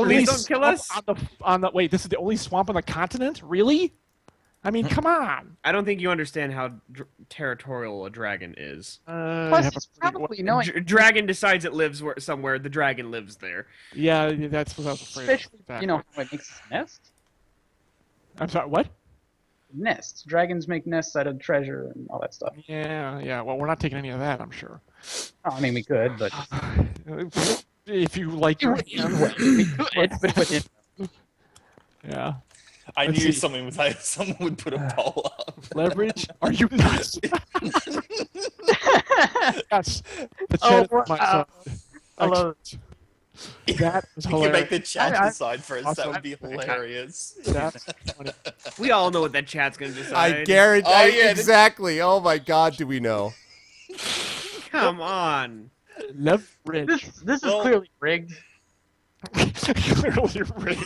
Please don't kill us. Wait, this is the only swamp on the continent? Really? I mean, come on. I don't think you understand how territorial a dragon is. Plus, it's probably knowing. Dragon decides it lives somewhere. The dragon lives there. Yeah, that's what I was afraid of. Especially, how it makes its nest. I'm sorry, what? Nests. Dragons make nests out of treasure and all that stuff. Yeah. Well, we're not taking any of that, I'm sure. Oh, I mean, we could, but if you like your we could, but within. Yeah. I Let's knew see. someone would put a poll up. Leverage? Are you nuts? Yes. The Oh, chat is wow. I love That is You can hilarious. make the chat decide for us. That Also, would be hilarious. That's funny. We all know what that chat's gonna decide. I guarantee. Oh, yeah, exactly. Oh my God, do we know? Come on. Leverage. This is Well- clearly rigged. Clearly rigged.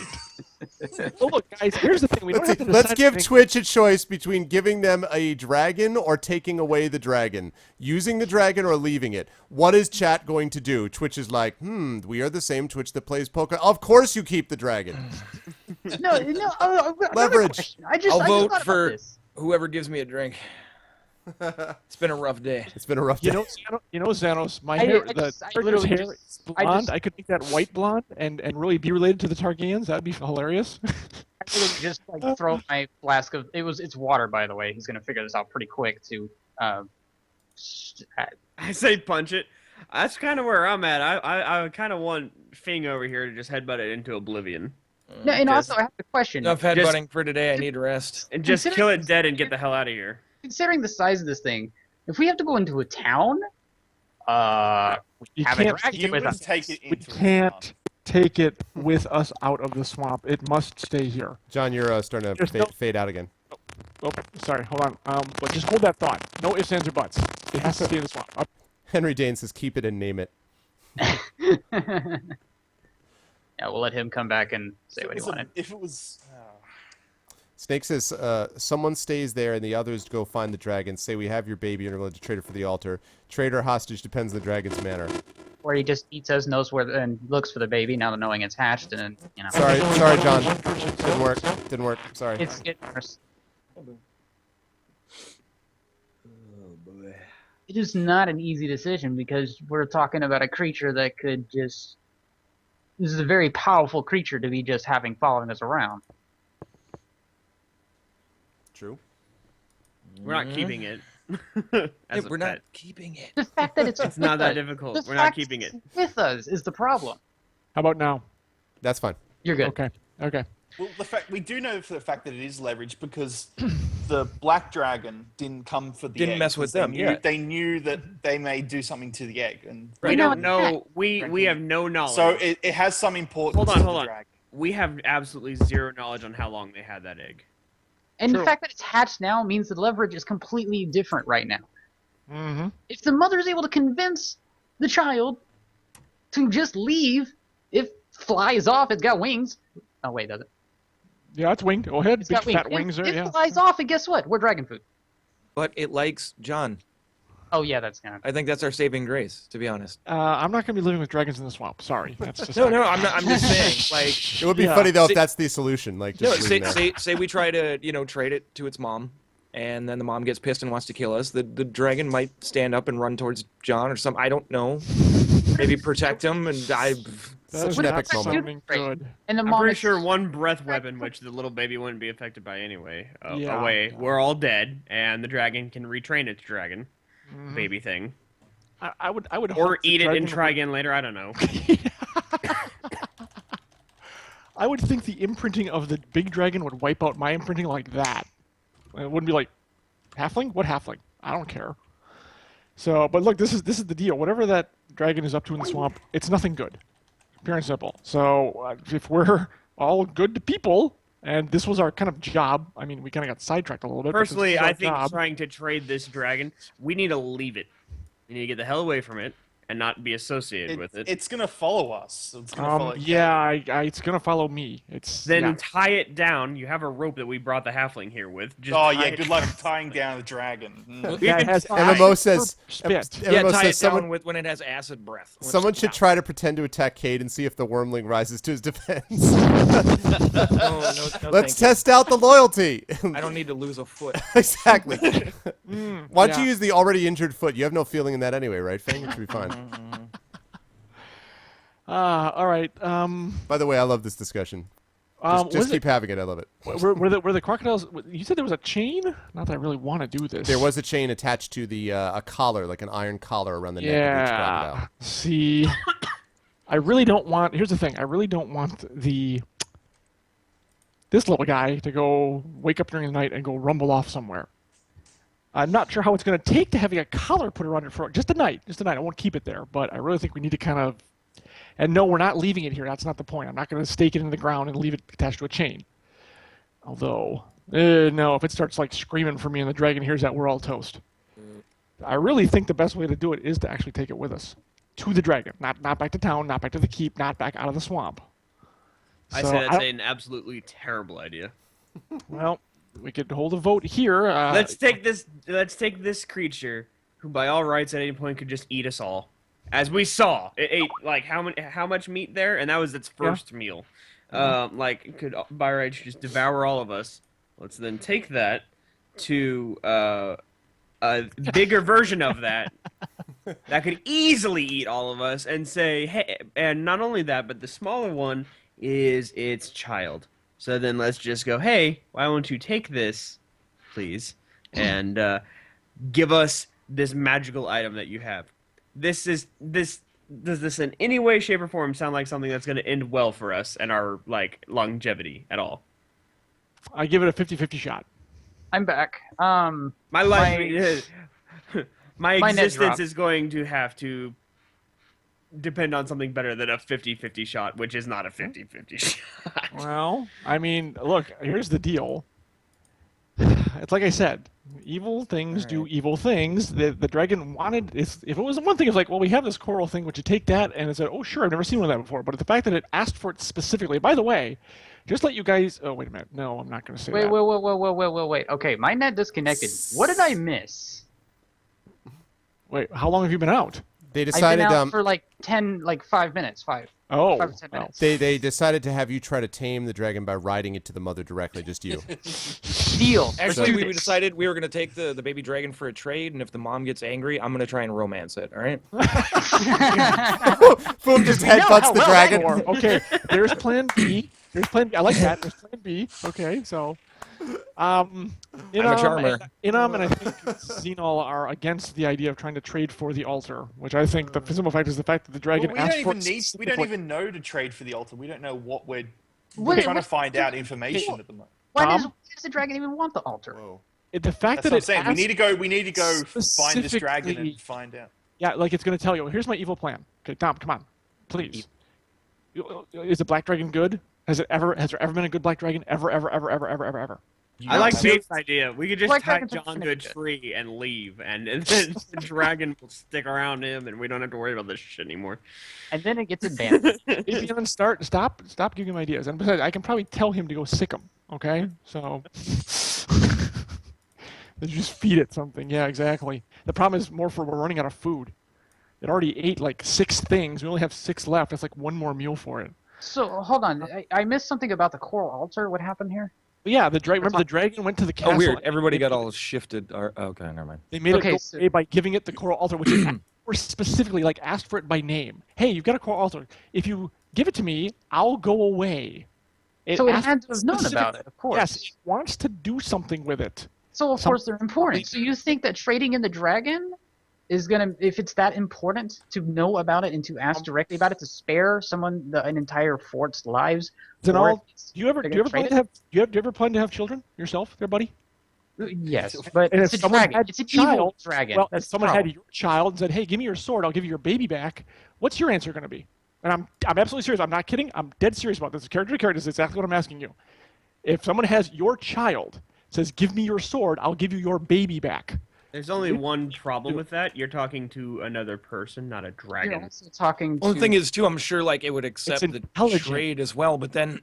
Well, look, guys. Here's the thing. We don't have to Let's decide give anything. Twitch a choice between giving them a dragon or taking away the dragon. Using the dragon or leaving it. What is chat going to do? Twitch is like, we are the same Twitch that plays poker. Of course you keep the dragon. No. Another Leverage. question. I'll I just vote thought for- about this. Whoever gives me a drink. It's been a rough day. It's been a rough day. You know, Xanos, my I hair, just- the I character's literally hair just- is blonde. I could make that white blonde and really be related to the Targaryens. That'd be hilarious. I literally just throw my flask of it's water, by the way. He's gonna figure this out pretty quick to I say punch it. That's kind of where I'm at. I kind of want Fing over here to just headbutt it into oblivion. No, and Just- also I have a question. Enough headbutting for today. I need rest. And just kill it dead and get the hell out of here. Considering the size of this thing, if we have to go into a town, You have a can't. dragon You with would us. take it We into can't take it with us out of the swamp. It must stay here. John, you're starting to There's no- fade out again. Oh, sorry. Hold on. But just hold that thought. No ifs, ands, or buts. It has to stay in the swamp. Up. Henry Dane says, keep it and name it. Yeah, we'll let him come back and say what he wanted. If it was, Snake says, someone stays there and the others go find the dragon. Say we have your baby and are willing to trade it for the altar. Trade or hostage depends on the dragon's manner. Or he just eats us, knows where, and looks for the baby now knowing it's hatched, and then Sorry, John. Didn't work. Sorry. it's getting worse. It is not an easy decision because we're talking about a creature that could just. This is a very powerful creature to be just having following us around. True. We're not keeping it. Yeah, As a we're pet. not keeping it. The fact that it's It's not that with us- difficult. the We're not fact keeping it's it. with us is the problem. How about now? That's fine. You're good. Okay. Okay. well, the fact we do know for the fact that it is leveraged because the black dragon didn't come for the Didn't egg, mess with 'cause they them, knew- yeah. They knew that they may do something to the egg, and We No, don't it's not. know. We have no knowledge. so it has some importance. Hold on, to hold the on. dragon. We have absolutely zero knowledge on how long they had that egg. And True. the fact that it's hatched now means the leverage is completely different right now. Mm-hmm. If the mother is able to convince the child to just leave, if flies off, it's got wings. Oh wait, does it? Yeah, it's winged. Go ahead. It's Big got wings. fat wings there. It Yeah. flies off, and guess what? We're dragon food. But it likes John. Oh yeah, that's gonna. I think that's our saving grace, to be honest. I'm not gonna be living with dragons in the swamp. Sorry. That's just No, not- no, I'm not. I'm just saying. Like, It would be Yeah. funny, though, if Say- that's the solution. Like, no, just leaving that. say we try to trade it to its mom, and then the mom gets pissed and wants to kill us. The dragon might stand up and run towards John or something. I don't know. Maybe protect him, and I. That Such is an not epic moment. sounding good. And the I'm mom pretty is- sure one breath weapon, which the little baby wouldn't be affected by anyway, Yeah. away. We're all dead, and the dragon can retrain its dragon Mhm. baby thing, I would or hope the eat it and dragon try again later. I don't know. I would think the imprinting of the big dragon would wipe out my imprinting like that. It wouldn't be like, halfling? What halfling? I don't care. So, but look, this is the deal. Whatever that dragon is up to in the swamp, it's nothing good. Pure and simple. So, if we're all good to people, and this was our kind of job, I mean, we kind of got sidetracked a little bit. but this Personally, is our I think job. trying to trade this dragon, we need to leave it. We need to get the hell away from it and not be associated with it. It's gonna follow us. It's gonna follow. Yeah, it's gonna follow me. It's Then yeah. tie it down. You have a rope that we brought the halfling here with. Just Oh tie yeah, it good luck tying down the dragon. Yeah, it has MMO says spit. Yeah, MMO tie says it down with when it has acid breath. someone should try to pretend to attack Cade and see if the wormling rises to his defense. No, Let's thank you. test out the loyalty. I don't need to lose a foot. Exactly. Why don't you yeah. use the already injured foot? You have no feeling in that anyway, right, Fang? It should be fine. All right. By the way, I love this discussion. Just keep having it. I love it. Were the crocodiles? You said there was a chain. Not that I really want to do this. There was a chain attached to the a collar, like an iron collar around the neck of each crocodile. Yeah. See, I really don't want. Here's the thing. I really don't want this little guy to go wake up during the night and go rumble off somewhere. I'm not sure how it's going to take to having a collar put around it for just a night. Just a night. I won't keep it there, but I really think we need to kind of. And no, we're not leaving it here. That's not the point. I'm not going to stake it in the ground and leave it attached to a chain. Although, no, if it starts like screaming for me and the dragon hears that, we're all toast. I really think the best way to do it is to actually take it with us to the dragon, not back to town, not back to the keep, not back out of the swamp. I So, say that's an absolutely terrible idea. Well, we could hold a vote here. Let's take this creature, who by all rights at any point could just eat us all. As we saw, it ate like how much meat there, and that was its first meal. Like it could by rights just devour all of us. Let's then take that to a bigger version of that that could easily eat all of us, and say, hey, and not only that, but the smaller one is its child. So then let's just go, hey, why won't you take this, please, and give us this magical item that you have. Does this in any way, shape, or form sound like something that's going to end well for us and our like longevity at all? I give it a 50-50 shot. I'm back. My life, my my net existence dropped. is going to have to depend on something better than a 50-50 shot, which is not a 50-50 shot. Well, I mean, look, here's the deal. It's like I said, evil things do evil things. The dragon wanted, if it was one thing, it's like, well, we have this coral thing, would you take that? And it said, oh, sure, I've never seen one of that before. But the fact that it asked for it specifically, by the way, just let you guys, oh, wait a minute. No, I'm not going to say that. Wait. Okay, my net disconnected. What did I miss? Wait, how long have you been out? They I've been decided out for like 5 minutes. Oh, 5 or 10 minutes. they decided to have you try to tame the dragon by riding it to the mother directly, just you. Deal. Actually, Let's we do this. decided we were going to take the baby dragon for a trade, and if the mom gets angry, I'm going to try and romance it, all right? Boom, just We know headbutts how the well dragon. that works. Okay, there's plan B. There's plan B. I like that. There's plan B. Okay, so... I'm a charmer. Inam and I think Xenol are against the idea of trying to trade for the altar, which I think the simple fact is the fact that the dragon Well, asked for it we don't specifically. even know to trade for the altar. We don't know what we're What- trying to what- find out information at the moment. Why Tom? does the dragon even want the altar? Whoa. The fact That's that what I'm it saying. asked, We need to go find this dragon specifically- and find out. yeah, like it's going to tell you. Here's my evil plan. Okay, Tom, come on, please. Is the black dragon good? Has there ever been a good black dragon? Ever? I like Yes. Jake's idea. We could just Black tie dragons are John pretty Good good. free and leave, and then the dragon will stick around him, and we don't have to worry about this shit anymore. And then it gets abandoned. Avian, stop giving him ideas. And besides, I can probably tell him to go sick him. Okay, so just feed it something. Yeah, exactly. The problem is we're running out of food. It already ate like 6 things. We only have 6 left. That's like one more meal for it. So hold on, I missed something about the coral altar. What happened here? But yeah, remember the dragon went to the castle. Oh, weird. and Everybody got all shifted. Okay, never mind. They made Okay, it go so- away by giving it the coral altar, which is or specifically like asked for it by name. Hey, you've got a coral altar. If you give it to me, I'll go away. So it asked had to have known specific- about it, of course. Yes, it wants to do something with it. So of course they're important. So you think that trading in the dragon is gonna, if it's that important to know about it and to ask directly about it, to spare someone an entire fort's lives? Then or all, do you ever they're gonna plan trade to have do you ever plan to have children yourself, there, buddy? Yes, but And it's if a someone dragon. had It's an child- evil dragon. Well, That's if the someone problem. had your child and said, "Hey, give me your sword. I'll give you your baby back." What's your answer going to be? And I'm absolutely serious. I'm not kidding. I'm dead serious about this. Character to character, this is exactly what I'm asking you. If someone has your child, says, "Give me your sword. I'll give you your baby back." There's only one problem with that. You're talking to another person, not a You're dragon. also talking Well, to... the thing is, too, I'm sure like it would accept the intelligent. trade as well. But then,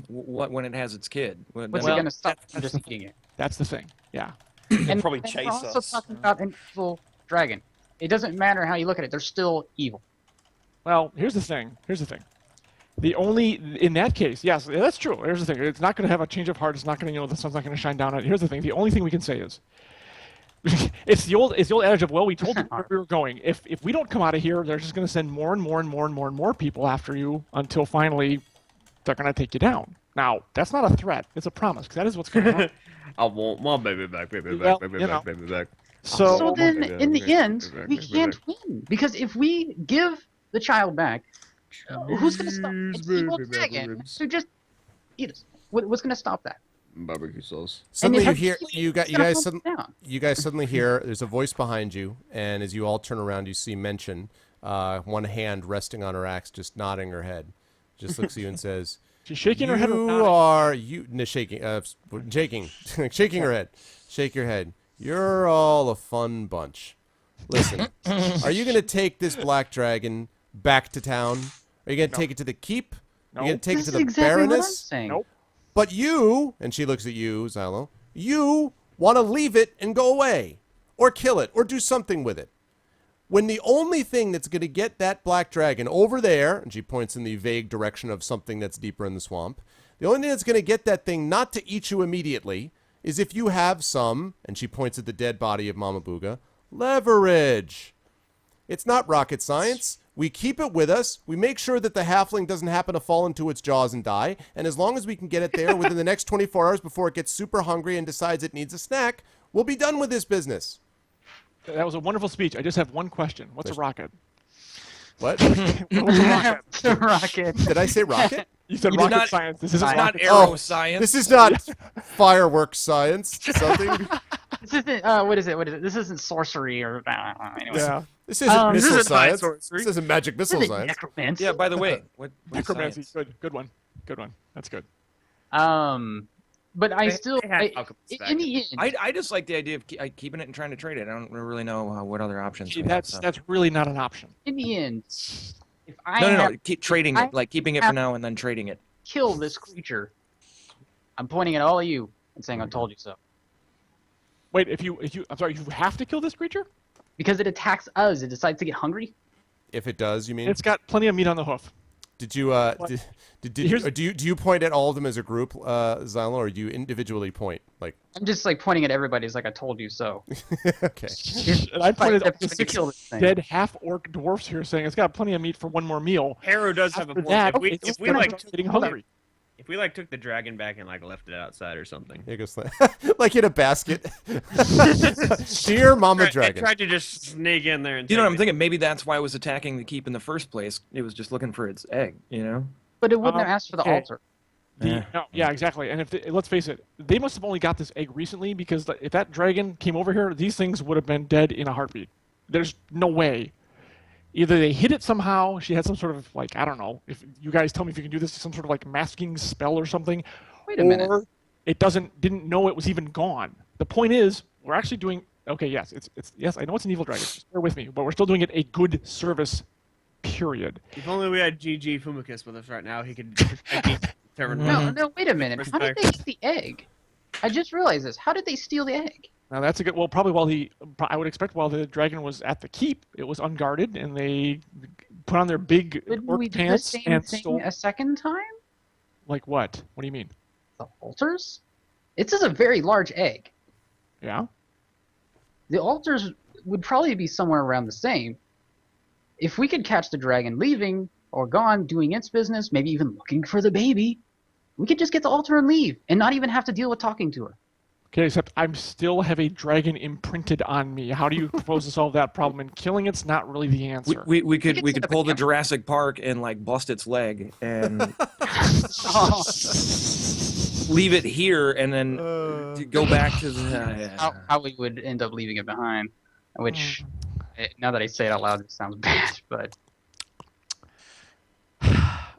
what when it has its kid? What's Then- it Well, going to stop that's from just the thing. eating it? That's the thing. Yeah. And probably and chase we're also us. talking about an evil dragon. It doesn't matter how you look at it; they're still evil. Well, here's the thing. The only in that case, yes, that's true. Here's the thing. It's not going to have a change of heart. It's not going to, the sun's not going to shine down on it. Here's the thing. The only thing we can say is, it's the old adage of, well, we told you where we were going. If we don't come out of here, they're just going to send more and more people after you until finally they're going to take you down. Now, that's not a threat. It's a promise, because that is what's going to happen. I want my baby back, baby Well, back, baby you back, know. baby back. So then, okay, in the okay, end, okay, we okay, can't okay. win because if we give the child back, who's going to stop? It's the evil Baby back dragon ribs. to just eat us. What's going to stop that? Barbecue sauce. Suddenly you And hear eventually you it's gonna guys calm suddenly down. you guys suddenly hear there's a voice behind you, and as you all turn around, you see Mention, one hand resting on her axe, just nodding her head, just looks at you and says, She's shaking her head. or "You nodding? are you no, shaking shaking her head, shake your head. You're all a fun bunch. Listen, are you gonna take this black dragon back to town? Are you gonna take it to the keep? Are you No. gonna take This it to is the exactly what I'm Baroness? saying. Nope. But you, and she looks at you, Xylo, you want to leave it and go away, or kill it, or do something with it. When the only thing that's going to get that black dragon over there, and she points in the vague direction of something that's deeper in the swamp, the only thing that's going to get that thing not to eat you immediately is if you have some, and she points at the dead body of Mama Booga, leverage. It's not rocket science. We keep it with us. We make sure that the halfling doesn't happen to fall into its jaws and die. And as long as we can get it there within the next 24 hours before it gets super hungry and decides it needs a snack, we'll be done with this business. That was a wonderful speech. I just have one question. What's a rocket? What? What's a rocket? The rocket. Did I say rocket? You said You did rocket not- science. This This isn't is not rocket arrow Oh, science. This is not fireworks science. Something. This isn't. What is it? What is it? This isn't sorcery or. Anyway. Yeah. This isn't this missile isn't high science. sorcery. This isn't magic This missile isn't science. necromancy. Yeah. By the way, what is Necromancy. science? Good one. Good one. That's good. But I still. they had alchemists back in the end. I just like the idea of keeping it and trying to trade it. I don't really know what other options. Gee, we have, that's really not an option. In the end, if I no. have Keep trading I it, like keeping it for have- now and then trading it. to kill this creature, I'm pointing at all of you and saying, "I told you so." Wait, I'm sorry, you have to kill this creature? Because it attacks us. It decides to get hungry. If it does, you mean? It's got plenty of meat on the hoof. Did you Here's- do you point at all of them as a group, Xylo, or do you individually point? Like, I'm just like pointing at everybody. It's like I told you so. okay. And I pointed Fight at the to 6 kill this thing. dead half-orc dwarfs here saying it's got plenty of meat for one more meal. Harrow does have a After point. that, If it's we gonna like start getting hungry. if we like took the dragon back and like left it outside or something. Here goes like in a basket. Dear Mama It Dragon. tried to just sneak in there and You know what I'm take it. thinking? Maybe that's why it was attacking the keep in the first place. It was just looking for its egg. You know. But it wouldn't have asked for the okay. altar. No, yeah, exactly. And let's face it, they must have only got this egg recently because if that dragon came over here, these things would have been dead in a heartbeat. There's no way. Either they hid it somehow, she had some sort of like, I don't know, if you guys tell me if you can do this, some sort of like masking spell or something. Wait a minute. Or it didn't know it was even gone. The point is, we're actually doing, okay, yes, yes, I know it's an evil dragon, just bear with me, but we're still doing it a good service, period. If only we had GG Fumicus with us right now, he could determine. No, wait a minute. How did they get the egg? I just realized this. How did they steal the egg? Now that's a good. Well, probably I would expect while the dragon was at the keep, it was unguarded, and they put on their big Didn't orc we do the pants same and thing stole. a second time? Like what? What do you mean? The altars? It's just a very large egg. Yeah. The altars would probably be somewhere around the same. If we could catch the dragon leaving or gone, doing its business, maybe even looking for the baby, we could just get the altar and leave and not even have to deal with talking to her. Okay, except I'm still have a dragon imprinted on me. How do you propose to solve that problem? And killing it's not really the answer. We could could set up a pull the camp. Jurassic Park and like bust its leg and Oh, leave it here and then to go back to the. how we would end up leaving it behind. Which, now that I say it out loud, it sounds bad, but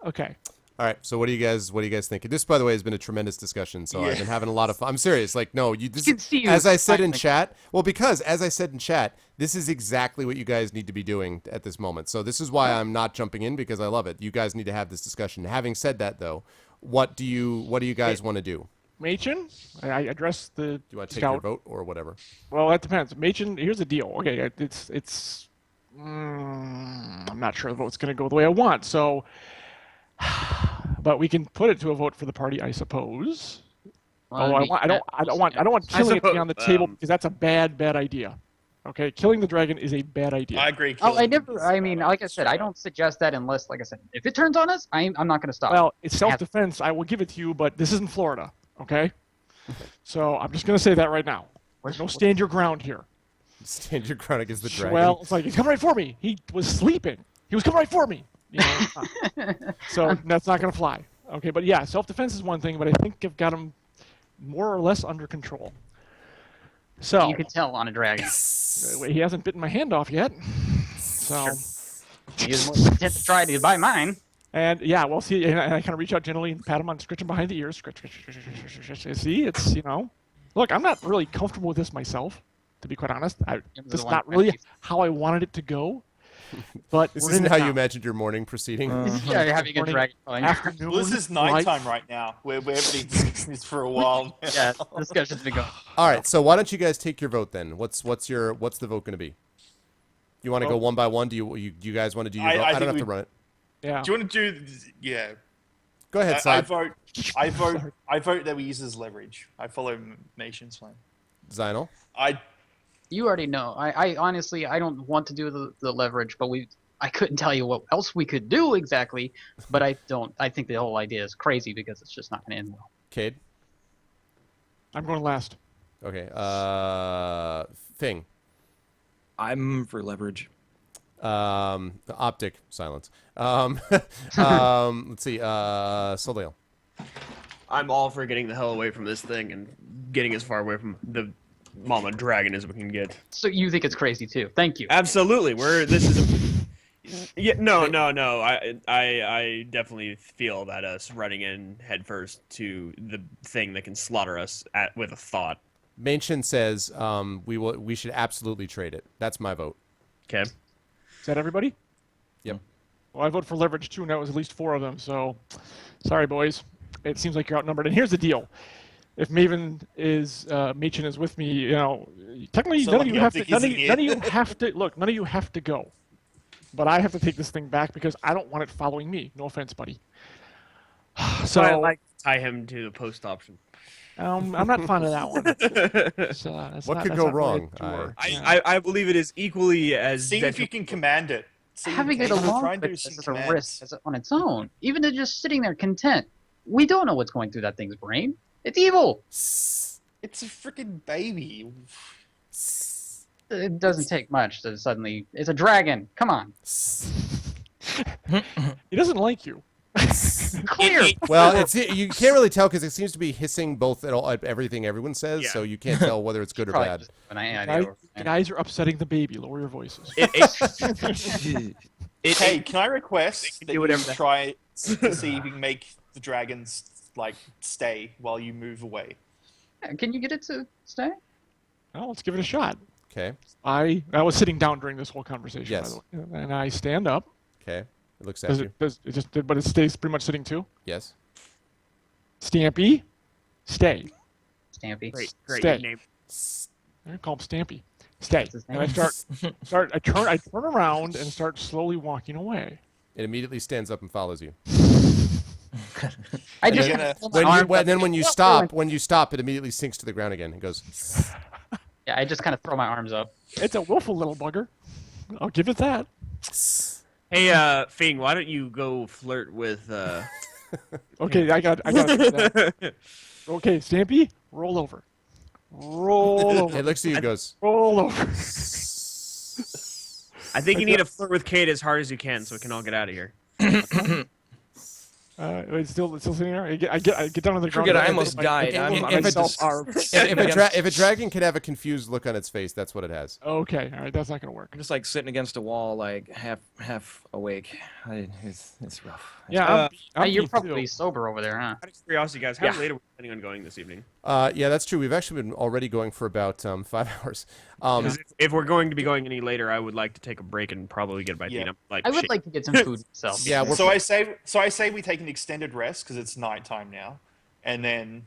Okay. All right. So what do you guys think? This, by the way, has been a tremendous discussion. So I've been having a lot of fun. I'm serious. Like, no, this can see you as I said in smiling. chat. Well, because as I said in chat, this is exactly what you guys need to be doing at this moment. So this is why I'm not jumping in, because I love it. You guys need to have this discussion. Having said that, though, what do you guys want to do? Machen, I addressed the Do you want to take scout. your vote or whatever? Well, that depends. Machen, here's the deal. Okay, I'm not sure the vote's going to go the way I want. So, but we can put it to a vote for the party, I suppose. Well, I don't want killing it to be on the suppose, table because that's a bad idea. Okay, killing the dragon is a bad idea. I agree. Oh, I killing never. is I mean, bad. like I said, I don't suggest that unless, like I said, if it turns on us, I'm not going to stop. Well, it's self-defense. I will give it to you, but this isn't Florida, okay? So I'm just going to say that right now. Where's- No stand your ground here. Stand your ground against the dragon. Well, it's like he's coming right for me. He was sleeping. He was coming right for me. You know, so that's not going to fly. Okay, but yeah, self-defense is one thing, but I think I've got him more or less under control. So You can tell on a dragon. he hasn't bitten my hand off yet. So. He is more content to try to buy mine. And yeah, well, see, and I kind of reach out gently and pat him on, scratch him behind the ears. Scratch, scratch, scratch, scratch, scratch, scratch, scratch. See, it's, you know, look, I'm not really comfortable with this myself, to be quite honest. This is not really how I wanted it to go. But This we're isn't in it how now. you imagined your morning proceeding. Yeah, you're having a Morning, dragon. Fine. Afternoon. Well, this is light. nighttime right now. We've been discussing this for a while. Now. Yeah, discussion's been going. All right. So why don't you guys take your vote then? What's the vote going to be? You want to go one by one? Do you guys want to do your vote? I don't think have to we- run it. Yeah. Do you want to do? Yeah. Go ahead, I Side. vote. I vote that we use as leverage. I follow Nation's plan. Zinal. You already know. I honestly, I don't want to do the leverage, but I couldn't tell you what else we could do exactly. But I don't. I think the whole idea is crazy because it's just not going to end well. Cade. I'm going last. Okay. Thing. I'm for leverage. Optic. Silence. Let's see. Soleil. I'm all for getting the hell away from this thing and getting as far away from the mama dragon as we can get. So you think it's crazy too? Thank you. Absolutely. Yeah, no. I definitely feel that us running in headfirst to the thing that can slaughter us with a thought. Mainshin says we should absolutely trade it. That's my vote. Okay. Is that everybody? Yep. Well, I vote for leverage too, and that was at least 4 of them. So, sorry, boys. It seems like you're outnumbered. And here's the deal: if Machen is with me, you know, technically So none of lucky you I have to. think None of he's you, in none of you have to look. None of you have to go. But I have to take this thing back because I don't want it following me. No offense, buddy. So I like to tie him to the post option. I'm not fond of that one. It's, that's What not- could that's go not really wrong? sure. I believe it is equally as See if you can command it. See, Having it try alone and do with some this is a risk commands. as on its own. Even to just sitting there content, we don't know what's going through that thing's brain. It's evil. It's a freaking baby. It doesn't take much to suddenly. It's a dragon. Come on. He doesn't like you. Clear. Well, you can't really tell because it seems to be hissing both at everything everyone says, Yeah. so you can't tell whether it's good or Probably bad. just an idea. Guys are upsetting the baby. Lower your voices. Hey, can I request can that do you whatever the- try to see if you can make the dragons like stay while you move away? Can you get it to stay? Well, let's give it a shot. Okay. I was sitting down during this whole conversation, Yes. by the way, and I stand up. Okay. It looks at Does you. it? Does it just? But it stays pretty much sitting too. Yes. Stampy, stay. Stampy. Great Stay. name. I call him Stampy. Stay. That's his And I name. I turn around and start slowly walking away. It immediately stands up and follows you. I just You're kinda gonna- pull my arms up. When you stop, it immediately sinks to the ground again. It goes. Yeah, I just kind of throw my arms up. It's a willful little bugger. I'll give it that. Hey, Fing, why don't you go flirt with Okay, I got that. Okay, Stampy, roll over. Roll over. It looks at you and goes. Roll over. I think you need to flirt with Kate as hard as you can so we can all get out of here. It's still sitting there. I get down on the ground. Forget, I almost died. if- I'm if it's- myself If a dragon can have a confused look on its face, that's what it has. Okay, all right, that's not gonna work. I'm just like sitting against a wall, like half awake. It's rough. Yeah, I'm Hey, you're beat, probably too. sober over there, huh? Out of curiosity, guys, how Yeah. late are we planning on going this evening? Yeah, that's true. We've actually been already going for about 5 hours. 'Cause if we're going to be going any later, I would like to take a break and probably get my feet. Yeah. I'm like, I would shit. like to get some food myself. Yeah, we're So I say we take an extended rest because it's nighttime now, and then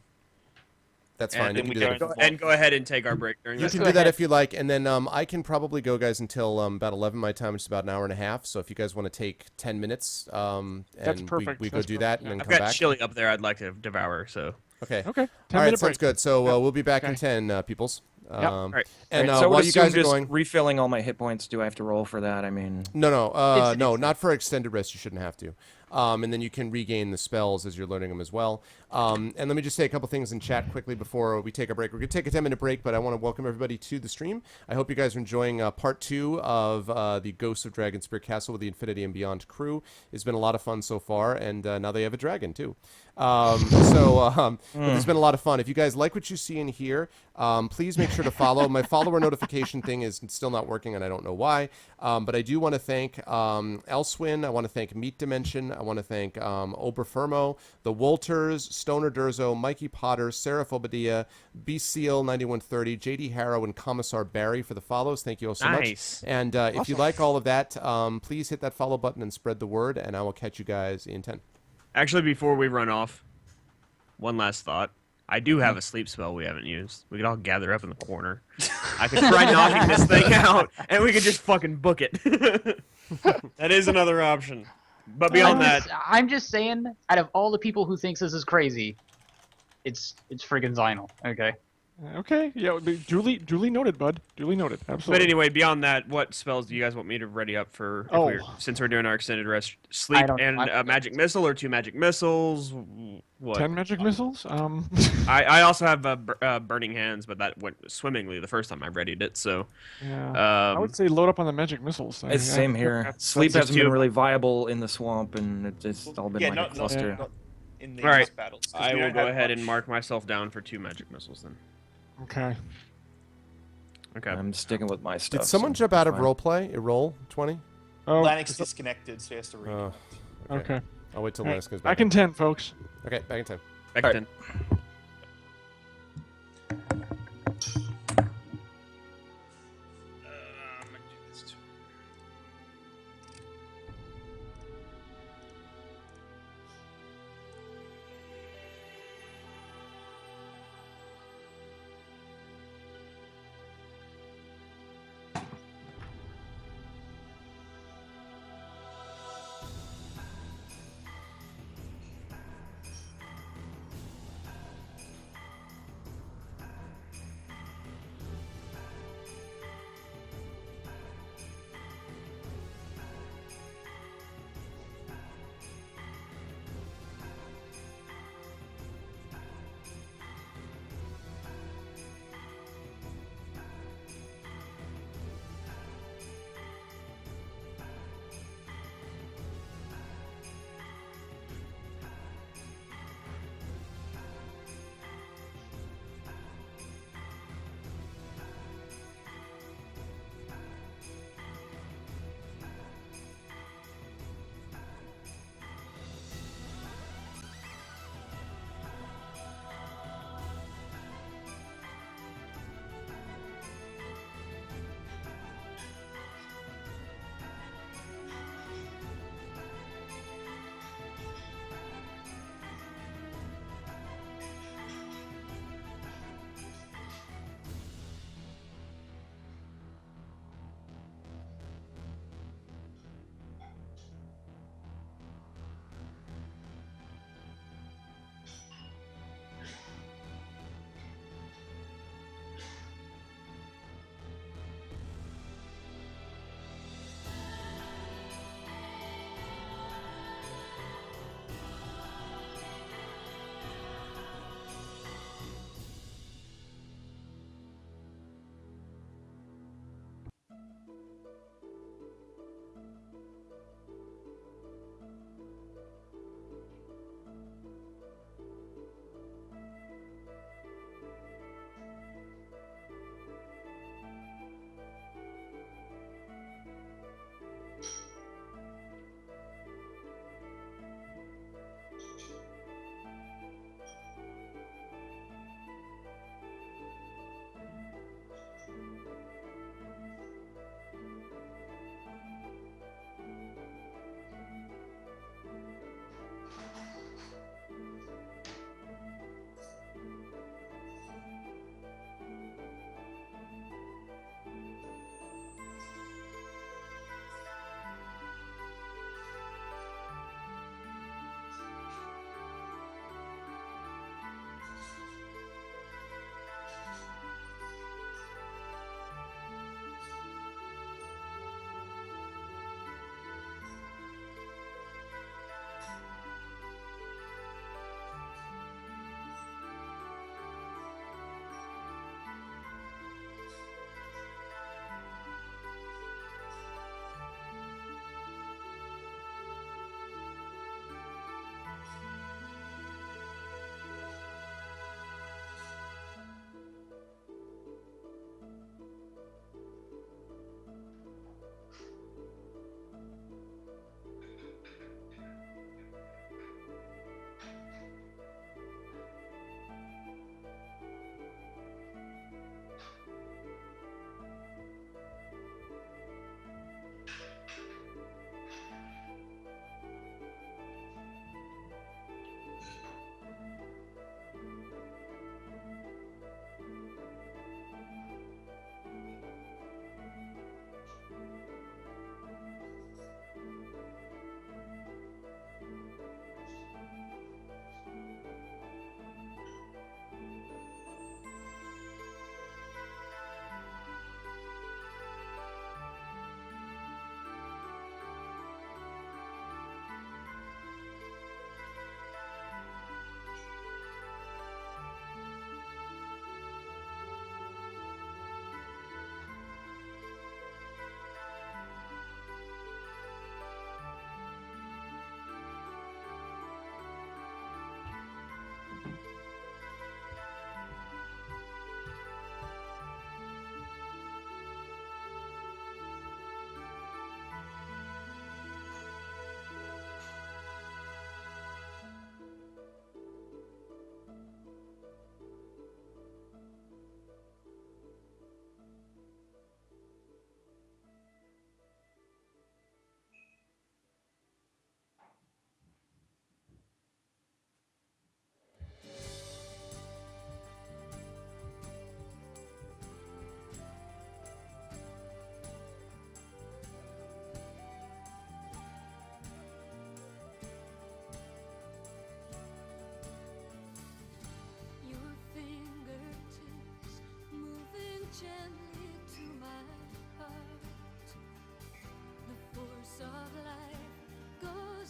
that's and fine. You then can we do go that. into and go ahead and take our break during You that can time. do that if you like, and then I can probably go, guys, until about 11 my time, which is about an hour and a half. So if you guys want to take 10 minutes, and perfect. we go That's do that and then I've come got back. chili up there I'd like to devour, so. Okay. Okay, 10 All right, minute sounds break. good. So we'll be back in Okay. 10, peoples. All right. And so I would while you guys assume are just going, refilling all my hit points. Do I have to roll for that? I mean, no, It's- not for extended rest. You shouldn't have to. And then you can regain the spells as you're learning them as well. And let me just say a couple things in chat quickly before we take a break. We're going to take a 10-minute break, but I want to welcome everybody to the stream. I hope you guys are enjoying part 2 of the Ghosts of Dragonspear Castle with the Infinity and Beyond crew. It's been a lot of fun so far, and now they have a dragon, too. But it's been a lot of fun. If you guys like what you see in here, please make sure to follow. My follower notification thing is still not working, and I don't know why. But I do want to thank Elswin. I want to thank Meat Dimension. I want to thank Oberfermo, the Wolters, Stoner Durzo, Mikey Potter, Seraph Obadiah, B Seal 9130, JD Harrow, and Commissar Barry for the follows. Thank you all so Nice. much. And if you like all of that, please hit that follow button and spread the word, and I will catch you guys in 10. Actually, before we run off, one last thought. I do have a sleep spell we haven't used. We could all gather up in the corner. I could try knocking this thing out, and we could just fucking book it. That is another option. But beyond that, I'm just saying, out of all the people who thinks this is crazy, it's friggin' Zinal. Okay. Okay, yeah, duly noted, bud. Duly noted. but Absolutely. anyway, beyond that, what spells do you guys want me to ready up for? If Oh. since we're doing our extended rest, sleep and a magic missile or 2 magic missiles. What? 10 magic missiles. I also have burning hands, but that went swimmingly the first time I readied it. So Yeah. I would say load up on the magic missiles. it's same here. Sleep that's hasn't been two. really viable in the swamp, and it's all been yeah, like a cluster. not in these All right. battles. 'cause I we will don't go have ahead much. and mark myself down for 2 magic missiles then. Okay. Okay. I'm sticking with my stuff. Did someone so jump out of fine. roleplay? Roll 20? Oh, Lanix disconnected, so he has to read. Oh, okay. I'll wait till All right, Lennox comes back. back in 10, folks. Okay, back in 10. Back All to right. 10.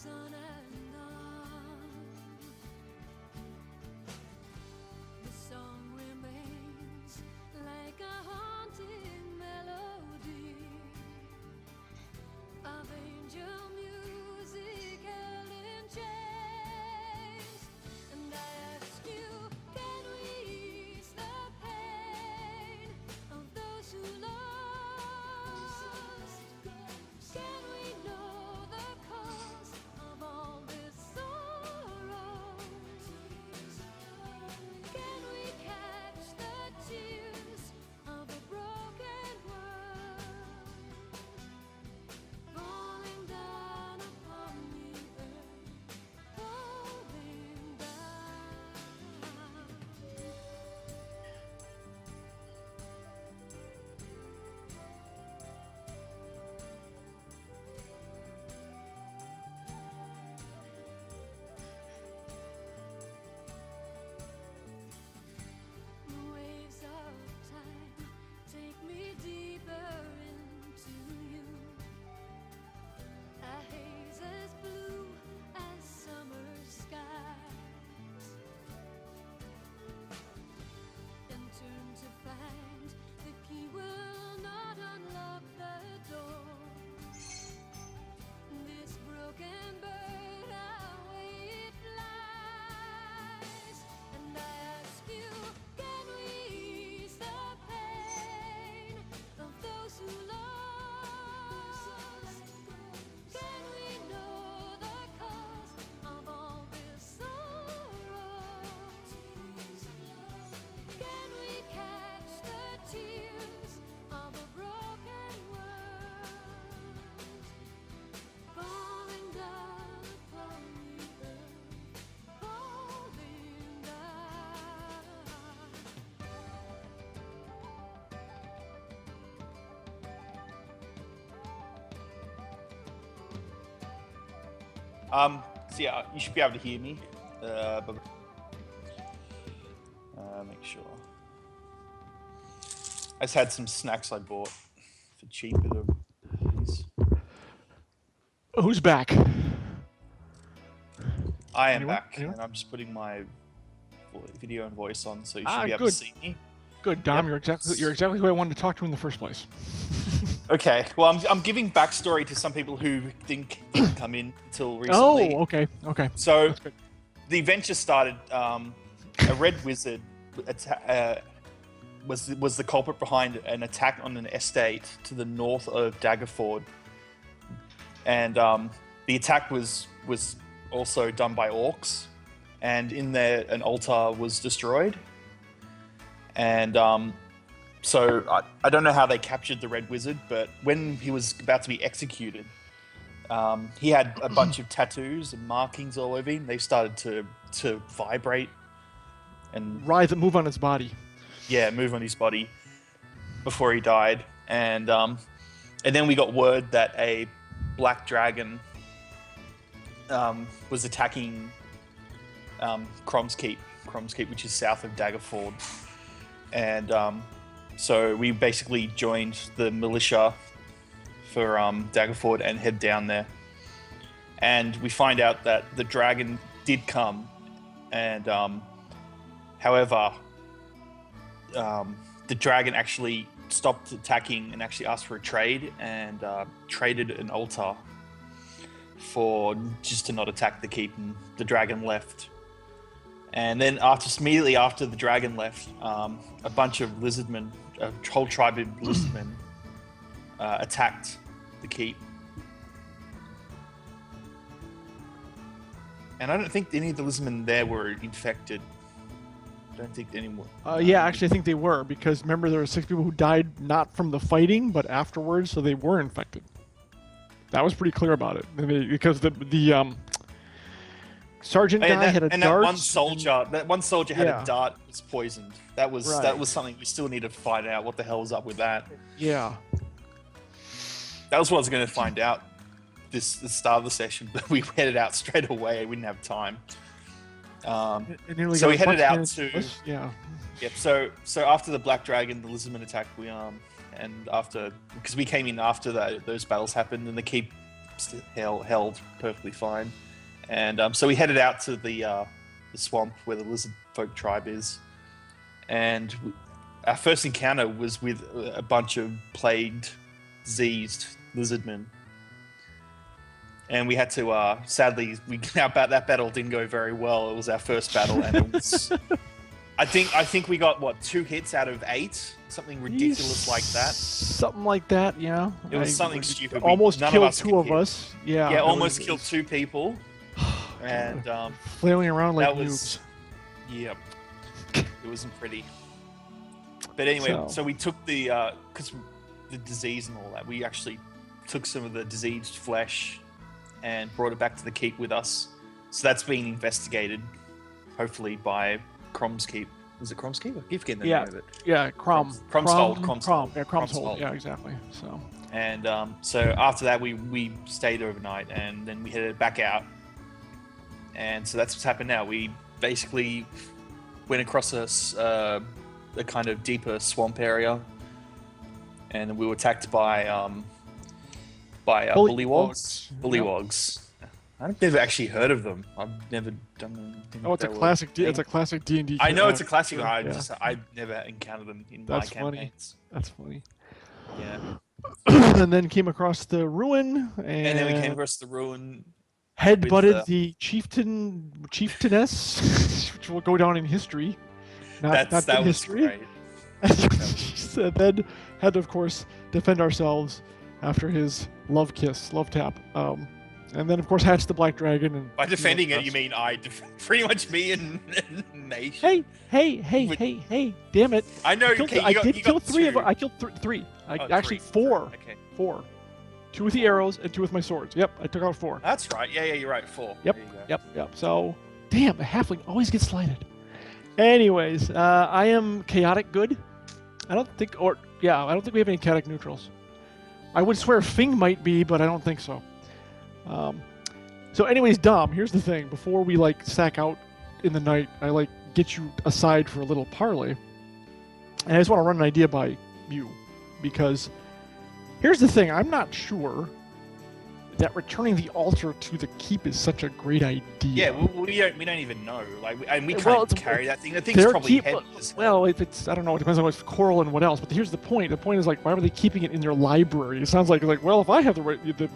on and on. The song remains like a haunting melody of angel music held in chains. And I ask you, can we ease the pain of those who lost? Can we know the cause of all this sorrow? Can we catch the tears of a broken world falling down upon the earth, falling down? The waves of time take me deeper into you. A haze as blue as summer skies, and turn to find the key will not unlock the door. This broken bird, away it flies, and I ask you, can we ease the pain of those who lost? Can we know the cause of all this sorrow? Can we catch the tears of a broken world falling down upon the earth, falling down? So yeah, you should be able to hear me. Make sure. I just had some snacks I bought for cheap at these. Who's back? I am Anyone? back, Anyone? and I'm just putting my video and voice on, so you Ah, should be able good. to see me. Good, Dom. Yep. You're exactly who I wanted to talk to in the first place. Okay, well, I'm giving backstory to some people who didn't come in until recently. Oh, okay. So That's good. the adventure started. A red wizard was the culprit behind an attack on an estate to the north of Daggerford, and the attack was also done by orcs, and in there an altar was destroyed, and so I don't know how they captured the red wizard, but when he was about to be executed, he had a bunch of tattoos and markings all over him. They started to vibrate and Move on his body. move on his body before he died, and then we got word that a black dragon was attacking Crom's Keep, which is south of Daggerford, and so we basically joined the militia for Daggerford and head down there, and we find out that the dragon did come, and however, the dragon actually stopped attacking and actually asked for a trade, and traded an altar for just to not attack the keep, and the dragon left. And then immediately after the dragon left, a bunch of lizardmen, a whole tribe of lizardmen, attacked the keep. And I don't think any of the lizardmen there were infected. I don't think any more. Yeah, actually, I think they were, because remember there were 6 people who died not from the fighting, but afterwards, so they were infected. That was pretty clear about it, because the sergeant guy had a dart. That one soldier had Yeah. a dart that was poisoned. That was Right. something we still need to find out. What the hell's up with that? Yeah. That was what I was going to find out the start of the session, but we headed out straight away. We didn't have time. And then So got we a headed bunch out of to- minutes- Yeah. Yep. So after the Black Dragon, the Lizardman attack, we and after, because we came in after those battles happened, and the keep held perfectly fine. And so we headed out to the swamp where the lizard folk tribe is. And our first encounter was with a bunch of plagued, diseased lizardmen. And we had to, sadly, that battle didn't go very well. It was our first battle, and it was... I think we got, 2 hits out of 8? Something ridiculous like that. Something like that, yeah. It was something stupid. Almost none killed of us 2 could of hit. us. Yeah. Yeah, almost killed 2 people. And flailing around like that was, noobs. yep, it wasn't pretty. But anyway, so we took because the disease and all that, we actually took some of the diseased flesh and brought it back to the keep with us. So that's being investigated, hopefully by Crom's Keep. Was it Crom's Keep? I keep forgetting the name of it. Yeah, Crom. Cromshold. Yeah, Crom's Hold. Yeah, exactly. So. And so after that, we stayed overnight, and then we headed back out. And so that's what's happened now. We basically went across a kind of deeper swamp area, and we were attacked by bullywogs. Bullywogs. I've never actually heard of them. I've never done anything. Oh, it's a classic. It's a classic D&D. I know it's a classic. Yeah. I've never encountered them in That's my funny. campaigns. That's funny. Yeah. And then came across the ruin, And then we came across the ruin. Headbutted the chieftainess, which will go down in history. Not That good was history. great. And then had to, of course, defend ourselves after his love tap. And then, of course, hatched the black dragon. And By defending it, you mean pretty much me and Nation. Hey! Damn it! I know. I did kill 3 of them. them. I killed 3. Actually, 3. 4. Okay. 4. 2 with the arrows and 2 with my swords. Yep, I took out 4. That's right. Yeah, you're right. 4. Yep, There you go. yep. So, damn, a halfling always gets slighted. Anyways, I am chaotic good. I don't think we have any chaotic neutrals. I would swear Fing might be, but I don't think so. So anyways, Dom, here's the thing. Before we sack out in the night, I get you aside for a little parley. And I just want to run an idea by you, because here's the thing. I'm not sure that returning the altar to the keep is such a great idea. Yeah, we don't even know. And we can't carry that thing. The thing's Their probably heavy as hell. Well, if it's, I don't know, it depends on what's coral and what else. But here's the point. The point is, why are they keeping it in their library? It sounds like well, if I have the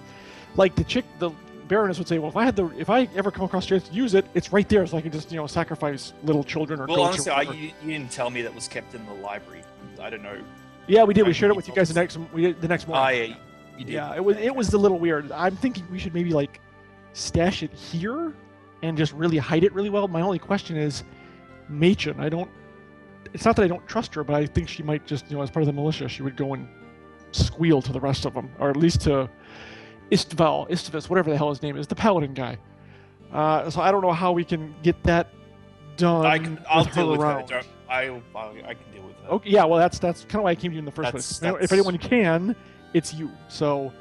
Baroness would say, well, if I ever come across a chance to use it, it's right there, so I can just sacrifice little children or Well, goats. honestly, you didn't tell me that was kept in the library. I don't know. Yeah, we did. We shared it with you guys the next morning. Yeah, you did. Yeah, it was a little weird. I'm thinking we should maybe stash it here and just really hide it really well. My only question is, Machen. It's not that I don't trust her, but I think she might just, as part of the militia, she would go and squeal to the rest of them, or at least to Istvus, whatever the hell his name is, the paladin guy. So I don't know how we can get that done. I'll deal with her. I can deal with her. Okay, yeah, well, that's kind of why I came to you in the first place. If anyone can, it's you. So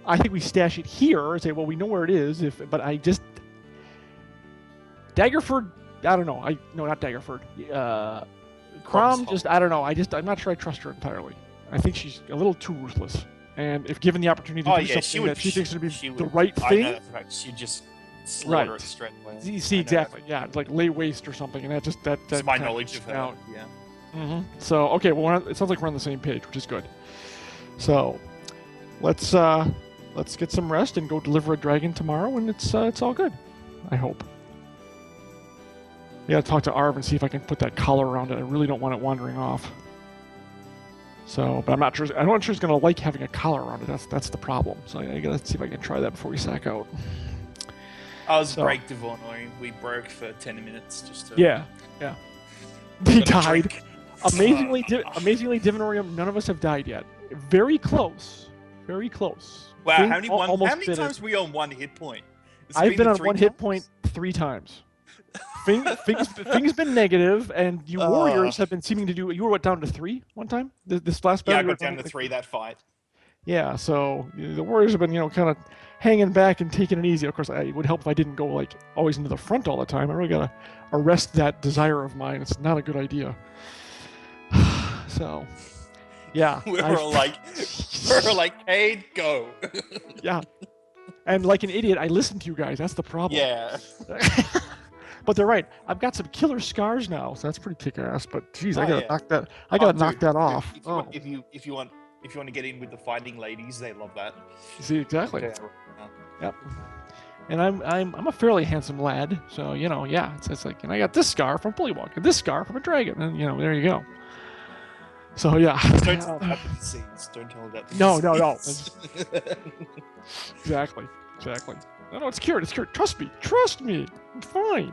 I think we stash it here and say, well, we know where it is. But I just Daggerford. I don't know. No, not Daggerford. Crom. Just I don't know. I'm not sure I trust her entirely. I think she's a little too ruthless. And if given the opportunity to do something that she thinks would be the right thing, I know that's right. She'd just slaughter it straight away. You see, exactly. Yeah, like lay waste or something, and that's my knowledge of her. Out. Yeah. Mm-hmm. So okay, well, it sounds like we're on the same page, which is good. So let's get some rest and go deliver a dragon tomorrow, and it's all good. I hope. I gotta talk to Arv and see if I can put that collar around it. I really don't want it wandering off. So, but I'm not sure it's gonna like having a collar around it. That's the problem. So I gotta see if I can try that before we sack out. I was break Devonoy. We broke for 10 minutes just to. Yeah. He died. Amazingly, Divinorium, none of us have died yet. Very close. Very close. Wow, Fing how many times were we on 1 hit point? I've been on 1 hit point 3 times. Fing's been negative, and you warriors have been seeming to do. You were down to 3 one time? This last battle? Yeah, I got down to 3 that fight. Yeah, so the warriors have been, kind of hanging back and taking it easy. Of course, it would help if I didn't go always into the front all the time. I really gotta arrest that desire of mine. It's not a good idea. So, yeah, we're like, Cade, go. Yeah. And like an idiot, I listened to you guys. That's the problem. Yeah. But they're right. I've got some killer scars now, so that's pretty kick-ass. But geez, I Oh, gotta yeah. knock that. I gotta knock Dude, that dude, off. If you, Oh, want, if you want to get in with the fighting ladies, they love that. see exactly. Okay. Yep. And I'm a fairly handsome lad, so yeah. It's like, and I got this scar from Bullywog, and this scar from a dragon, and there you go. So yeah. Don't tell about the disease. Don't tell about the No. disease. Exactly. No, it's cured. It's cured. Trust me. I'm fine.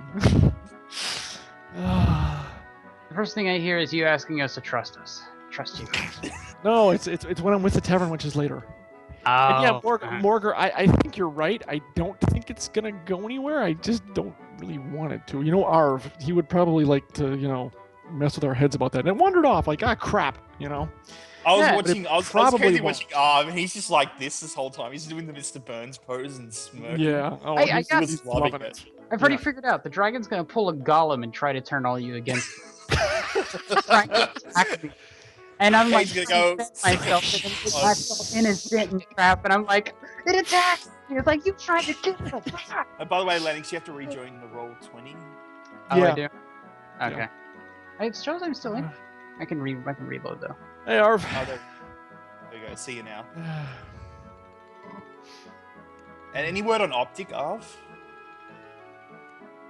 The first thing I hear is you asking us to trust us. Trust you. No, it's when I'm with the tavern, which is later. Oh, And yeah, Morgar, I think you're right. I don't think it's gonna go anywhere. I just don't really want it to. Arv, he would probably like to, mess with our heads about that. And it wandered off like, crap, I was Yeah, but watching. it I was probably crazy won't. watching Arv, and he's just like this whole time. He's doing the Mr. Burns pose and smirking. Yeah. Oh, Hey, I he's, got- he's Loving loving it. it. I've already Yeah. figured out. The dragon's gonna pull a golem and try to turn all you against me. Trying to attack me. And I'm like, He's gonna go- myself and then get myself innocent and trap, and I'm like, it attacks me. It's like, you tried to kill it. And by the way, Lennox, you have to rejoin the roll 20. Oh, Yeah. I do? Okay. It shows I'm still in. I can reload though. Hey, Arv. Oh, there you go. See you now. And any word on Optic, Arv?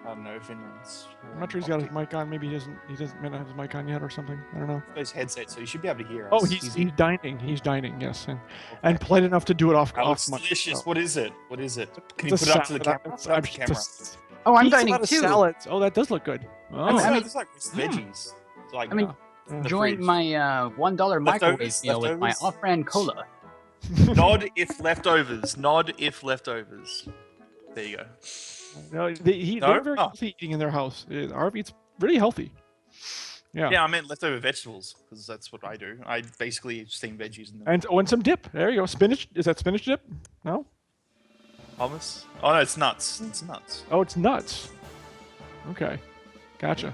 I don't know if anyone's. I'm not sure he's got his mic on. Maybe he doesn't have his mic on yet or something. I don't know. Those headsets, so you should be able to hear us. Oh, he's dining. He's dining. Yes, and polite enough to do it off That looks mic, delicious. so. What is it? What is it? Can you It's put a it up to the salad. camera? It's- Put it up I'm to the camera. just- Oh, I'm He eats a dining lot of too. salads. Oh, that does look good. Oh, I mean- It's like veggies. It's like, I mean, the Join fridge. my $1 microwave Leftovers, meal with my leftovers. off-brand cola. nod if leftovers. Nod if leftovers. There you go. no, No? they're very Oh. healthy eating in their house. Arv eats really healthy. Yeah. Yeah, I meant leftover vegetables because that's what I do. I basically steam veggies in them. And some dip. There you go. Spinach. Is that spinach dip? No. Hummus? Oh no, it's nuts. It's nuts. Oh, it's nuts. Okay. Gotcha.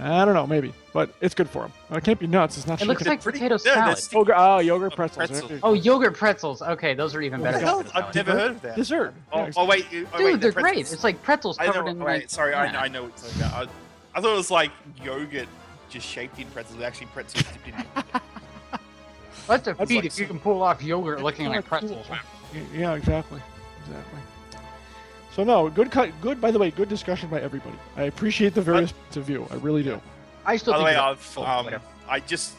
I don't know, maybe, but it's good for him. It can't be nuts. It's not. It looks chicken. like potato Yeah, salad. that's- Yogurt pretzels. Pretzel. There you Oh, go. yogurt pretzels. Okay, those are even What better. the hell? than I've salad. never heard of that. Dessert. Oh, Yeah, oh wait, oh, Dude, wait, they're the great. pretzels. It's like pretzels I covered know. in Wait, like. sorry, yeah. I know what you're talking about. I thought it was like yogurt just shaped in pretzels, but actually pretzels dipped in. That's a That's feat like if you can pull off yogurt looking kinda like pretzels. cool. Yeah, exactly. So no, good. By the way, good discussion by everybody. I appreciate the various points of view. I really do. I still By the think way, that- I've whatever.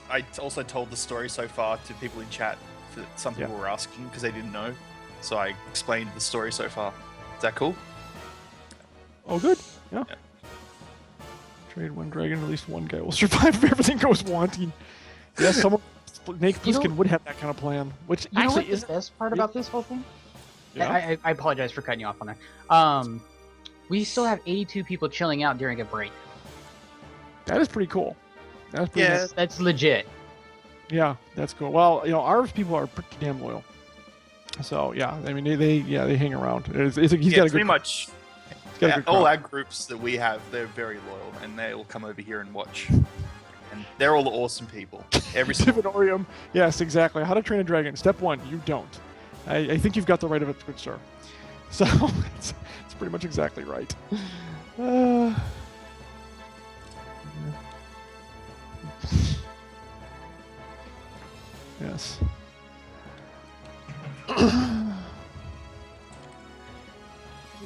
I also told the story so far to people in chat that some people were asking because they didn't know. So I explained the story so far. Is that cool? Oh, good. Yeah. Trade one dragon, at least one guy will survive if everything goes wanting. Yes, someone. Naked You know- Plissken would have that kind of plan, which You know actually what the is. best part about this whole thing? Yeah. I apologize for cutting you off on there. We still have 82 people chilling out during a break. That is pretty cool. That's pretty Yeah. nice. That's legit. Yeah, that's cool. Well, Arv's people are pretty damn loyal. So yeah, I mean they hang around. He's got a pretty good. much. He's got a good All crowd. our groups that we have, they're very loyal, and they all come over here and watch. And they're all awesome people. Every single. Divinorium. Yes, exactly. How to train a dragon. Step 1, you don't. I think you've got the right of it, good sir. So it's pretty much exactly right. Yes.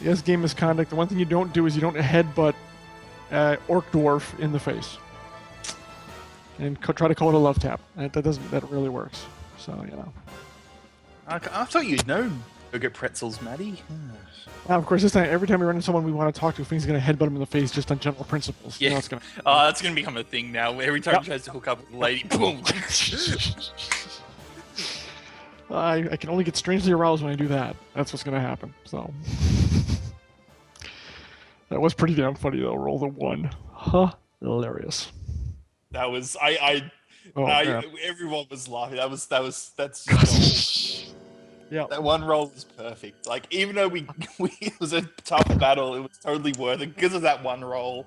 Yes, game misconduct. The one thing you don't do is you don't headbutt orc dwarf in the face, and try to call it a love tap. That really works. So I thought you'd known yogurt pretzels, Maddie. Now, of course, this time every time we run into someone we want to talk to, thing's gonna headbutt him in the face just on general principles. Yeah. It's gonna. That's gonna become a thing now. Every time he tries to hook up with a lady, boom. I can only get strangely aroused when I do that. That's what's gonna happen. So that was pretty damn funny though. Roll the 1. Hilarious. That was Oh, yeah. everyone was laughing. That's Yeah. that one roll was perfect. Like even though we it was a tough battle, it was totally worth it because of that one roll.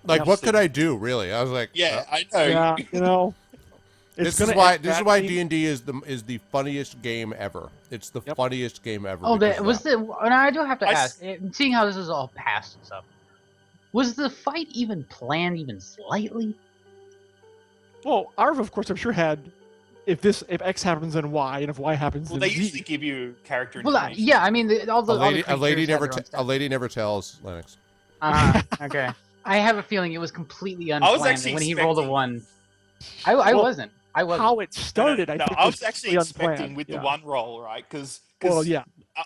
Like, what could I do, really? I was like, Yeah, I know. Yeah. This gonna is why end badly. D&D is the funniest game ever. It's the Yep. funniest game ever. Oh, because that of was that. the. And I do have to I ask, seeing how this is all past and stuff, was the fight even planned even slightly? Well, Arv, of course, I'm sure had if X happens, then Y, and if Y happens, Well, then they Z. usually give you character Well, information. yeah, I mean, all the A lady creatures had their own a stats. lady never tells Lennox. Okay. I have a feeling it was completely I unplanned. was actually When he rolled a expecting- 1, I Well, wasn't. I wasn't. How it started, I No, think, I was was actually completely expecting unplanned. with Yeah. the 1 roll, right? Because Well, yeah,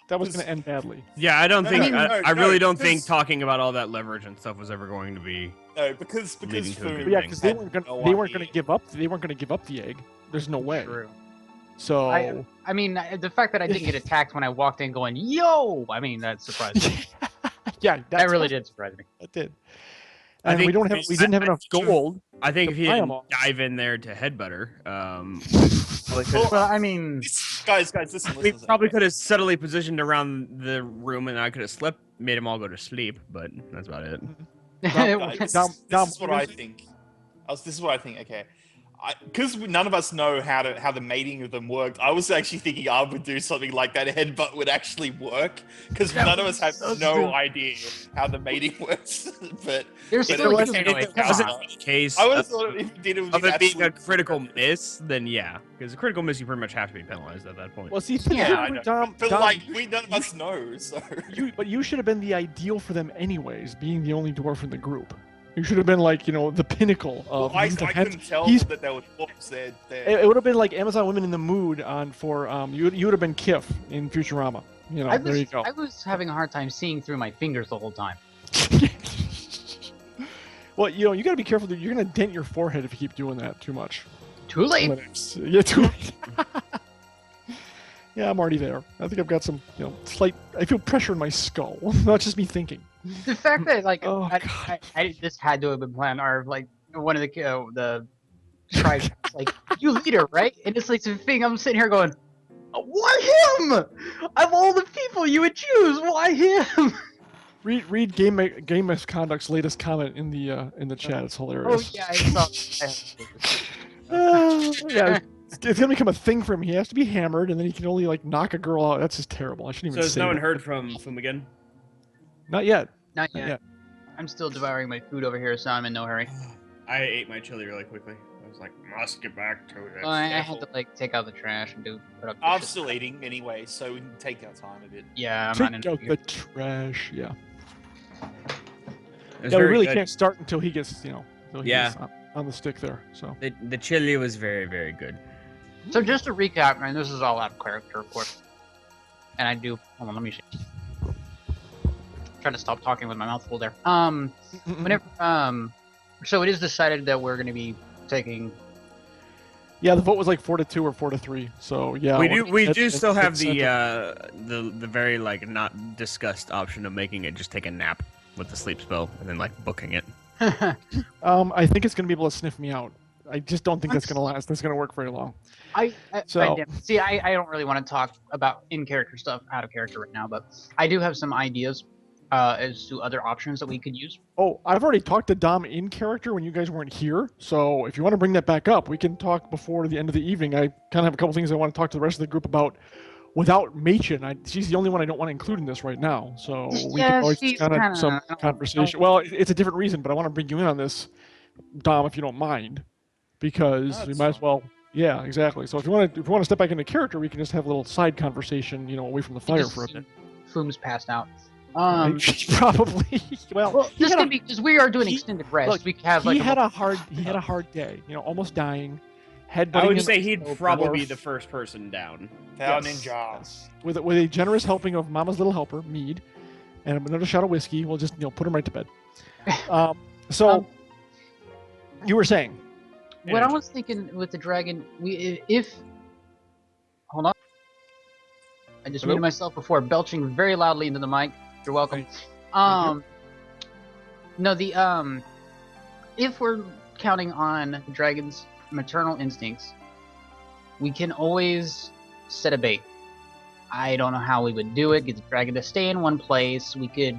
that was going to end badly. Yeah, I don't No, think. no, I really no, don't think because- talking about all that leverage and stuff was ever going to be. No, because Leading to a good Foon But yeah, thing. because they had weren't going no they weren't going idea. to give up. They weren't going to give up the egg. There's no way. True. So I mean, the fact that I didn't get attacked when I walked in going, yo! I mean, that surprised me. yeah, That really did surprise me. That did. I And we think don't have. We didn't have enough gold. I think to if he buy 'em didn't all. dive in there to headbutter, Well, I mean, Guys, listen, we listen. probably could have subtly positioned around the room, and I could have slept, made them all go to sleep. But that's about it. Guys, this Dom, is what what I is it? think. This is what I think. Okay, because none of us know how the mating of them worked. I was actually thinking I would do something like that. Headbutt would actually work because That none of was us have so no stupid. idea how the mating works. but there's But still it you was- know, it come wasn't on. the case I would have thought if it did, it would of be it being a absolute- critical miss. Then yeah, because a critical miss, you pretty much have to be penalized at that point. Well, see, Yeah, I know. Dom, But Dom, like, none of us know. So but you should have been the ideal for them anyways, being the only dwarf in the group. You should have been like, the pinnacle of. I he's the couldn't tell he's- that there were dwarfs there. It would have been like Amazon Women in the Mood for you would have been Kif in Futurama. There you go. I was having a hard time seeing through my fingers the whole time. Well, you got to be careful. That you're gonna dent your forehead if you keep doing that too much. Too late. Linux. Yeah, too late. Yeah, I'm already there. I think I've got some, slight. I feel pressure in my skull. Not just me thinking. The fact that like Oh, this had to have been planned, or like one of the tribes like you leader, right? And it's like the thing I'm sitting here going, why him? Of all the people you would choose, why him? Read Game Misconduct's latest comment in the chat. It's Oh hilarious. yeah, I saw. Yeah, it's gonna become a thing for him. He has to be hammered, and then he can only like knock a girl out. That's just terrible. I shouldn't So even has say no one that. heard from again? Not yet. Not Not yet. yet. I'm still devouring my food over here, so I'm in no hurry. I ate my chili really quickly. I was like, must get back to it. Well, I had to like take out the trash and put up. I'm dishes. still eating anyway, so we can take our time a bit. Yeah, I'm Take not out in. the trash. Yeah. It was Yeah, we very really good. can't start until he gets, until he Yeah. gets on the stick there. So. The chili was very, very good. So just to recap, and this is all out of character, of course. And I do. Hold on, let me see. Trying to stop talking with my mouth full there. Whenever so it is decided that we're going to be taking. Yeah, the vote was like 4-2 or 4-3. So yeah. We do it's- still have it's the very like not discussed option of making it just take a nap with the sleep spell and then like booking it. I think it's gonna be able to sniff me out. I just don't think that's gonna last. That's gonna work very long. So- I don't really want to talk about in character stuff out of character right now, but I do have some ideas as to other options that we could use. Oh, I've already talked to Dom in character when you guys weren't here. So if you want to bring that back up, we can talk before the end of the evening. I kind of have a couple things I want to talk to the rest of the group about. Without Machen, she's the only one I don't want to include in this right now. So we Yeah, can always she's kind of kinda- some I don't- conversation. Well, it's a different reason, but I want to bring you in on this, Dom, if you don't mind, because we That's might as fine. well. Yeah, exactly. So if you want to step back into character, we can just have a little side conversation, away from the fire Just for a bit. Foom's passed out. Probably. Well, he This had a- can be because we are doing he- extended rest. look, we could have like he had a hard day. Almost dying. Headbutting I would an say he'd dwarf probably be the first person down. Power Yes. Ninja. with a generous helping of Mama's little helper, Mead, and another shot of whiskey. We'll just put him right to bed. So Um, you were saying? What I was thinking with the dragon, if hold on, I just Hello? muted myself before belching very loudly into the mic. You're welcome. No, if we're counting on the dragon's maternal instincts, we can always set a bait. I don't know how we would do it. Get the dragon to stay in one place. We could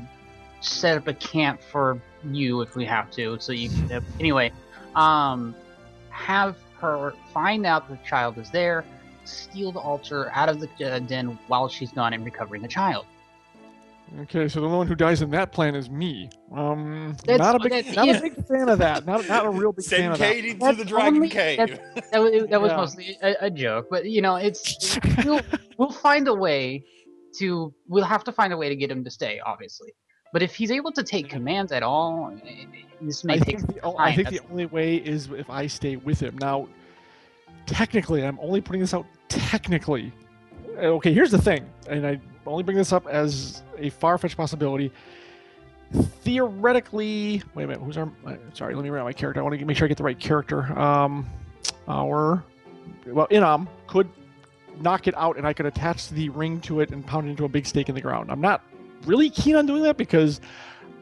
set up a camp for you if we have to, so you can anyway. Have her find out the child is there, steal the altar out of the den while she's gone and recovering the child. Okay, so the one who dies in that plan is me. That's- Not a big, that's not a if- big fan of that. Not a real big fan Send of that. Kate into That's the dragon only- cave. That was Yeah. mostly a joke, but we'll find a way to. We'll have to find a way to get him to stay, obviously. But if he's able to take commands at all, this may I take think, some I time. think the That's- only way is if I stay with him. Now, technically, I'm only putting this out technically. Okay, here's the thing, and I only bring this up as a far-fetched possibility. Theoretically, wait a minute, who's our? Sorry, let me write my character. I want to make sure I get the right character. Inam could knock it out, and I could attach the ring to it and pound it into a big stake in the ground. I'm not really keen on doing that because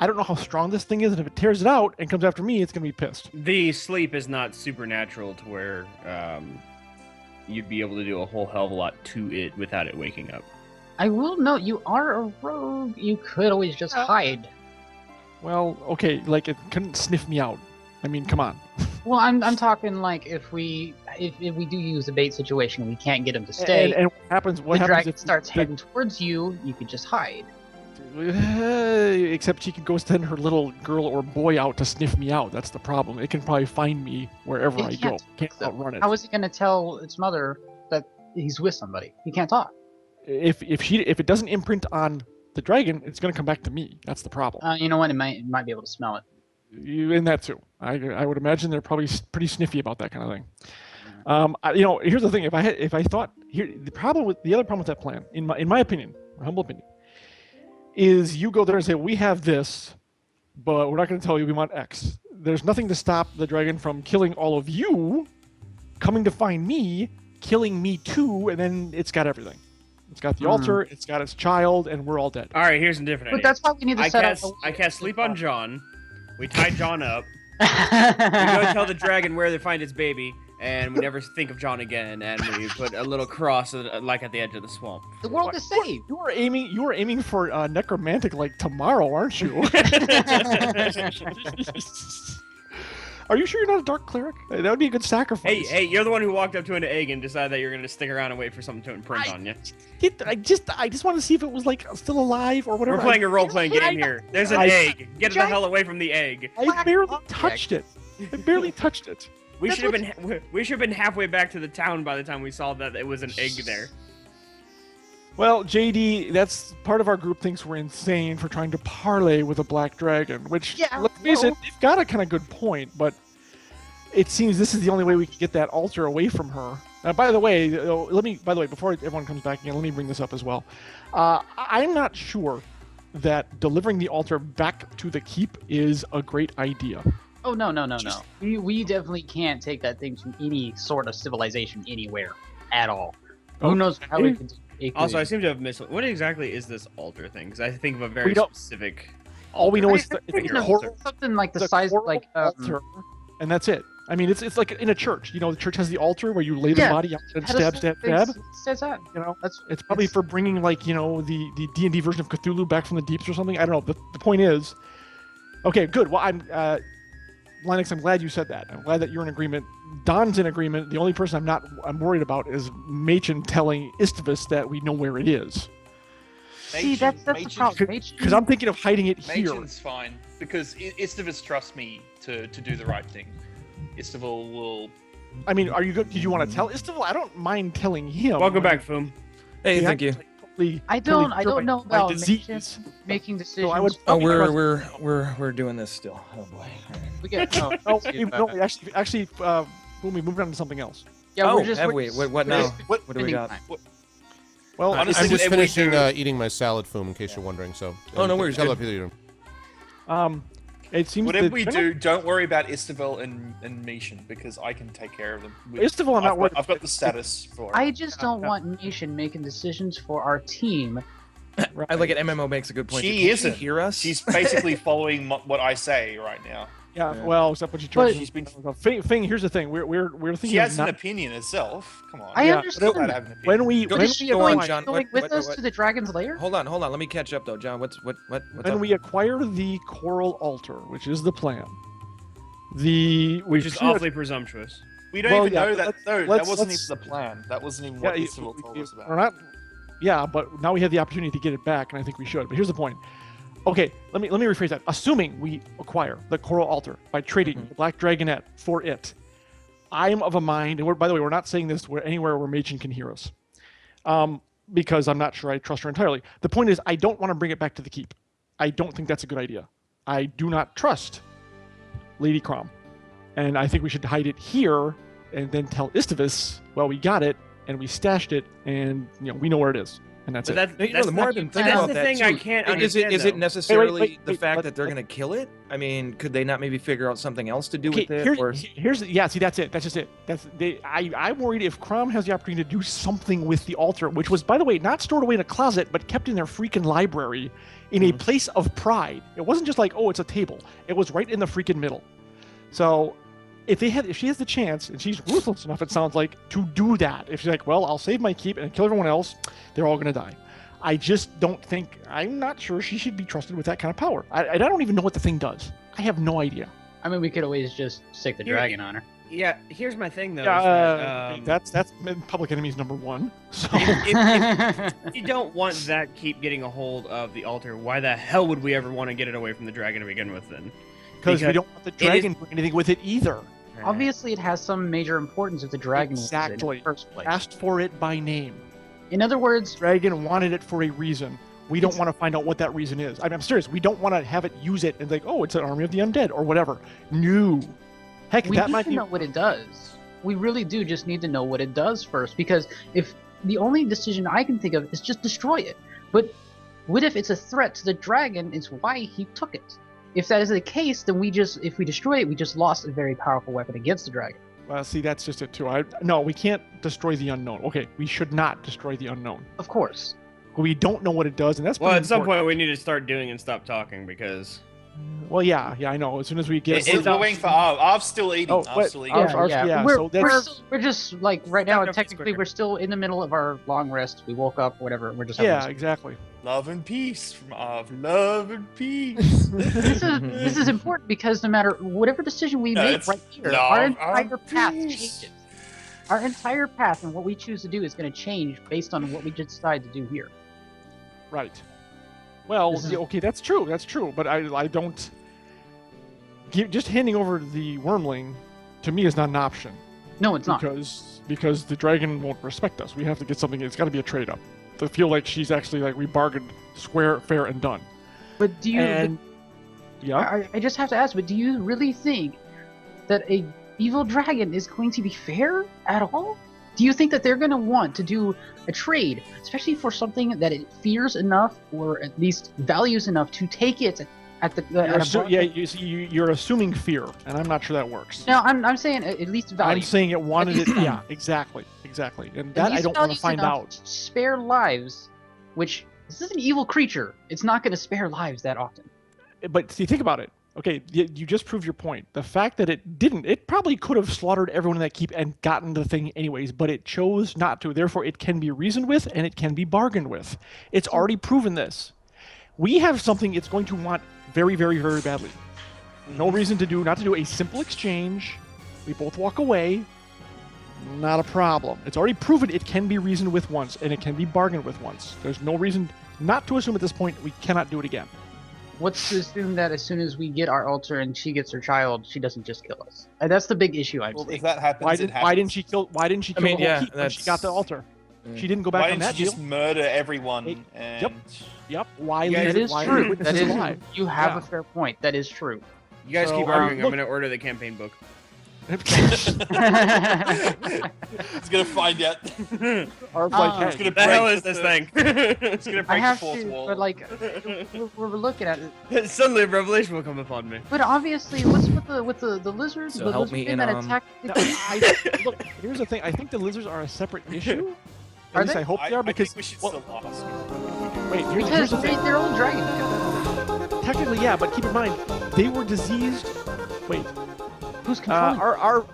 I don't know how strong this thing is, and if it tears it out and comes after me, it's gonna be pissed. The sleep is not supernatural to where you'd be able to do a whole hell of a lot to it without it waking up. I will note you are a rogue. You could always just hide. Well, okay, like it couldn't sniff me out. I mean, come on. Well, I'm talking like if we do use the bait situation, we can't get him to stay. And what happens? What the happens dragon if starts heading towards you? You could just hide. Except she can go send her little girl or boy out to sniff me out. That's the problem. It can probably find me wherever It I can't go. Can't outrun it. How is he going to tell its mother that he's with somebody? He can't talk. If it doesn't imprint on the dragon, it's gonna come back to me. That's the problem. You know what? It might be able to smell it. And that too. I would imagine they're probably pretty sniffy about that kind of thing. Here's the thing. If I thought here, the other problem with that plan, in my opinion, my humble opinion, is you go there and say, we have this, but we're not going to tell you we want X. There's nothing to stop the dragon from killing all of you, coming to find me, killing me too, and then it's got everything. It's got the altar, it's got its child, and we're all dead. All right, here's a different But idea. that's why we need to set up. I cast sleep on John. We tie John up. We go tell the dragon where to find its baby, and we never think of John again. And we put a little cross, like at the edge of the swamp. The world is saved. You are aiming for necromantic like tomorrow, aren't you? Are you sure you're not a dark cleric? That would be a good sacrifice. Hey, you're the one who walked up to an egg and decided that you're gonna stick around and wait for something to imprint on you. I just want to see if it was like still alive or whatever. We're playing a role-playing game here. There's an egg. Get the hell away from the egg. I barely touched it. I barely touched it. We should have been halfway back to the town by the time we saw that it was an egg there. Well, JD, that's part of our group thinks we're insane for trying to parlay with a black dragon, which, let's face it, they've got a kind of good point, but it seems this is the only way we can get that altar away from her. By the way, before everyone comes back again, let me bring this up as well. I'm not sure that delivering the altar back to the keep is a great idea. Oh no. We definitely can't take that thing to any sort of civilization anywhere at all. Who knows how we can? Also, I seem to have missed. What exactly is this altar thing? Because I think of a very We don't- specific. All we know is altar. it's Your a altar. something like the It's a size, coral like altar, and that's it. I mean, it's like in a church. You know, the church has the altar where you lay the Yeah. body out and stab. Says that. You know, That's it's probably for bringing the D&D version of Cthulhu back from the deeps or something. I don't know. The point is, okay, good. Well, Linux, I'm glad you said that. I'm glad that you're in agreement. Don's in agreement. The only person I'm worried about is Machen telling Istvus that we know where it is. See, that's the problem. Because I'm thinking of hiding it here. Machen's fine because Istivus trusts me to do the right thing. Istival will. I mean, are you good? Did you want to tell Istival? I don't mind telling him. Welcome back, Foom. Hey, thank you. I don't know my about disease. making decisions. So I would. Oh, probably we're doing this still. Oh boy. All right. We get no. No, actually, when we moved on to something else. Yeah, Oh, we're just. have we're we? just- What we're now? just What do we spending got? time. Well, Honestly, I'm just if we finishing do- eating my salad, Foom, in case you're wondering. So. Oh, no worries, Tell dude. up either. it seems Whatever that we do, don't worry about Istival and Machin because I can take care of them. Istival, I'm not worried. I've got the status for it. I just don't want Nation making decisions for our team. I like it. MMO makes a good point. She Can isn't. hear us? She's basically following what I say right now. Yeah, Yeah. well, except when she But- charges. She's been. Fing, here's the thing. We're thinking She has of an not, opinion herself. Come on. I Yeah, understand. Glad I that. have an opinion. when we Go- when Is she we go on, going, acquire, John. going What- with what- us what- to the Dragon's Lair? Hold on. Let me catch up though, John. What's when up? we acquire the coral altar, which is the plan, which Which is awfully presumptuous. We don't Well, even yeah, know that. let's- No, that let's- wasn't let's- even the plan. That wasn't even what Yeah, Isildur told us we're about. not. Yeah, but now we have the opportunity to get it back, and I think we should. But here's the point. Okay, let me rephrase that. Assuming we acquire the Coral Altar by trading the Black Dragonette for it, I am of a mind, and by the way, we're not saying this anywhere where Machen can hear us, because I'm not sure I trust her entirely. The point is, I don't want to bring it back to the keep. I don't think that's a good idea. I do not trust Lady Crom, and I think we should hide it here and then tell Istavis, well, we got it and we stashed it, and we know where it is, and that's But it. that's The more not- I've been but thinking that's about the that thing I too. can't Is understand. it though. necessarily the wait, fact that they're going to kill it? I mean, could they not maybe figure out something else to do with it? See, that's it. That's just it. I'm worried if Crom has the opportunity to do something with the altar, which was, by the way, not stored away in a closet, but kept in their freaking library in a place of pride. It wasn't just like, oh, it's a table. It was right in the freaking middle. So if she has the chance, and she's ruthless enough, it sounds like, to do that, if she's like, well, I'll save my keep and kill everyone else, they're all going to die. I just don't think, I'm not sure she should be trusted with that kind of power. I don't even know what the thing does. I have no idea. I mean, we could always just stick the Here- dragon on her. Yeah, here's my thing though. Yeah, is that, that's Public Enemies #1. So if you don't want that keep getting a hold of the altar, why the hell would we ever want to get it away from the dragon to begin with then? because we Because don't want the dragon doing anything with it either. Obviously, it has some major importance if the dragon was in Exactly. the first place. Asked for it by name. In other words, Dragon wanted it for a reason. We don't want to find out what that reason is. I'm serious. We don't want to have it use it and like, oh, it's an army of the undead or whatever. No. Heck, we that need might to be. know what it does. We really do just need to know what it does first, because if the only decision I can think of is just destroy it. But what if it's a threat to the dragon? It's why he took it. If that is the case, then if we destroy it, we just lost a very powerful weapon against the dragon. Well, see, that's just it too. No, we can't destroy the unknown. Okay, we should not destroy the unknown. Of course. We don't know what it does, and that's Well, pretty at some important. point we need to start doing and stop talking because Well, yeah, I know. As soon as we get, We're waiting for Arv. Arv's still eating. Oh, Arv's still eating. Arv- yeah, so that's- we're just like right now. Stand up, Technically, quicker. we're still in the middle of our long rest. We woke up, whatever. We're just yeah, having exactly. Love and peace from Arv. Love and peace. this is important because no matter whatever decision we No, make it's right here, love our and entire path peace. changes. Our entire path and what we choose to do is going to change based on what we decide to do here. Right. Well, This is- yeah, okay, that's true. That's true. But I don't. Just handing over the wormling, to me, is not an option No, it's not. because the dragon won't respect us. We have to get something. It's got to be a trade up. To feel like she's actually like we bargained square, fair, and done. But do you? And yeah, I just have to ask. But do you really think that a evil dragon is going to be fair at all? Do you think that they're going to want to do a trade, especially for something that it fears enough, or at least values enough to take it at the? you're assuming fear, and I'm not sure that works. No, I'm saying at least value. I'm saying it wanted it. Yeah, exactly, and that I don't want to find out. Spare lives, which this is an evil creature. It's not going to spare lives that often. But see, think about it. Okay, you just proved your point. The fact that it didn't, it probably could have slaughtered everyone in that keep and gotten the thing anyways, but it chose not to. Therefore, it can be reasoned with and it can be bargained with. It's already proven this. We have something it's going to want very, very, very badly. No reason not to do a simple exchange. We both walk away. Not a problem. It's already proven it can be reasoned with once and it can be bargained with once. There's no reason not to assume at this point we cannot do it again. What's to assume that as soon as we get our altar and she gets her child, she doesn't just kill us? That's the big issue I'm Well, seeing. if that happens, Why it didn't happens. she kill? Why didn't she kill I mean, the whole yeah, keep when she got the that's- altar? Mm. She didn't go back Why on didn't that she deal. just murder everyone? Yep. And... Yep. Why You guys- leave That it? is Why true. leave That witnesses is. alive? You have Yeah. a fair point. That is true. you guys So, keep arguing. look- I'm gonna order the campaign book. It's gonna find out. Arv's like, It's hey, gonna The hell break is this the- thing? It's gonna I break the have fourth to, wall. but like, we're looking at it. Suddenly, a revelation will come upon me. But obviously, what's with the lizards? So the help lizard me thing in, that um, attacked. look, here's the thing. I think the lizards are a separate issue. Are At least they? I hope they I are because think we should well, still ask. wait, here's Because the thing. they're all dragons. Technically, yeah, but keep in mind they were diseased. Wait, Who's controlling?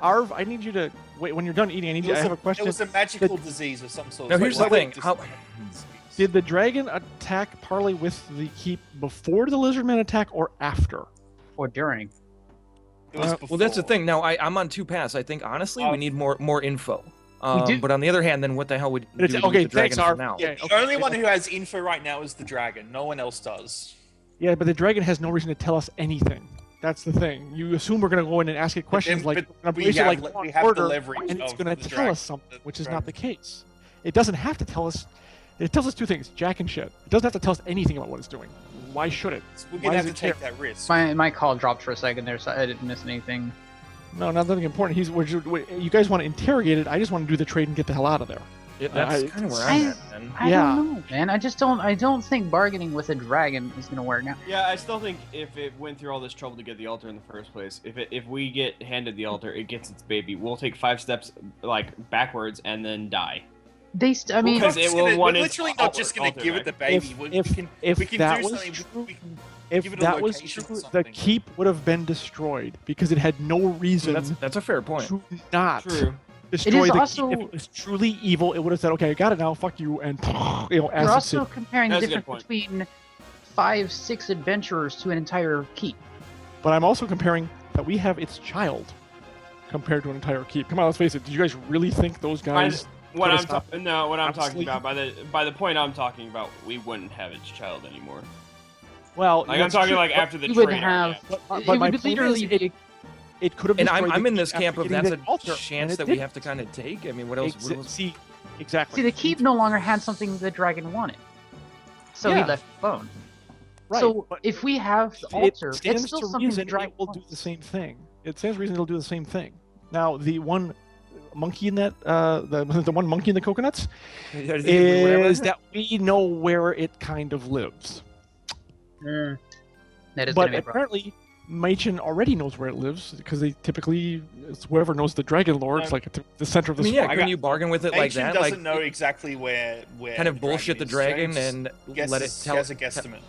Arv, I need you to wait. When you're done eating, I have a question. It was a magical disease of some sort. Now, It's here's like the thing. just- How- Did the dragon attack Parley with the keep before the lizardman attack or after? or during? It was Well, that's the before. thing. Now I'm on 2 paths. I think honestly we need more info. do- But on the other hand, then what the hell would do we do Okay, with the dragon thanks, for Arv. now? Yeah, The okay. only one who has info right now is the dragon. No one else does. Yeah, but the dragon has no reason to tell us anything. That's the thing. You assume we're going to go in and ask it questions then- like, but we have Law we and have the Order, leverage and it's of going to the tell dragon- us something, the which is not the dragon. case. It doesn't have to tell us. It tells us 2 things: jack and shit. It doesn't have to tell us anything about what it's doing. Why should it? We're Why gonna have does to it take care? that risk. My call dropped for a second there, so I didn't miss anything. No, nothing important. You guys want to interrogate it. I just want to do the trade and get the hell out of there. That's kind of where I- I'm at, man. I Yeah. don't know, man. I don't think bargaining with a dragon is gonna work out. Yeah, I still think if it went through all this trouble to get the altar in the first place, if we get handed the altar, it gets its baby. We'll take 5 steps like backwards and then die. I mean, Because it will want we're its literally not just going to altar give it the back. baby. we can that do was something. true, We can if give it a that was location or true, the something. keep would have been destroyed because it had no reason That's a fair point. to not True. destroy is the also- keep. If it was truly evil, it would have said, "Okay, I got it now. Fuck you," and as you're it also said. comparing the That's a good difference point. between 5, 6 adventurers to an entire keep. But I'm also comparing that we have its child compared to an entire keep. Come on, let's face it. Do you guys really think those guys? What could've I'm stopped talking what I'm Obviously- talking about by the point I'm talking about, we wouldn't have its child anymore. Well, Like I'm that's talking true, like after the You would trade. have. But, It but my would point literally is, be. it could have. And destroyed I'm the in this keep camp after of getting that's the a altar, chance and that it we didn't. have to kind of take. I mean, what else? What else? See, exactly. See, the keep no longer had something the dragon wanted, so he Yeah. left it alone. Right, So but if we have the it altar, stands it's still to something the reason dragon it will do wants. the same thing. It stands to reason it'll do the same thing. Now, the one monkey in that, the one monkey in the coconuts, is that we know where it kind of lives. That is But gonna be a problem. apparently, Machen already knows where it lives because they typically, it's whoever knows the dragon lord. It's like at the center of I the mean, yeah, swamp. couldn't you bargain with it like Ancient that? doesn't Like, know exactly where kind of bullshit the is. dragon James and guesses, let it tell he has a guesstimate.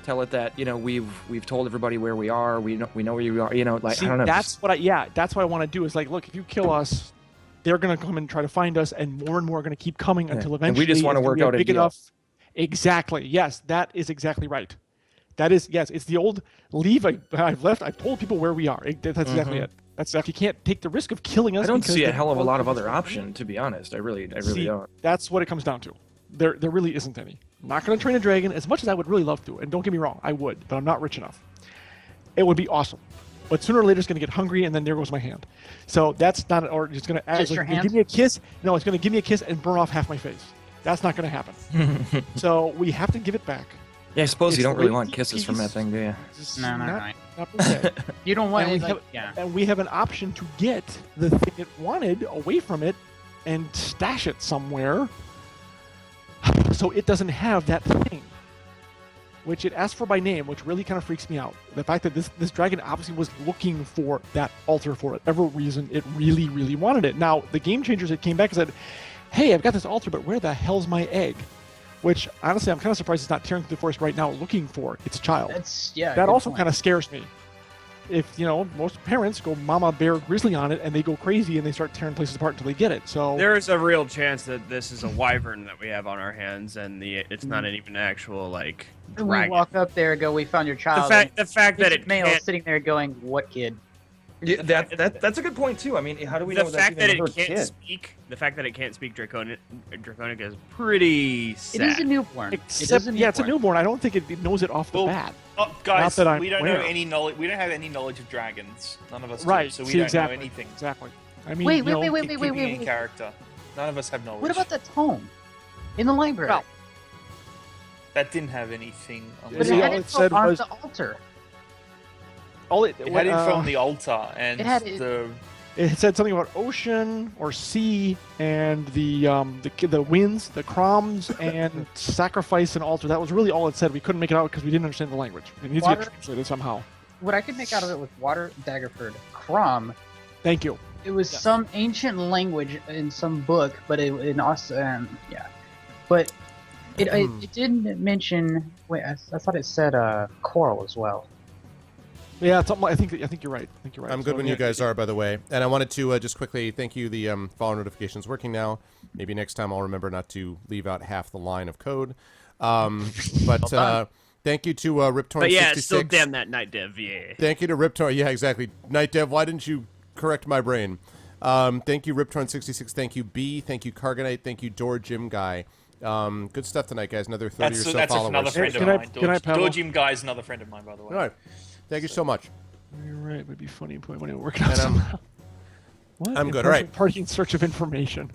tell it that we've told everybody where we are. We know where you are. You know, like See, I don't know. that's what that's what I want to do. Is like, look, if you kill us, they're gonna come and try to find us, and more are gonna keep coming Yeah. until And we eventually. just wanna it's gonna work be out a big deal. enough. Exactly. Yes, that is exactly right. That is yes. It's the old leave. I've left. I've told people where we are. That's exactly it. That's if you can't take the risk of killing us. I don't because see a then hell of a all lot of comes other from- option, to be honest. I really See, don't. That's what it comes down to. There really isn't any. I'm not going to train a dragon as much as I would really love to. And don't get me wrong, I would, but I'm not rich enough. It would be awesome. But sooner or later, it's going to get hungry, and then there goes my hand. So that's not, or it's going to Just your give hand? me a kiss. No, it's going to give me a kiss and burn off half my face. That's not going to happen. So we have to give it back. Yeah, I suppose It's you don't really the want kisses from that piece. thing, do you? Just No, no, not, no. not per se. You don't want And it, we like, have- yeah. And we have an option to get the thing it wanted away from it and stash it somewhere so it doesn't have that thing, which it asked for by name, which really kind of freaks me out. The fact that this dragon obviously was looking for that altar for whatever reason it really, really wanted it. Now, the game changers, it came back and said, hey, I've got this altar, but where the hell's my egg? Which, honestly, I'm kind of surprised it's not tearing through the forest right now looking for its child. That's yeah. That good also point. kind of scares me. If most parents go mama bear grizzly on it and they go crazy and they start tearing places apart until they get it. So There is a real chance that this is a wyvern that we have on our hands, and it's not even an actual like And we dragon. walk up there and go, we found your The child. fact that and it male can't, sitting there going, what kid? Yeah, that's a good point too. I mean, how do we the know fact that's that even it her can't kid? speak, the fact that it can't speak Draconic is pretty sad. It is a newborn. except, it's a newborn. I don't think it knows it off the Well, bat. Oh, guys, that I'm we don't aware. know any knowledge. We don't have any knowledge of dragons. None of us Right. do, so we See, don't exactly. know anything. Exactly. I mean, Wait, you know, wait, Keep wait, keeping wait, in wait. character. None of us have knowledge. What about the tome in the library? Well, That didn't have anything. On but See, it all had it info said on was- the altar. all it, It had info on the altar and it had- it said something about ocean or sea and the winds, the croms, and sacrifice and altar. That was really all it said. We couldn't make it out because we didn't understand the language. It needs to Water? get translated somehow. What I could make out of it was water, Daggerford, Crom. Thank you. It was some ancient language in some book, but in also, yeah. But it didn't mention. Wait, I thought it said coral as well. Yeah, it's something. I think you're right. I think you're right. I'm good So, when yeah, you guys are, by the way. And I wanted to just quickly thank you. The follow notification's working now. Maybe next time I'll remember not to leave out half the line of code. But Thank you to Riptorn66. But yeah, still damn that night dev. Yeah. Thank you to Riptorn. Yeah, exactly. Night Dev, why didn't you correct my brain? Thank you, Riptorn66. Thank you, B. Thank you, Cargonite. Thank you, Door Gym Guy. Good stuff tonight, guys. Another 30 or so That's followers. another friend Can of I- mine. can I pedal? Georgium Guy is another friend of mine, by the way. All right. Thank you so much. You're right. It would be funny to put money to work out And, somehow. What? I'm good, all right. Party in search of information.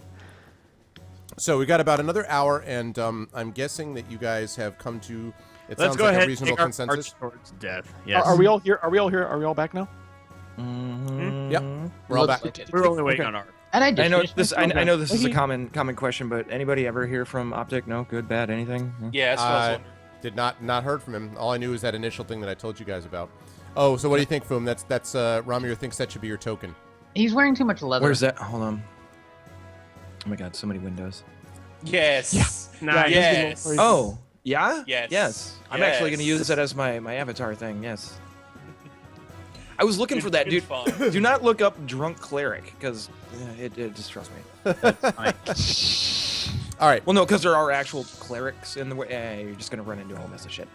So we got about another hour, and I'm guessing that you guys have come to, it Let's sounds go like ahead a and reasonable take our consensus. march towards death. Yes. Are we all here? Are we all here? Are we all back now? Yep. We're all Looks back. like it. We're only waiting Okay. on our. And I did. I know finish my this. I program. know this is a Okay. common question, but anybody ever hear from Optic? No, good, bad, anything? No? Yeah, that's what I was wondering. Did not heard from him. All I knew was that initial thing that I told you guys about. Oh, so what do you think, Foom? That's Ramir thinks that should be your token. He's wearing too much leather. Where's that? Hold on. Oh my God, so many windows. Yes. Nice. Yes. Oh, yeah? Yes. Yes. I'm actually going to Yes. use that as my avatar thing, yes. I was looking for that, Good dude. fun. Do not look up drunk cleric, because it just trust me. All right. Well, no, because there are actual clerics in the way. You're just going to run into a whole mess of shit.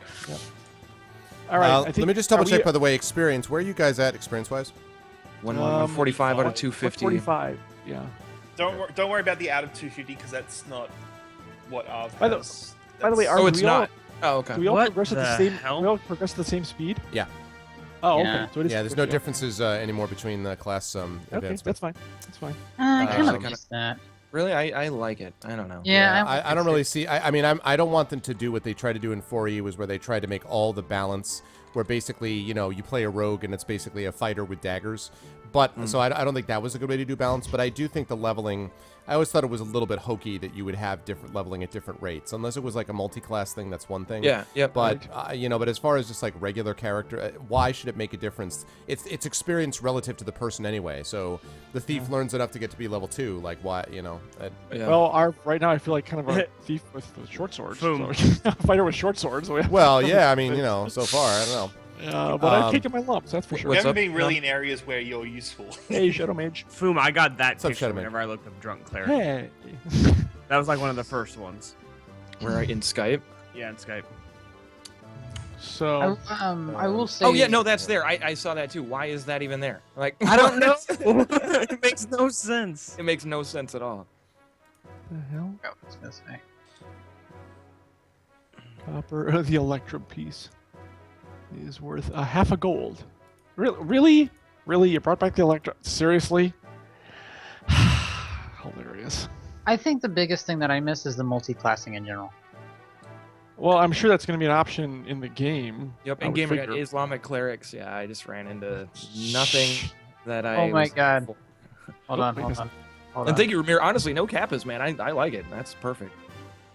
All right. I think, let me just double check, by the way, experience. Where are you guys at, experience-wise? 145 out of 250. 145. Yeah. Don't worry about the out of 250 because that's not what ours By the- has. By the way, That's- are Oh, it's we all, not. Oh, okay. do we all What progress at the the same? hell? We all progress at the same speed? Yeah. Oh, Yeah. okay. So it is Yeah, there's no 50. differences anymore between the class Okay, events. that's fine. That's fine. I kind so of kinda- missed that. Really? I like it. I don't know. Yeah, I don't really see. I mean, I don't want them to do what they tried to do in 4E, was where they tried to make all the balance, where basically, you know, you play a rogue and it's basically a fighter with daggers. But so I don't think that was a good way to do balance. But I do think the leveling, I always thought it was a little bit hokey that you would have different leveling at different rates, unless it was like a multi-class thing. That's one thing. Yeah, yep. But you know, but as far as just like regular character, why should it make a difference? It's experience relative to the person anyway. So the thief learns enough to get to be level 2. Like why, you know? Yeah. Well, right now I feel like kind of a thief with short swords. Boom. So, a fighter with short swords. So Well, yeah. I mean, you know, so far, I don't know. but I've taken my lumps. That's for sure. We What's haven't up? been really in areas where you're useful. Hey, Shadow Mage. Foom, I got that What's up, picture Shadow Man? whenever I looked up drunk cleric. Hey. That was like one of the first ones. We're in Skype. Yeah, in Skype. So I will say. Oh yeah, no, that's there. I saw that too. Why is that even there? Like I don't know. It makes no sense. It makes no sense at all. the hell? Oh, I was gonna say. Copper. The Electrum piece is worth half a gold. Really? You brought back the Electrum? Seriously? Hilarious. I think the biggest thing that I miss is the multi-classing in general. Well, I'm sure that's going to be an option in the game. Yep. I In would game we got figure. Islamic clerics. Yeah, I just ran into nothing that I. Oh my was- God. Hold Oh, on, wait, hold this- on. Hold And on. thank you, Ramir. Honestly, no kappas, man. I like it. That's perfect.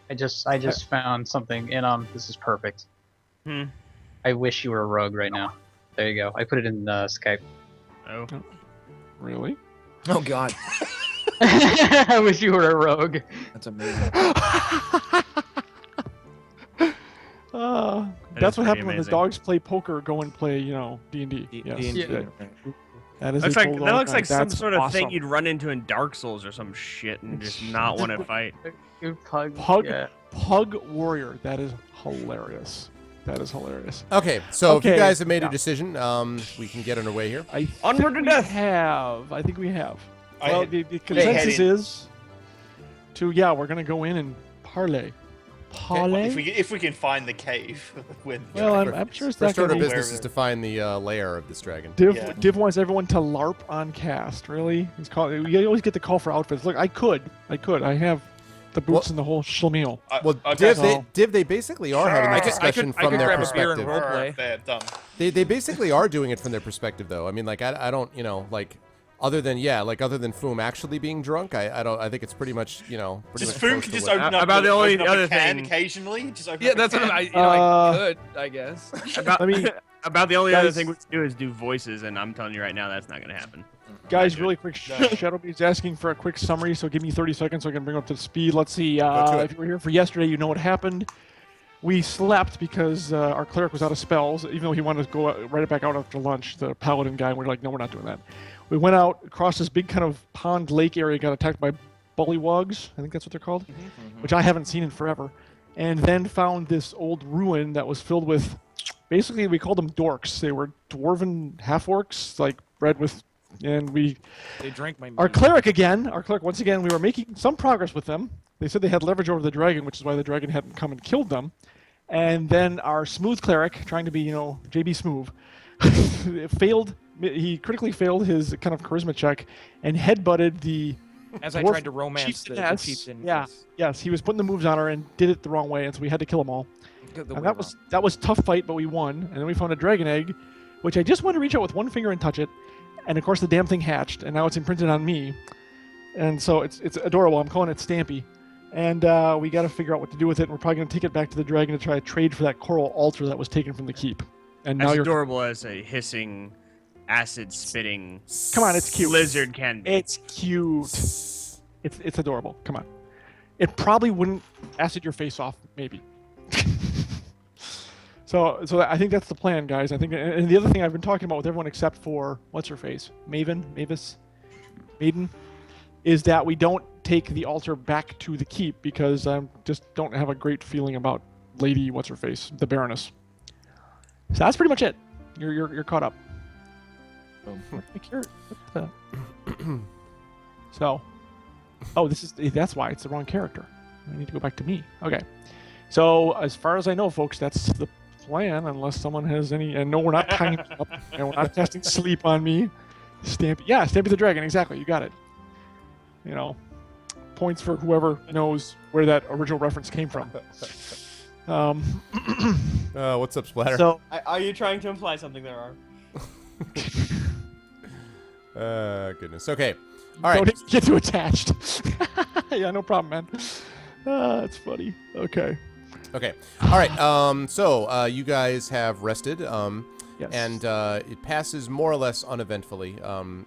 I just found something in this is perfect. Hmm. I wish you were a rogue right now. There you go. I put it in Skype. Oh. Really? Oh God, I wish you were a rogue. that's amazing. That's what pretty happened when the amazing. dogs play poker, go and play, D&D. Yes. D&D, Yeah. right. That is Looks a like total that looks like some that's sort of thing awesome. you'd run into in Dark Souls or some shit and just not want to fight. Good pug. Pug. Yeah. Pug Warrior. That is hilarious. That is hilarious. Okay, so if you Okay, guys have made yeah. a decision, we can get underway here. I Onward think to we death. have. I think we have. I Well, had- the head consensus in. is we're gonna go in and parlay. Parlay. If we can find the cave. When, Well, for- I'm sure it's not First order gonna of be. business is to find the lair of this dragon. Div, Yeah. Div wants everyone to LARP on cast. Really? He's calling. You always get the call for outfits. Look, I could. I have the boots Well- and the whole schlemiel. Well, okay, Div, they basically are having I this could- discussion I from could their grab a beer and perspective. roll play. There, done. They basically are doing it from their perspective, though. I mean, like, I don't, other than Foom actually being drunk, I think it's pretty much, pretty Just much Foom close can to just what- open up, About the only open up other a can thing- occasionally. Just open Yeah, up a that's what can. I could, I guess. About, Let me- about the only other Guys- thing we can do is do voices, and I'm telling you right now, that's not gonna happen. Guys, Not really quick. No. Shadowbee's asking for a quick summary, so give me 30 seconds so I can bring up to speed. Let's see. to it. If you were here for yesterday, you know what happened. We slept because our cleric was out of spells, even though he wanted to go right back out after lunch. The paladin guy, and we're like, no, we're not doing that. We went out across this big kind of pond lake area, got attacked by bullywugs. I think that's what they're called, which I haven't seen in forever. and then found this old ruin that was filled with, basically we called them dorks. They were dwarven half-orcs, like bred with, and They drank my meat. our cleric once again, we were making some progress with them. They said they had leverage over the dragon, which is why the dragon hadn't come and killed them. And then our smooth cleric, trying to be, JB Smooth, failed. He critically failed his kind of charisma check and headbutted the As I dwarf tried to romance the chieftainess. chieftain. Yeah, yes, he was putting the moves on her and did it the wrong way, and so we had to kill them all. And that was tough fight, but we won. And then we found a dragon egg, which I just wanted to reach out with one finger and touch it. And of course, the damn thing hatched, and now it's imprinted on me. And so it's adorable. I'm calling it Stampy. And we got to figure out what to do with it. And we're probably going to take it back to the dragon to try to trade for that coral altar that was taken from the keep. And now As you're adorable as a hissing, acid-spitting come on, it's cute. lizard can be. It's cute. It's adorable. Come on. It probably wouldn't acid your face off, maybe. So I think that's the plan, guys. I think, and the other thing I've been talking about with everyone except for what's her face, Maiden, is that we don't take the altar back to the keep because I just don't have a great feeling about Lady what's her face, the Baroness. So that's pretty much it. You're caught up. So, that's why it's the wrong character. I need to go back to me. Okay. So as far as I know, folks, that's the plan. Unless someone has any, and no, we're not tying it up, and we're not casting sleep on me. Stampy the dragon. Exactly. You got it. Points for whoever knows where that original reference came from. What's up, Splatter? So Are you trying to imply something there, are? Goodness. Okay. All right. don't get too attached. Yeah, no problem, man. That's funny. Okay. Okay. All right. So you guys have rested. Yes. And it passes more or less uneventfully.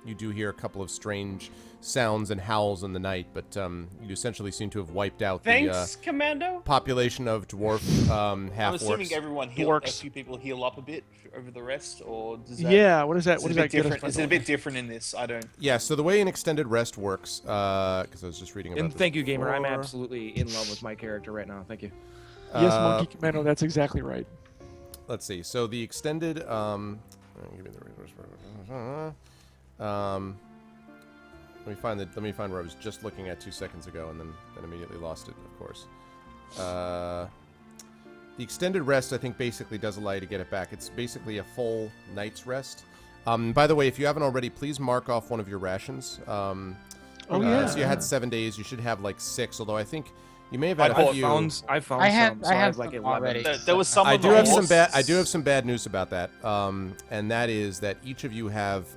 You do hear a couple of strange sounds and howls in the night, but you essentially seem to have wiped out Thanks, the Commando. population of dwarf half-orcs. I'm assuming everyone a Orcs. few people heal up a bit over the rest, or does that? Yeah. What is that? What Is does it that get us? different? Is it a bit different in this? I don't. Yeah, so the way an extended rest works, because I was just reading about And this thank you, gamer. I'm before. absolutely in love with my character right now. Thank you. Yes, Monkey Commando. That's exactly right. Let's see. So the extended, give me the resource. Let me find where I was just looking at 2 seconds ago, and then immediately lost it. Of course. The extended rest, I think, basically does allow you to get it back. It's basically a full night's rest. By the way, if you haven't already, please mark off one of your rations. Yeah. So you had 7 days. You should have like 6. Although I think you may have had a few. I found I had some, so I had have like some 11. already. There was some. I of do the have some horse- bad. I do have some bad news about that, and that is that each of you have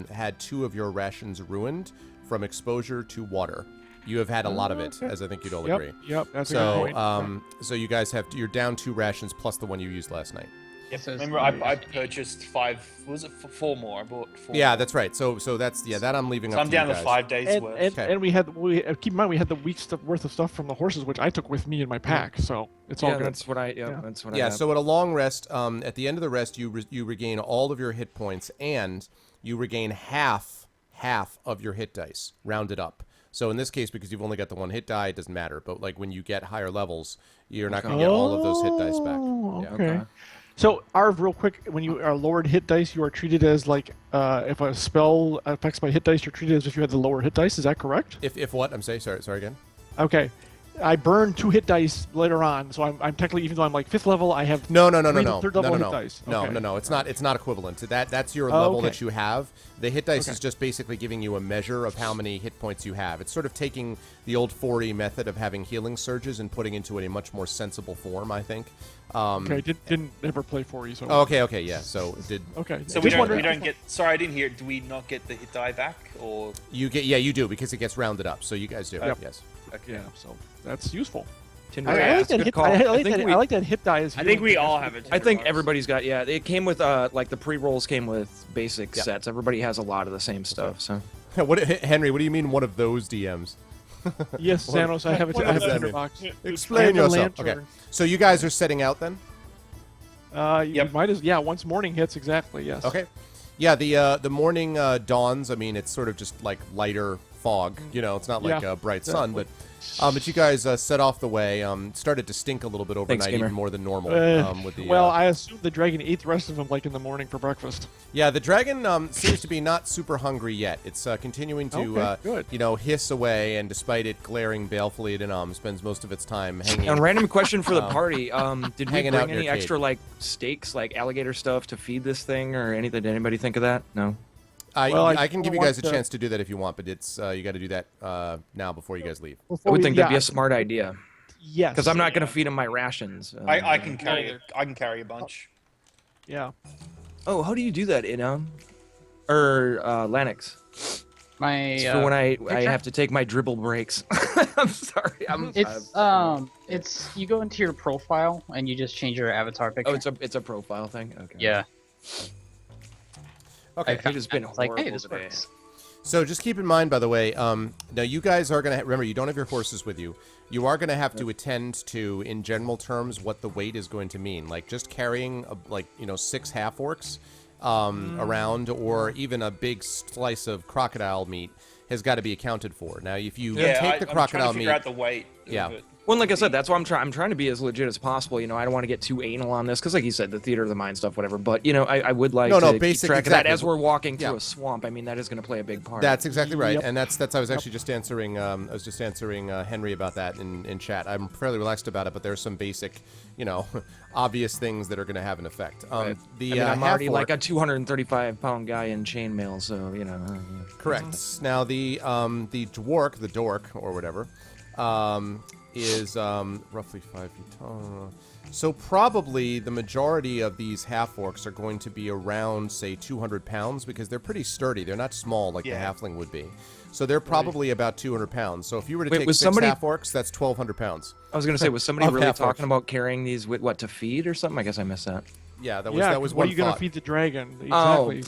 had 2 of your rations ruined from exposure to water. You have had a lot of it, as I think you'd all agree. Yep. That's a good So, point. so you guys you're down 2 rations plus the one you used last night. Yep. So it's Remember, I purchased 5. Was it 4 more? I bought 4. Yeah, more. that's right. So that I'm leaving So up I'm to down you to guys. 5 days And, worth. and, Okay. and we keep in mind we had the week's worth of stuff from the horses, which I took with me in my pack, so it's all Yeah, good. that's what I. Yeah. That's what I. Yeah, have. so at a long rest, at the end of the rest, you regain all of your hit points, and you regain half of your hit dice, rounded up. So in this case, because you've only got the 1 hit die, it doesn't matter. But like when you get higher levels, you're not going to get all of those hit dice back. Oh, Yeah. okay. So, Arv, real quick, when you are lowered hit dice, you are treated as like if a spell affects my hit dice, you're treated as if you had the lower hit dice. Is that correct? If what? I'm sorry again. Okay. I burned 2 hit dice later on, so I'm technically, even though I'm like 5th level, I have No. 3rd level hit dice. No. Okay. It's not equivalent to that. That's your level okay. that you have. The hit dice Okay. is just basically giving you a measure of how many hit points you have. It's sort of taking the old 4E method of having healing surges and putting into it a much more sensible form, I think. Okay, didn't ever play 4E, so. Oh, okay, yeah. So it did. Okay. So Just we wondering- don't get. Sorry, I didn't hear it. Do we not get the hit die back, or? You get, yeah, you do because it gets rounded up. So you guys do. Yep. Yes. Yeah, so that's useful. Tinder, I like that's a that good hit. call. I like think that. we- I like that hit die. Is I think we all have it. I think everybody's got. Yeah, it came with like the pre-rolls came with basic sets. Everybody has a lot of the same stuff. So What, Henry? What do you mean one of those DMs? Yes, Xanos, I have it. what I have does a that tinder mean? box. Explain And the yourself. lantern. Okay. So you guys are setting out then? You Yep. might as once morning hits exactly. Yes. Okay. Yeah, the morning dawns. I mean, it's sort of just like lighter fog. You know, it's not like Yeah. a bright sun, but you guys set off the way. Started to stink a little bit overnight, gamer. even more than normal. With the Well, I assume the dragon ate the rest of them like in the morning for breakfast. yeah, the dragon seems to be not super hungry yet. It's continuing to Okay, good. hiss away, and despite it glaring balefully at Inam, spends most of its time hanging. And random question for the party: did we hanging bring out in any your extra like steaks, like alligator stuff, to feed this thing, or anything? Did anybody think of that? No. Well, I can give you guys a want to- chance to do that if you want, but it's you got to do that now before you guys leave. I would think that'd be yeah, a smart idea Yes. because I'm not going to feed him my rations. I can carry. I can carry a bunch. Yeah. Oh, how do you do that, Inam? Or Lennox? My It's for when I picture? have to take my dribble breaks. I'm sorry. it's you go into your profile and you just change your avatar picture. Oh, it's a profile thing. Okay. yeah. Okay. It has been It's like, hey, horrible this today. works. So just keep in mind, by the way, now you guys are going to remember you don't have your horses with you. You are going to have to attend to, in general terms, what the weight is going to mean. Like just carrying 6 half orcs around, or even a big slice of crocodile meat has got to be accounted for. Now, if you take the I'm trying crocodile to meat, figure out the weight. Yeah. Of it. Well, like I said, that's why I'm trying to be as legit as possible. You know, I don't want to get too anal on this because, like you said, the theater of the mind stuff, whatever. But you know, I would like to keep basic, track of that exactly. as we're walking through Yeah. a swamp. I mean, that is going to play a big part. that's exactly right, Yep. and that's I was actually just answering. I was just answering Henry about that in chat. I'm fairly relaxed about it, but there's some basic, obvious things that are going to have an effect. Right. The I'm already half-orc- like a 235-pound guy in chainmail, so you know. Correct. Now the dork or whatever, is roughly 5 feet tall. So probably the majority of these half orcs are going to be around, say, 200 pounds because they're pretty sturdy. They're not small like Yeah. the halfling would be. So they're probably about 200 pounds. So if you were to Wait, take was 6 somebody- half orcs, that's 1,200 pounds. I was going to say, was somebody Of really half-orcs. talking about carrying these with what to feed or something? I guess I missed that. Yeah, that Yeah. was what one are you gonna thought. feed the dragon? Oh. Exactly.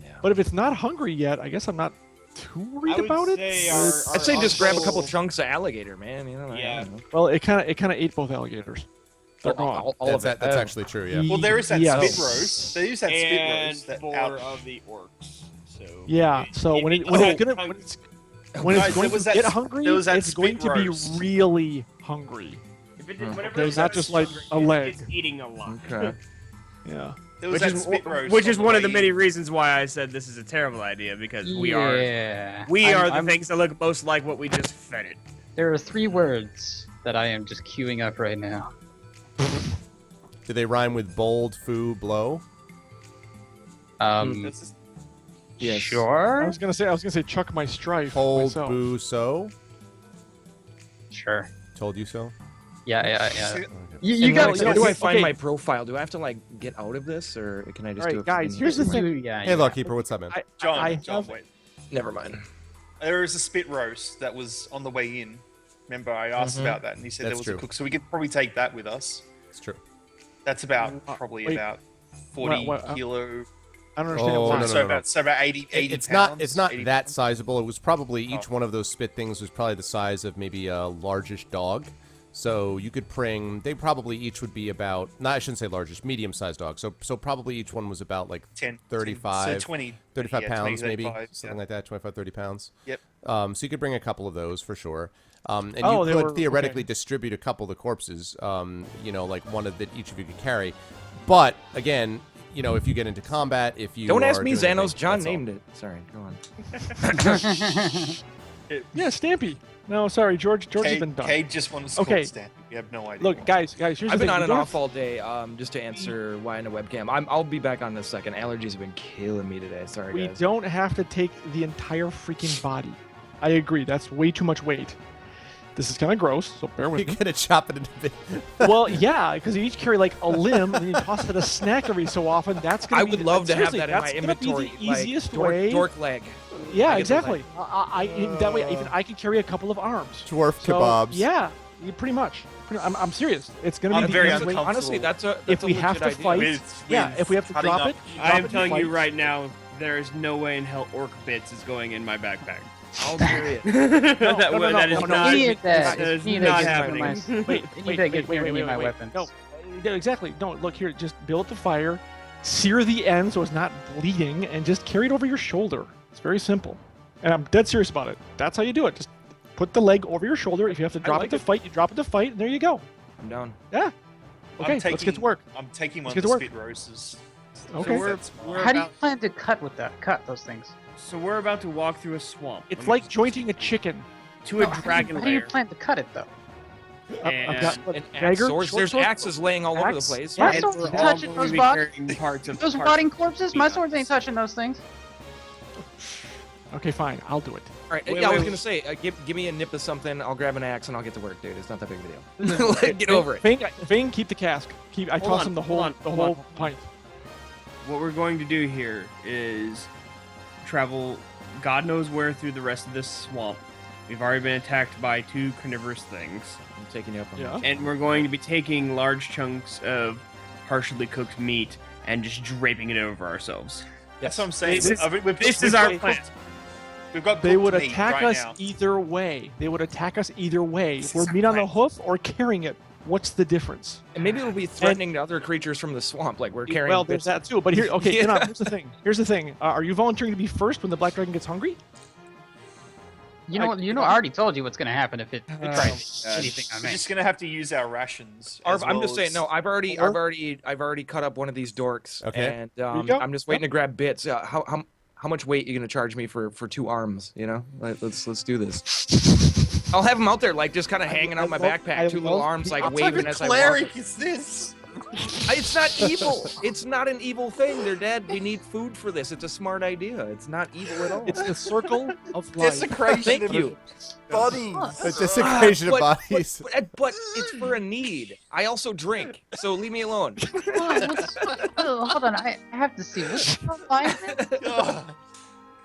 Yeah. But if it's not hungry yet, I guess I'm not too worried about it. I'd say just grab a couple chunks of alligator, man. You know. I Yeah. don't know. Well, it kind of ate both alligators. They're gone. All of it. That's Oh. actually true. Yeah. Well, there is that Yes. spit roast. There is that spit And roast. That 4 out. of the orcs. So Yeah. So when it's Oh, gonna when it's when Guys, it's going there was to that get s- hungry, there was that it's going spit to be roast. really hungry. if it, Hmm. whenever Okay, it's not just like hungry, a leg. It's eating a lot. Okay. Yeah. There was Which that is, spit roast. which is on one of the way many in. reasons why I said this is a terrible idea, because we are I'm- the I'm- things that look most like what we just fed it. There are 3 words that I am just queuing up right now. Do they rhyme with bold, foo, blow? That's just- Yes. I Sure. was gonna say chuck my strife Hold, myself. boo, so? Sure. Told you so? Yeah. See, You And got how do I okay. find my profile? Do I have to like get out of this, or can I just All do right, it? guys, from- here's the thing. Yeah. Hey, Lawkeeper, what's up, man? John, I John, have- wait. Never mind. There is a spit roast that was on the way in. Remember, I asked about that, and he said there That's was true. a cook, so we could probably take that with us. It's true. That's about probably wait. about 40 What- kilo. I don't understand Oh, why. no, so about 80 It's pounds. not. It's not 80 that pounds. sizable. It was probably each Oh. one of those spit things was probably the size of maybe a largish dog. So you could bring. They probably each would be about. No, I shouldn't say largish. Medium-sized dog. So probably each one was about like 10, 35, so 20, 35 yeah, pounds 20, maybe, 35, something yeah. like that. 25, 30 pounds. Yep. So you could bring a couple of those for sure. And Oh, you they could were- theoretically okay. distribute a couple of the corpses. Like one of that each of you could carry. But again, if you get into combat, if you Don't ask are me, doing Xanos. anything, John that's all. named it. Sorry, go on. Yeah, Stampy. No, sorry, George has Cade, been done. Cade just wanted to Okay. stamp. You have no idea. Look, why. guys, here's the I've been thing. on You and don't off have- all day. Just to answer why in a webcam. I'll be back on in a second. Allergies have been killing me today. Sorry, We guys. don't have to take the entire freaking body. I agree. That's way too much weight. This is kind of gross, so bear with You're me. gonna chop it into bits. Well, yeah, because you each carry like a limb, and then you toss it at a snack every so often. That's gonna I be would the- love to have seriously, that in my that's gonna be inventory. the easiest like, way. dork leg. Yeah, I get the exactly. That way, even I can carry a couple of arms. Dwarf So, kebabs. Yeah, pretty much. I'm serious. It's gonna I'm be the very easiest way. uncomfortable. Honestly, that's a If a we have legit to idea. fight, With if we have to cutting drop up- it, I drop am it, telling you fight. right now, there is no way in hell orc bits is going in my backpack. I'll carry it. That is no, not. You need that. that is You need not that happening. Wait, You need to get near me, my weapons. No, yeah, exactly. No, look here. Just build the fire, sear the end so it's not bleeding, and just carry it over your shoulder. It's very simple. And I'm dead serious about it. That's how you do it. Just put the leg over your shoulder. If you have to drop like it to it. fight, you drop it to fight, and there you go. I'm down. Yeah. Okay, let's get to work. I'm taking one Let's of get the to spit roses. Okay. we're How do you about, plan to cut those things? so we're about to walk through a swamp. It's Let me like just- jointing a chicken. to a No, dragon how do you lair. plan to cut it though? I've got And what, And axe dagger, swords. short There's sword? axes laying all over the Axe? place. Yeah. And sword's we're all touching going those to be bodies. carrying parts of Those parts rotting of corpses? My swords ain't peanuts. touching those things. Okay, fine. I'll do it. All right. Wait, yeah, I was wait, gonna say, give me a nip of something. I'll grab an axe and I'll get to work, dude. It's not that big of a deal. Like, get over it. Fang, keep the cask. I Hold toss on, him the hold whole on, the hold whole on. pint. What we're going to do here is travel God knows where through the rest of this swamp. We've already been attacked by 2 carnivorous things. I'm taking you up on Yeah. that. And we're going to be taking large chunks of partially cooked meat and just draping it over ourselves. That's what I'm saying. This- We've This we've is our got- plan. We've got They cooked would meat attack right us now. either way. They would attack us either way. This We're is our meat on the plan. hoof or carrying it. What's the difference? And maybe it'll be threatening to other creatures from the swamp, like we're carrying. Well, there's bits. that too. But here, okay, Yeah. here's the thing. Here's the thing. Are you volunteering to be first when the black dragon gets hungry? You know, I already told you what's gonna happen if it Oh, tries God. anything on We're me. just gonna have to use our rations. Arv, as I'm well just saying, as- no. I've already cut up one of these dorks, Okay. and you go. I'm just waiting to grab bits. How much weight are you gonna charge me for 2 arms? You know, let's do this. I'll have them out there, like just kind of hanging out my backpack, 2 little arms, like What type waving of as I walk. cleric is this? It's not evil. It's not an evil thing. They're dead. We need food for this. It's a smart idea. It's not evil at all. It's the circle of life. Desecration Thank of you. bodies. The desecration of But- bodies. But it's for a need. I also drink, so leave me alone. Hold on, I have to see. What's your alignment? Ugh.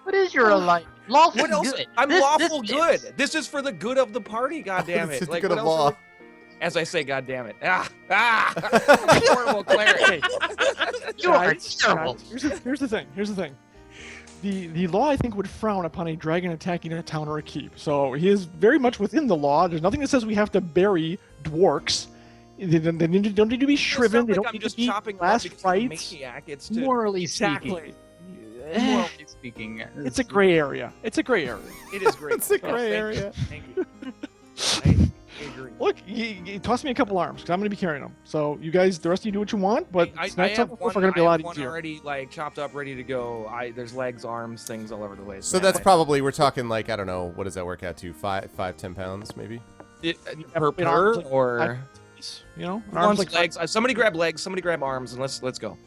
What is your alignment? Lawful What else? good. I'm This- lawful this good. fits. This is for the good of the party. God damn This it! is the Like good what of else? law. As I say, God damn it! Horrible cleric. You are Guys, terrible. Here's the thing. Here's the thing. The law, I think, would frown upon a dragon attacking a town or a keep. So he is very much within the law. There's nothing that says we have to bury dwarks. They don't need to be shriven. They It's not don't like need I'm just to be chopping them up last because I'm a rights. maniac. It's to, Morally speaking. Exactly. Morally speaking. It's a gray area. It's a gray area. it is great. It's a Oh, gray thank area. you. Thank you. I agree. Look, you toss me a couple arms because I'm going to be carrying them. So you guys, the rest of you do what you want, but I it's not have something one, are going to be a I lot have one easier. already like chopped up, ready to go. There's legs, arms, things all over the place. So man. that's I- probably, we're talking like, I don't know, what does that work out to? 10 pounds maybe? per In arms, like, or You know, who arms wants like legs. Somebody grab legs. Somebody grab arms, and let's go.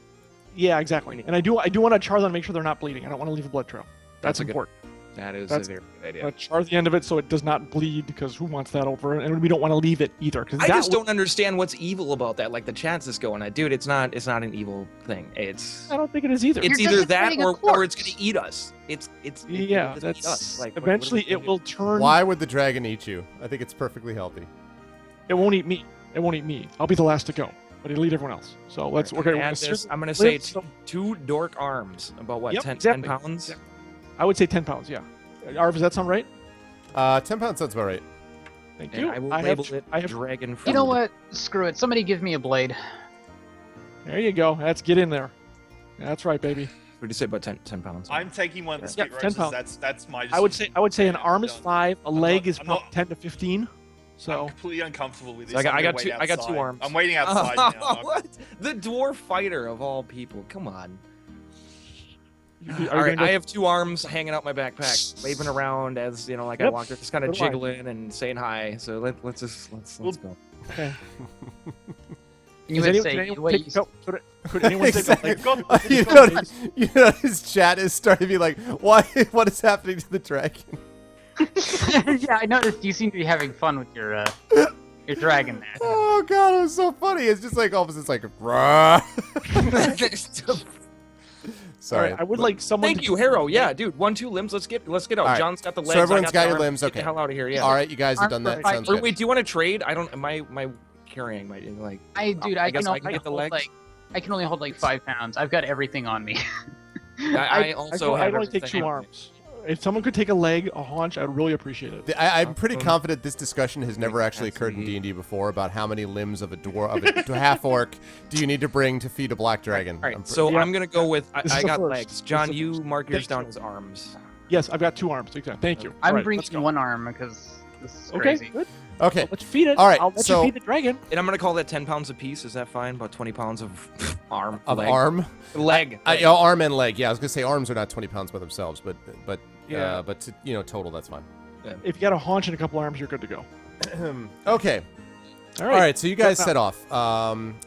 Yeah, exactly. And I do want to char them to make sure they're not bleeding. I don't want to leave a blood trail. That's a good- important. That is That's- a very good idea. Char the end of it so it does not bleed because who wants that over? And we don't want to leave it either because I just don't understand what's evil about that. Like the chat's is going, dude. It's not an evil thing. It's I don't think it is either. it's You're either that desecrating a or it's corpse. gonna eat us. It's Yeah, it'll just eat that's us. Like what are eventually we gonna it do? will turn. Why would the dragon eat you? I think it's perfectly healthy. It won't eat me. It won't eat me. I'll be the last to go, but it'll eat everyone else. So we're gonna Add seriously this. I'm gonna say live some- two dork arms. About what? Yep, 10 exactly. 10 pounds. Yeah. I would say 10 pounds. Yeah. Arv, does that sound right? 10 pounds sounds about right. Thank And you. I will have- label it I have. dragon food. You know what? Screw it. Somebody give me a blade. There you go. Let's get in there. That's right, baby. What did you say about 10 pounds? I'm taking one of the Yeah, spit 10 roses. pounds. That's my. I would say an arm is Done. 5, a I'm leg not- is I'm about not- 10 to 15. I'm So completely uncomfortable with this. So I got- I'm I gonna got wait two- I got two outside. arms. I'm waiting outside now. I'm- What? The dwarf fighter of all people. Come on. are you All right, gonna go- I have 2 arms hanging out my backpack, waving around as you know, like I Yep, walk there, just kind of so do I. jiggling and saying hi. So let's go. Okay. You Does would anyone- say could anyone what take- you could anyone take a Exactly. leg? you know, his chat is starting to be like, why? What is happening to the dragon? Yeah, I noticed you seem to be having fun with your dragon there. Oh god, it was so funny. It's just like all of a sudden it's like, rah. All Sorry. right, I would like someone. Thank to you, Harrow. Yeah, dude. 1, 2 limbs. Let's get out. All right. John's got the legs. So everyone's I got the your arms. limbs, Get okay. the hell out of here. Yeah. All right, you guys have done that. Sounds Wait, good. wait. Do you want to trade? I don't. My carrying might like. I guess can I only can get the hold legs. like I can only hold like 5 pounds. I've got everything on me. I also I'd have only take everything 2 on me. arms. If someone could take a leg, a haunch, I'd really appreciate it. I'm pretty confident this discussion has never actually occurred in D&D before about how many limbs of a half orc do you need to bring to feed a black dragon. All right, I'm so Yeah. I'm gonna go with This is I the got first. legs. This is John, the you first. mark yours Thank down you. as arms. Yes, I've got 2 arms. Exactly. Thank you. I'm All right, bringing let's go. 1 arm because this is Okay, crazy. good. Okay. Let's feed it. All right, I'll let so- you feed the dragon. And I'm gonna call that 10 pounds apiece. Is that fine? About 20 pounds of arm. Of leg. arm? Leg. Arm and leg. Yeah, I was gonna say arms are not 20 pounds by themselves, but Yeah. but to, total that's fine. If you got a haunch and a couple arms, you're good to go. Okay. All All right. So you guys Step set off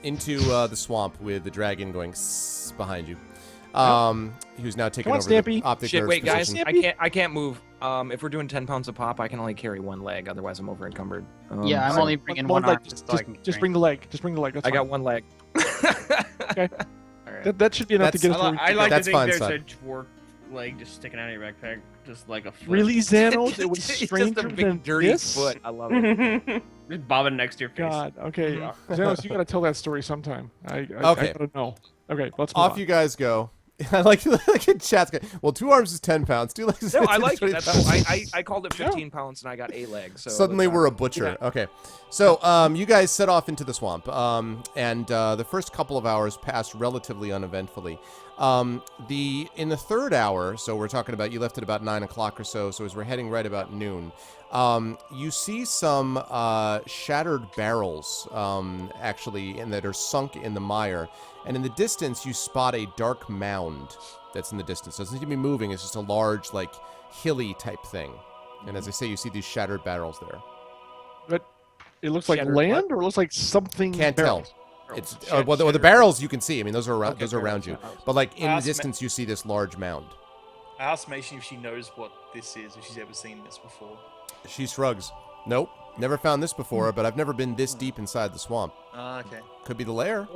into the swamp with the dragon going behind you. Who's now taking Come on, over the Stampy. optic Shit, nerve's wait, guys. position. I can't move. If we're doing 10 pounds a pop, I can only carry 1 leg. Otherwise, I'm over encumbered. Yeah, I'm so only bringing One 1 leg. arm Just, so I can just bring the leg. Just bring the leg. That's I got fine. 1 leg. Okay. All right. That should be enough to That's- get us where we I can like go. to That's think fine, there's son. a dwarf leg just sticking out of your backpack, just like a flip. Really, Xanos? It was It's just stranger a big than dirty this? foot. I love it. Just bobbing next to your face. God. Okay. Xanos, you got to tell that story sometime. I Okay. gotta know. Okay, let's move Off on. you guys go. I like in chat's going, well, 2 arms is 10 pounds. 2 legs is No, I 15, like it. 20 That's pounds. cool. I called it 15 pounds and I got a leg. So Suddenly that's we're a fine. butcher. Okay. So you guys set off into the swamp, and the first couple of hours passed relatively uneventfully. In the 3rd hour, so we're talking about you left at about 9 o'clock or so. So as we're heading right about noon, you see some shattered barrels actually, and that are sunk in the mire. And in the distance, you spot a dark mound that's in the distance. So it doesn't seem to be moving. It's just a large, like, hilly type thing. And as I say, you see these shattered barrels there. But it looks like Shattered land, or it looks like something. Can't barrels? tell. It's Shat- well, the shattered. barrels you can see. I mean, those are around, Okay, those are around you. barrels, yeah. But like in the Ask me- distance, you see this large mound. I asked Mason if she knows what this is, if she's ever seen this before. She shrugs. Nope, never found this before. But I've never been this deep inside the swamp. Okay. Could be the lair.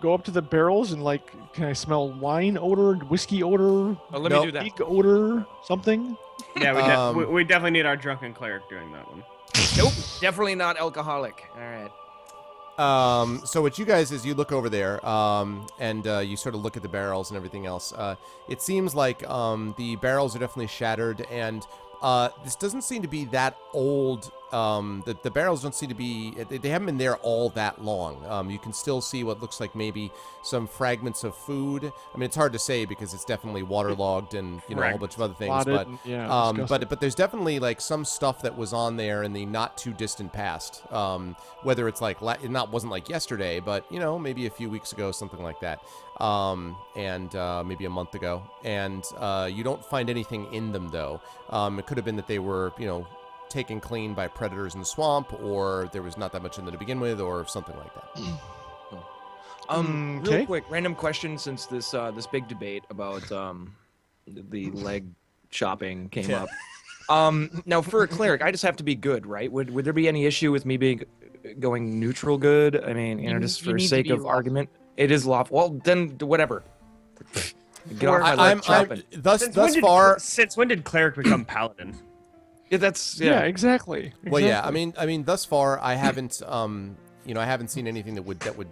Go up to the barrels and like, can I smell wine odor, whiskey odor, Oh, let Nope. me do that. pig odor, something? Yeah, we Um, definitely need our drunken cleric doing that one. Nope, definitely not alcoholic. All right. So what you guys is you look over there, and you sort of look at the barrels and everything else. It seems like the barrels are definitely shattered, and this doesn't seem to be that old. The barrels don't seem to be. They haven't been there all that long. You can still see what looks like maybe some fragments of food. I mean, it's hard to say because it's definitely waterlogged and a whole bunch of other things. Blotted But and- yeah, disgusting. but there's definitely like some stuff that was on there in the not too distant past. Whether it's like it wasn't like yesterday, but maybe a few weeks ago, something like that. And maybe a month ago. And you don't find anything in them though. It could have been that they were taken clean by predators in the swamp, or there was not that much in them to begin with, or something like that. Okay. Real quick, random question since this big debate about the leg chopping came Yeah. up. Now for a cleric, I just have to be good, right? Would there be any issue with me going neutral good? I mean, just you for need to sake be of lawful. argument, it is lawful. Well, then whatever. Get off my leg I'm chopping. thus far. Since when did cleric become paladin? Yeah, that's Yeah, exactly. Well, yeah. exactly. I mean, thus far, I haven't. I haven't seen anything that would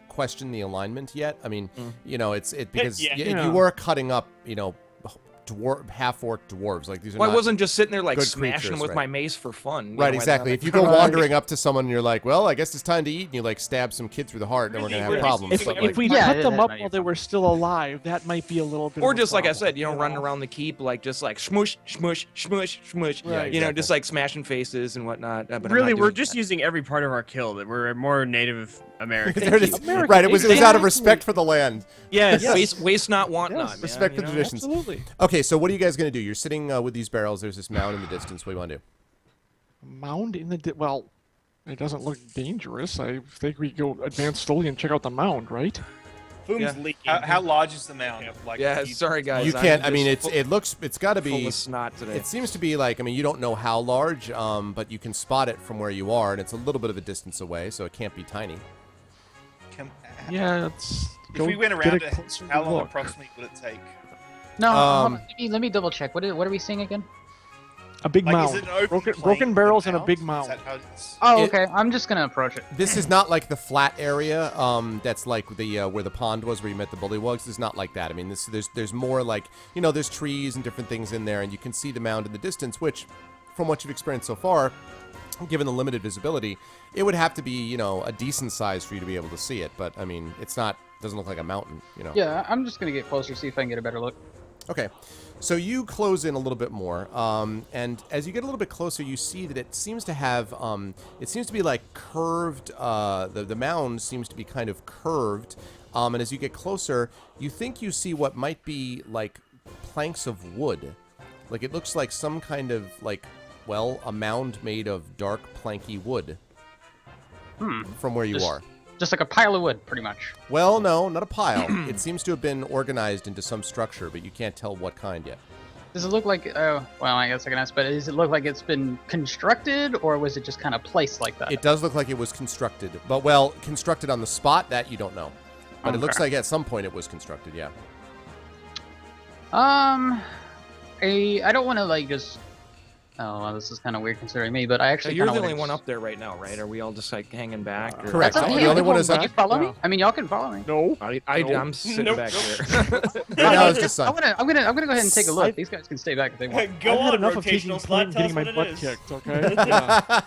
question the alignment yet. I mean, it's because Yeah. you were cutting up, half-orc dwarves. Like these are Well, I not wasn't just sitting there like good smashing creatures, them with right. my mace for fun. You right. know, Exactly. I If you go wandering up to someone and you're like, "Well, I guess it's time to eat," and you like stab some kid through the heart, then we're gonna have Really? problems. if, But, if like, we Yeah, cut that them up might be while they were still alive, that might be a little bit. Or of a just like I problem, said, running around the keep, like just like smush, smush, smush, smush. Yeah, exactly. Just like smashing faces and whatnot. But I'm Really, not we're doing just that. using every part of our kill. That we're more Native American. there it is. American, Right. It was out of exactly. respect for the land. Yes. Waste not, want Yes. not. man, Respect the you know? traditions. Absolutely. Okay. So what are you guys gonna do? You're sitting with these barrels. There's this mound in the distance. What do you want to do? Mound in the well, it doesn't look dangerous. I think we go advance slowly and check out the mound, right? Foom's Yeah. leaking. How large is the mound? Like, Yeah, you- sorry guys. You I'm can't. I just mean, full- it's got to full be. of snot today. It seems to be like, I mean, you don't know how large, but you can spot it from where you are, and it's a little bit of a distance away, so it can't be tiny. Can, Yeah, let's if go we went get around a it, closer how long look. approximately would it take? No, hold Um, on, let me double check. What are we seeing again? A big Like, mound. is it an open Broken, plain broken with barrels and a mound? big Is mound. that how it's- Oh, It- okay. I'm just gonna approach it. This is not like the flat area that's like the where the pond was where you met the bullywugs. It's not like that. I mean, there's more like there's trees and different things in there, and you can see the mound in the distance. Which, from what you've experienced so far, given the limited visibility, it would have to be a decent size for you to be able to see it. But I mean, it's not. Doesn't look like a mountain. Yeah, I'm just gonna get closer, see if I can get a better look. Okay. So you close in a little bit more, and as you get a little bit closer, you see that it seems to have, it seems to be like curved, the mound seems to be kind of curved, and as you get closer, you think you see what might be like planks of wood. Like it looks like some kind of like, well, a mound made of dark planky wood. From where you Just- are. Just like a pile of wood, pretty much. Well, no, not a pile. It seems to have been organized into some structure, but you can't tell what kind yet. Does it look like? Well, I guess I can ask, but does it look like it's been constructed, or was it just kind of placed like that? It does look like it was constructed, but well, constructed on the spot, that you don't know. But it looks Okay. like at some point it was constructed, yeah. I don't want to like just. Oh, well, this is kind of weird considering me, but I actually. You're the kinda only wanna one up there right now, right? Are we all just like hanging back? Or... Correct. That's up to The you. only one is Can up. you follow me? Yeah. I mean, y'all can follow me. No. I'm sitting Nope. back here. Right now it's just I'm Sun. gonna go ahead and take a look. These guys can stay back if they want. Go I've had on, enough of taking rotational point slot. and Tell getting us my what butt it is. kicked. Okay. Yeah.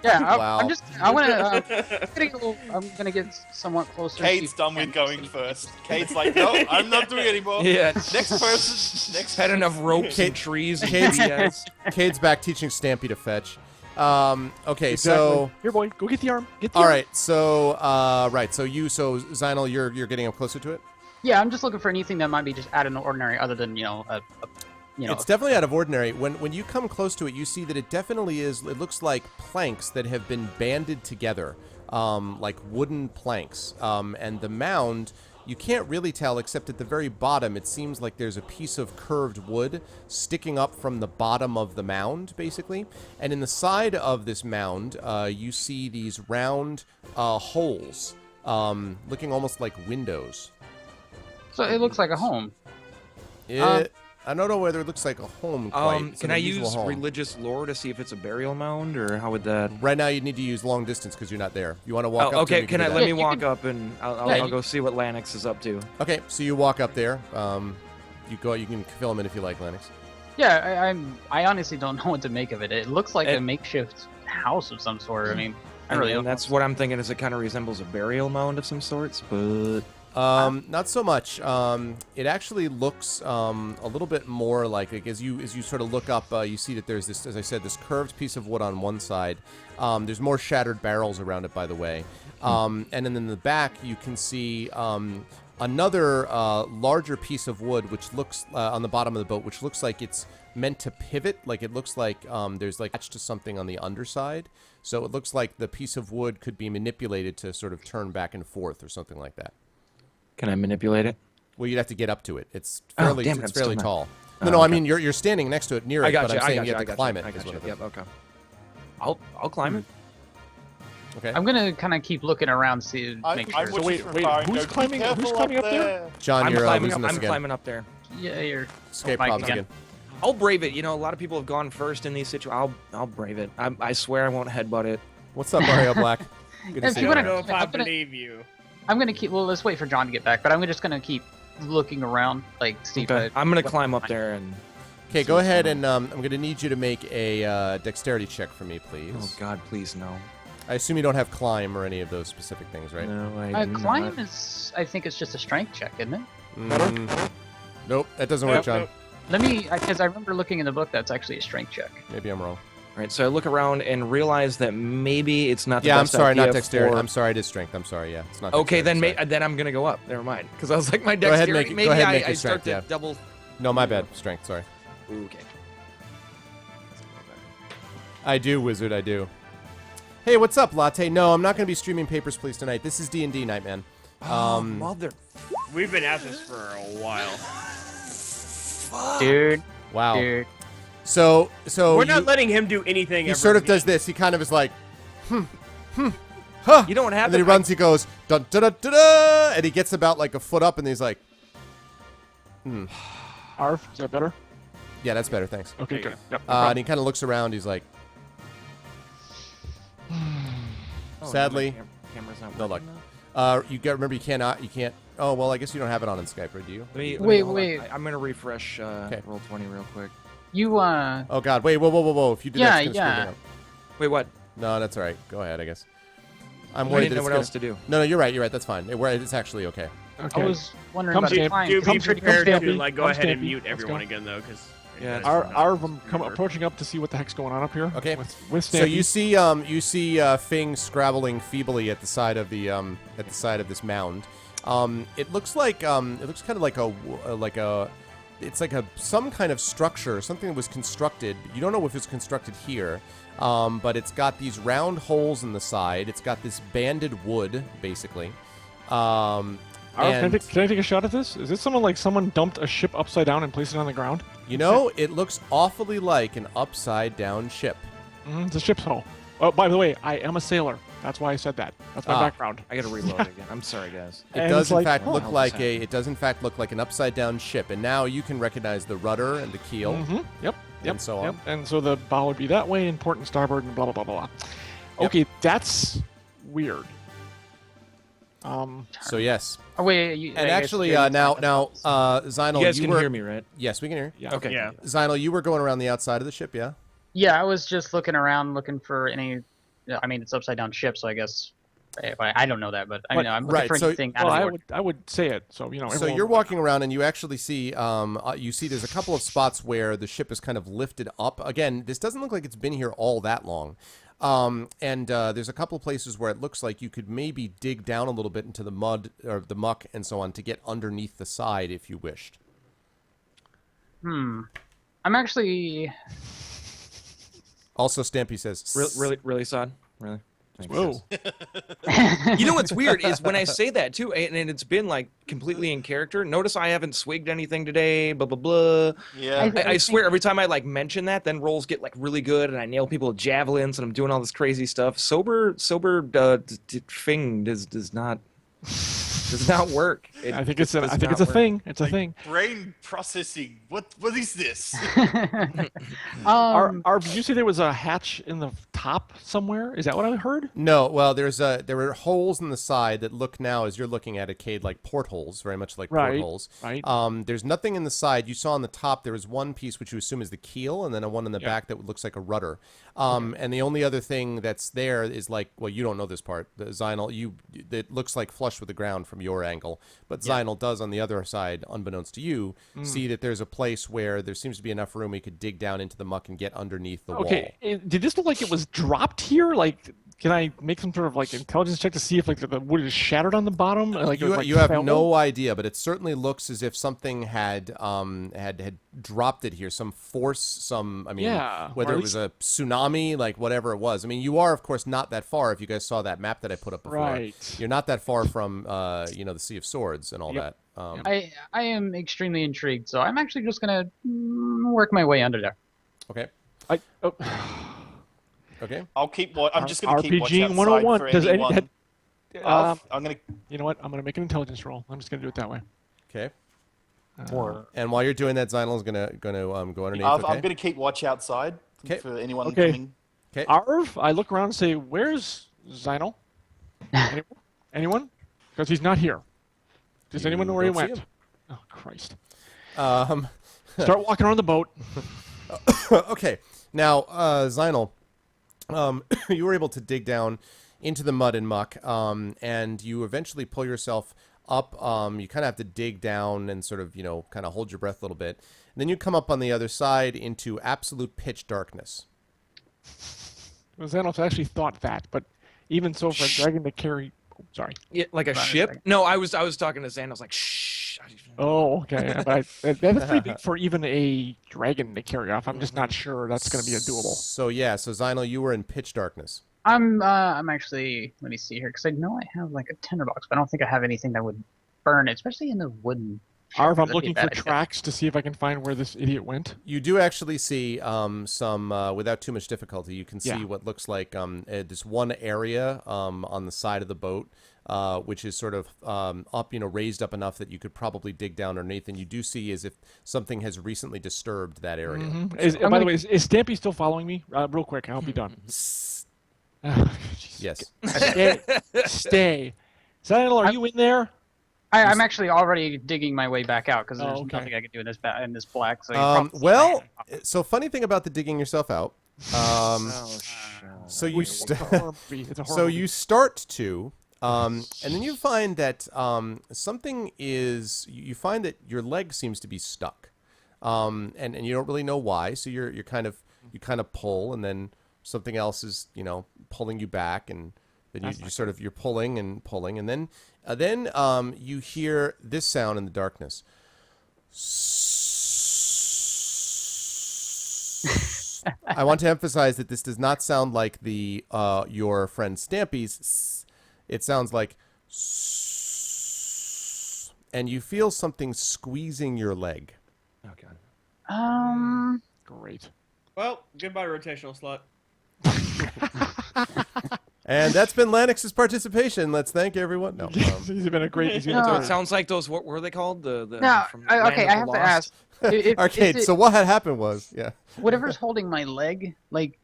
Yeah, Wow. I'm just. I want to. I'm gonna get somewhat closer. Kate's done with going first. Kate's like, no, I'm not doing it anymore. Yeah. Next person. Next. Had enough ropes Kate- and trees and Kate's- BS. Cade's back teaching Stampy to fetch. Okay, Exactly. so Here, boy, go get the arm. Get the all arm. right, so so Zynal, you're getting up closer to it. Yeah, I'm just looking for anything that might be just out of the ordinary, other than It's definitely out of ordinary. When you come close to it, you see that it definitely is. It looks like planks that have been banded together, like wooden planks. And the mound, you can't really tell, except at the very bottom, it seems like there's a piece of curved wood sticking up from the bottom of the mound, basically. And in the side of this mound, you see these round holes, looking almost like windows. So it looks like a home. I don't know whether it looks like a home quite. It's Can an I unusual use home. religious lore to see if it's a burial mound, or how would that? Right now, you need to use long distance because you're not there. You want to walk up Oh, to him, okay. you Can I do let that. me Yeah, you walk can- up and I'll Yeah, I'll you- go see what Lanix is up to. Okay, so you walk up there. You go. You can fill him in if you like, Lennox. Yeah, I honestly don't know what to make of it. It looks like a And- makeshift house of some sort. I mean, I And, really don't. and that's what I'm thinking. Is it kind of resembles a burial mound of some sorts, but Not so much. It actually looks a little bit more like as you sort of look up, you see that there's this, as I said, this curved piece of wood on one side. There's more shattered barrels around it, by the way. And then in the back, you can see another larger piece of wood, which looks on the bottom of the boat, which looks like it's meant to pivot. Like it looks like there's like attached to something on the underside. So it looks like the piece of wood could be manipulated to sort of turn back and forth or something like that. can I manipulate it? Well, you'd have to get up to it. It's Oh, fairly, damn it, it's I'm still fairly not- tall. Oh, No, I okay. mean you're standing next to it near it, I got but you. I'm I saying got you you. have I to got climb you. it. I is got what you. it is. Yep. Okay. I'll climb it. Okay. I'm gonna kind of keep looking around, see, make I sure. would So wait, just wait, retire and who's go, climbing- "Be who's careful climbing up there?" there?" John, I'm you're climbing losing up. us I'm again. climbing up there. Yeah, you're. Escape Mike pods again. again. I'll brave it. You know, a lot of people have gone first in these situations. I'll brave it. I swear I won't headbutt it. What's up, Mario Black? Good to If see you you. I wanna- don't know if I'm I gonna- believe you. I'm gonna keep. Well, let's wait for John to get back. But I'm just gonna keep looking around, like see. Okay. If I'm gonna climb up there and. Okay, see go what's ahead going and I'm going to need you to make a dexterity check for me, please. Oh God, please no. I assume you don't have climb or any of those specific things, right? No, I do climb not. is. I think it's just a strength check, isn't it? Nope, that doesn't work, Nope, John. nope. Let me, because I remember looking in the book. That's actually a strength check. Maybe I'm wrong. Right, so I look around and realize that maybe it's not the Yeah, I'm best sorry, not idea dexterity. for- I'm sorry, it is strength. I'm sorry, yeah, it's not. Okay, then dexterity, sorry. then I'm gonna go up. Never mind, because I was like my Go ahead and dexterity. make it- maybe go ahead and make I your start strength, to double. No, my bad. Strength. Sorry. Okay. I do, wizard. I do. Hey, what's up, Latte? No, I'm not going to be streaming Papers, Please tonight. This is D&D night, man. Mother. We've been at this for a while. Dude, Wow. dude. So We're not letting him do anything. he ever sort of again. does this. He kind of is like, huh. You know what And happened? then he runs. He goes, dun dun dun dun, dun, and he gets about like a foot up, and he's like, Arf, is that better? yeah, that's better, thanks. Okay, There you good. Yep, no And problem. he kind of looks around. He's like, Oh, no, my sadly, camera's not no working luck. now? You got remember you can't. Oh well, I guess you don't have it on in Skype, right? Do you? Let me, Wait, hold on. wait. I'm gonna refresh roll 20 real quick. You Oh God, wait, whoa! If you do Yeah, that, it's gonna screw me yeah. up. Wait, what? No, that's all right. Go ahead, I guess. I'm I worried didn't that know it's what gonna... else to do. No, you're right. That's fine. It's actually okay. Okay. I was wondering Come about Stampy. the climb. Do It's be pretty prepared Stampy. to like go Come ahead and Stampy. mute Let's everyone go. again though, because Yeah, I'm approaching up to see what the heck's going on up here. Okay. With So Stampy. you see Fing scrabbling feebly at the side of this mound. It looks kind of like some kind of structure, something that was constructed. You don't know if it's constructed here, but it's got these round holes in the side. It's got this banded wood, basically. Can I take a shot at this? Is this someone dumped a ship upside down and placed it on the ground? You know, it looks awfully like an upside down ship. It's a ship's hull. Oh, by the way, I am a sailor. That's why I said that. That's my background. I gotta reload again. I'm sorry, guys. It And does it's in like, fact oh. look like an upside down ship, and now you can recognize the rudder and the keel. Yep. And so on. And so the bow would be that way, and port and starboard, and blah blah blah blah. Yep. Okay, that's weird. So yes, Oh, wait, you, and I guess actually you're- Zynal, You guys can were, hear me, right? Yes, we can hear. Yeah. Okay. Yeah. Zynal, you were going around the outside of the ship, yeah? Yeah, I was just looking around, looking for any. I mean, it's upside down ship, so I guess. I don't know that, but I But- mean, I'm looking right, for so- anything out Well, of the I ordinary. would say it. So So everyone- you're walking around and you actually see there's a couple of spots where the ship is kind of lifted up. Again, this doesn't look like it's been here all that long. And there's a couple of places where it looks like you could maybe dig down a little bit into the mud or the muck and so on to get underneath the side if you wished. I'm actually. Also, Stampy says, Really, Sod? Really? Thanks. Whoa. You know what's weird is when I say that too, and it's been like completely in character. Notice I haven't swigged anything today. Blah blah blah. Yeah. I swear every time I like mention that, then rolls get like really good, and I nail people with javelins, and I'm doing all this crazy stuff. Sober thing does not work. I think it's a does not thing. work. It's a thing. Brain processing. What is this? Did you say there was a hatch in the top somewhere? Is that what I heard? No, well, there were holes in the side that look now, as you're looking at it, Cade, like portholes, very much like portholes. Right. There's nothing in the side. You saw on the top there was one piece which you assume is the keel, and then one in the back that looks like a rudder. And the only other thing that's there is you don't know this part. The Zynal, it looks like flush with the ground from your angle, but Zynal does on the other side, unbeknownst to you, see that there's a place where there seems to be enough room you could dig down into the muck and get underneath the wall. Okay. Did this look like it was dropped here? Like, can I make some sort of like intelligence check to see if like the wood is shattered on the bottom? Like, You have no idea, but it certainly looks as if something had dropped it here. Some force, Yeah, whether or at it was a tsunami, like whatever it was. I mean, you are of course not that far. If you guys saw that map that I put up before, Right. you're not that far from the Sea of Swords and all Yep. that. I am extremely intrigued, so I'm actually just gonna work my way under there. Okay. Okay. I'm just gonna keep watch RPG outside 101. for Does anyone. I'm gonna. you know what? I'm gonna make an intelligence roll. I'm just gonna do it that way. Okay. And while you're doing that, Zynal's gonna go underneath. I'm Okay. gonna keep watch outside 'Kay. for anyone Okay. coming. Okay. Arv, I look around and say, "Where's Zynal? Anyone? Because he's not here. Does anyone know where he don't see went?" him. Oh Christ! Um, Start walking around the boat. okay. Now, Zynal, you were able to dig down into the mud and muck, and you eventually pull yourself up. You kind of have to dig down and sort of, kind of hold your breath a little bit. And then you come up on the other side into absolute pitch darkness. Well, Xanos actually thought that, but even so, for a dragon to carry, sorry. Yeah, like a Right, ship? right. No, I was talking to Zan. I was like, shh. Oh, okay. But that's pretty big for even a dragon to carry off. I'm just not sure that's going to be a doable. So Zynal, you were in pitch darkness. I'm actually, let me see here, because I know I have like a tinderbox, but I don't think I have anything that would burn it, especially in the wooden. Arv, I'm That'd be looking a for bad idea. tracks to see if I can find where this idiot went. You do actually see some, without too much difficulty, you can see Yeah. what looks like this one area on the side of the boat, which is sort of up, raised up enough that you could probably dig down underneath. And you do see as if something has recently disturbed that area. By the way, is Stampy still following me? Real quick, I'll be done. Yes. Stay. Zynal, are you in there? I'm actually already digging my way back out because there's Oh, okay. nothing I can do in this black. So you probably- So funny thing about the digging yourself out. So you It's a horror movie. so you start to, And then you find that something is. You find that your leg seems to be stuck, and you don't really know why. So you kind of pull, and then something else is pulling you back, and then you're pulling and pulling, and then you hear this sound in the darkness. I want to emphasize that this does not sound like the your friend Stampy's. It sounds like, and you feel something squeezing your leg. Oh god. Great. Well, goodbye, rotational slut. And that's been Lanix's participation. Let's thank everyone. No. He's been a great. He's been So a it great. sounds like those. What were they called? The No, from okay, Land of I the have to Lost? ask. Arcade. Is it, So what had happened was, whatever's holding my leg, like,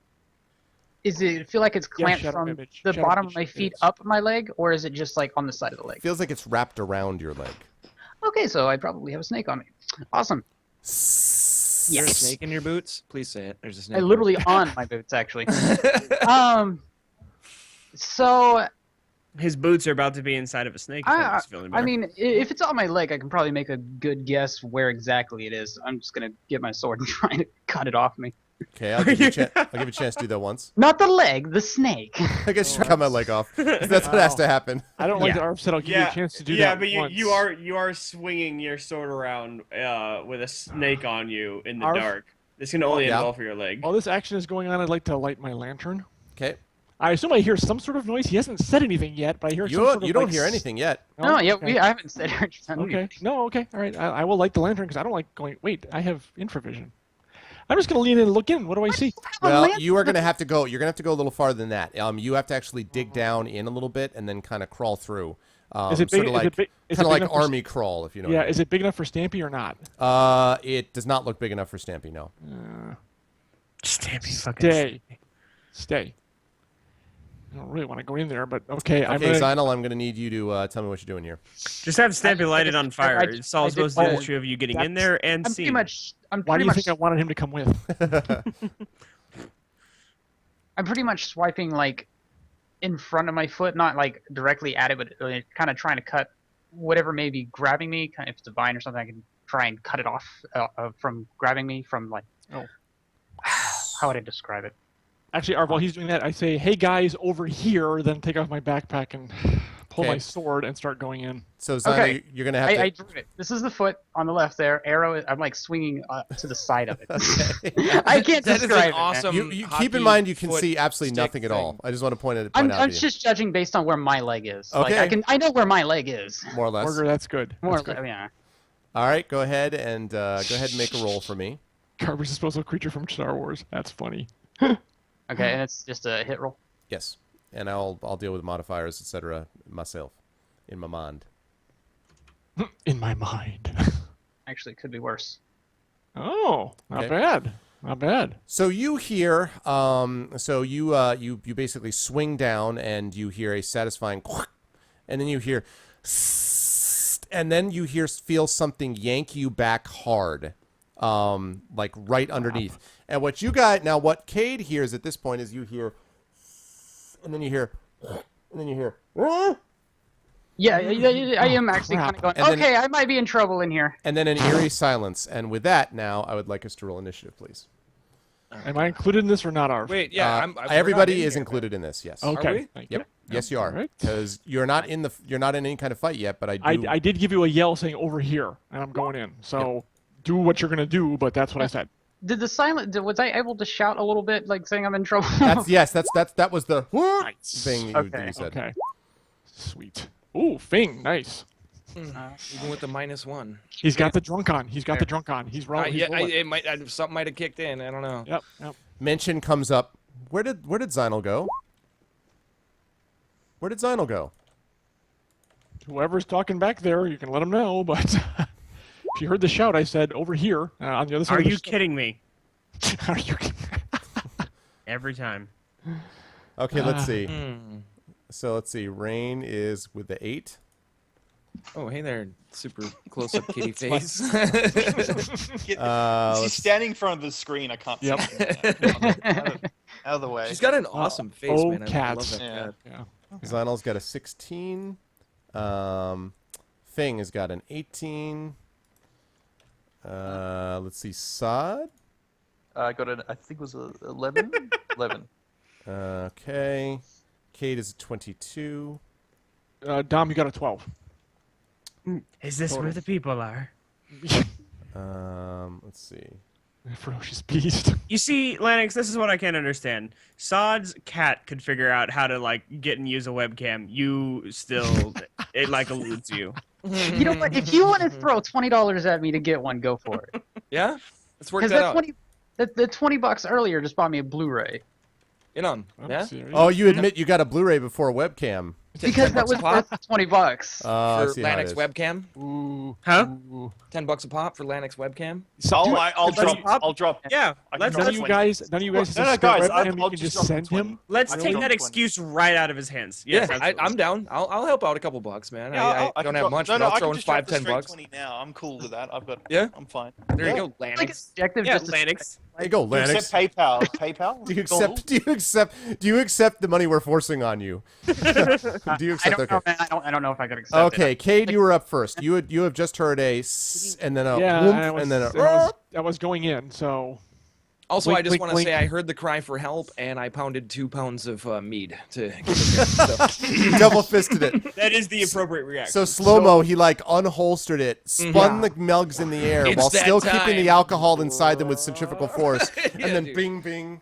is it feel like it's Yeah, clamped shadow from image. the Shadow bottom image of my feet is. up my leg, or is it just like on the side of the leg? feels like it's wrapped around your leg. Okay, so I probably have a snake on me. Awesome. Is there a Yes. snake in your boots? Please say it. There's a snake. I literally on my boots actually. So His boots are about to be inside of a snake. If I'm just feeling I better. mean, if it's on my leg, I can probably make a good guess where exactly it is. I'm just gonna get my sword and try to cut it off me. Okay, I'll give you a chance to do that once. Not the leg, the snake. I guess you cut my leg off. 'Cause that's what has to happen. I don't like Yeah. the ARP set. I'll give you a chance to do yeah, that. but once. you are swinging your sword around with a snake on you in the Arf. dark. This can only Yeah. involve for your leg. While this action is going on, I'd like to light my lantern. Okay. I assume I hear some sort of noise. He hasn't said anything yet, but I hear some You sort of you don't like, hear anything yet. No, yeah, okay. I haven't said anything. Okay. No, okay. All right. I will light the lantern because I don't like going. Wait, I have infravision. I'm just going to lean in and look in. What do I see? Well, you are going to have to go. You're going to have to go a little farther than that. You have to actually dig down in a little bit and then kind of crawl through. Is it big? Sort of Is like, it big? Is kind it of big like enough for- army crawl, if you know. Yeah. What I mean. Is it big enough for Stampy or not? It does not look big enough for Stampy. No. Stampy fucking. Stay. Stay. I don't really want to go in there, but okay. I'm Okay, gonna, Zynel, I'm going to need you to tell me what you're doing here. Just have Stampy light it on fire. It's all I did supposed to be the both. issue of you getting in there and I'm seeing. Why pretty do you much think I wanted him to come with? I'm pretty much swiping like in front of my foot, not like directly at it, but kind of trying to cut whatever may be grabbing me. Kind of, if it's a vine or something, I can try and cut it off from grabbing me from like. Oh. How would I describe it? Actually, Arv, while he's doing that, I say, "Hey guys, over here!" Then take off my backpack and pull Okay. my sword and start going in. So Zynel, Okay. you're going to have to. I drew it. This is the foot on the left there. Arrow. I'm like swinging to the side of it. Okay. I can't That is describe an it. man. awesome. You keep hockey in mind you can foot see absolutely stick nothing at all. thing. I just want to point I'm out to you. just judging based on where my leg is. Okay. Like, I know where my leg is. More or less. Order, that's good. More That's good. yeah. All right, go ahead and make a roll for me. Garbage disposal creature from Star Wars. That's funny. Okay, and it's just a hit roll. Yes, and I'll deal with modifiers, etc. myself, in my mind. In my mind. Actually, it could be worse. Oh, not Okay. bad. Not bad. So you hear, you basically swing down and you hear a satisfying, and then you hear, and then you feel something yank you back hard, like right underneath. And what you got now, what Cade hears at this point is you hear, and then you hear, and then you hear. Yeah, I am actually kind of going, And then- okay, I might be in trouble in here. And then an eerie silence. And with that, now I would like us to roll initiative, please. Am I included in this or not, Arv? Wait, yeah. we're not Everybody in is here. included in this. Yes. Okay. we? Thank Yep. you. Yes, you are. Alright. Because you're not in any kind of fight yet. But I do. I did give you a yell saying over here, and I'm going in. So do what you're gonna do, but that's what I said. Did the was I able to shout a little bit, like saying I'm in trouble? That was the Nice. thing Okay. you said. Okay. Sweet. Ooh, Fing, nice. Even with the -1. He's got the drunk on. He's got the drunk on. He's rolling. Yeah, something might have kicked in. I don't know. Yep. Yep. Mention comes up. Where did Zynel go? Where did Zynel go? Whoever's talking back there, you can let him know. But if you heard the shout, I said over here on the other side. Are of the you kidding me? Are you kidding? Every time. Okay, let's see. Hmm. So let's see. Rain is with the 8. Oh, hey there, super close-up kitty face. She's standing in front of the screen. I can't Yep. see anything. Out of the way. She's got an awesome face, man. I cats. love that Yeah. cat. Yeah. Zynal's got a 16. Fing has got an 18. Let's see, Sod. I got I think it was a 11. 11. Okay. Kate is a 22. Dom, you got a 12. Is this where the people are? Let's see. Ferocious beast. You see, Lanix, this is what I can't understand. Sod's cat could figure out how to like get and use a webcam. You still, it like eludes you. You know what? If you want to throw $20 at me to get one, go for it. Yeah, let's work Because that that out. 20, the $20 earlier just bought me a Blu-ray. In on. I'm Yeah. serious. Oh, you admit you got a Blu-ray before a webcam. Because that $10 was a pop worth $20. I for see how it Lanix is. webcam. Ooh. Huh? Ooh. $10 a pop for Lanix webcam. I'll let's- drop. I'll drop. Yeah, I can let's drop None of you 20. guys. None of you guys. No, has a no, spare guys, webcam I'll you can just just drop send 20. him. let's I take can that drop excuse right out of his hands. Yes, Yeah, absolutely. I'm down. I'll help out a couple bucks, man. Yeah, I can don't have drop- much, No, but no, I'll I throw can in just drop 5, the 10 straight bucks. 20 now. I'm cool with that. Yeah? I'm fine. There you go, Like Lanix. objective Yeah, just to Lanix. There you go, Do you Lanix. accept PayPal? PayPal? Do you accept? Do you accept the money we're forcing on you? Do you I accept? don't know, Okay. man. I don't know if I could accept Okay, it. Cade, you were up first. You have just heard a and then a Yeah, whoomp, and then a. I was going in. So Also, Blink, I just blink, want to blink. say I heard the cry for help, and I pounded 2 pounds of mead to give it so. You double fisted it. That is the appropriate reaction. So slow mo, he like unholstered it, spun the mugs in the air It's while that still keeping the time. alcohol inside them with centrifugal force, and Yeah, then dude. bing bing.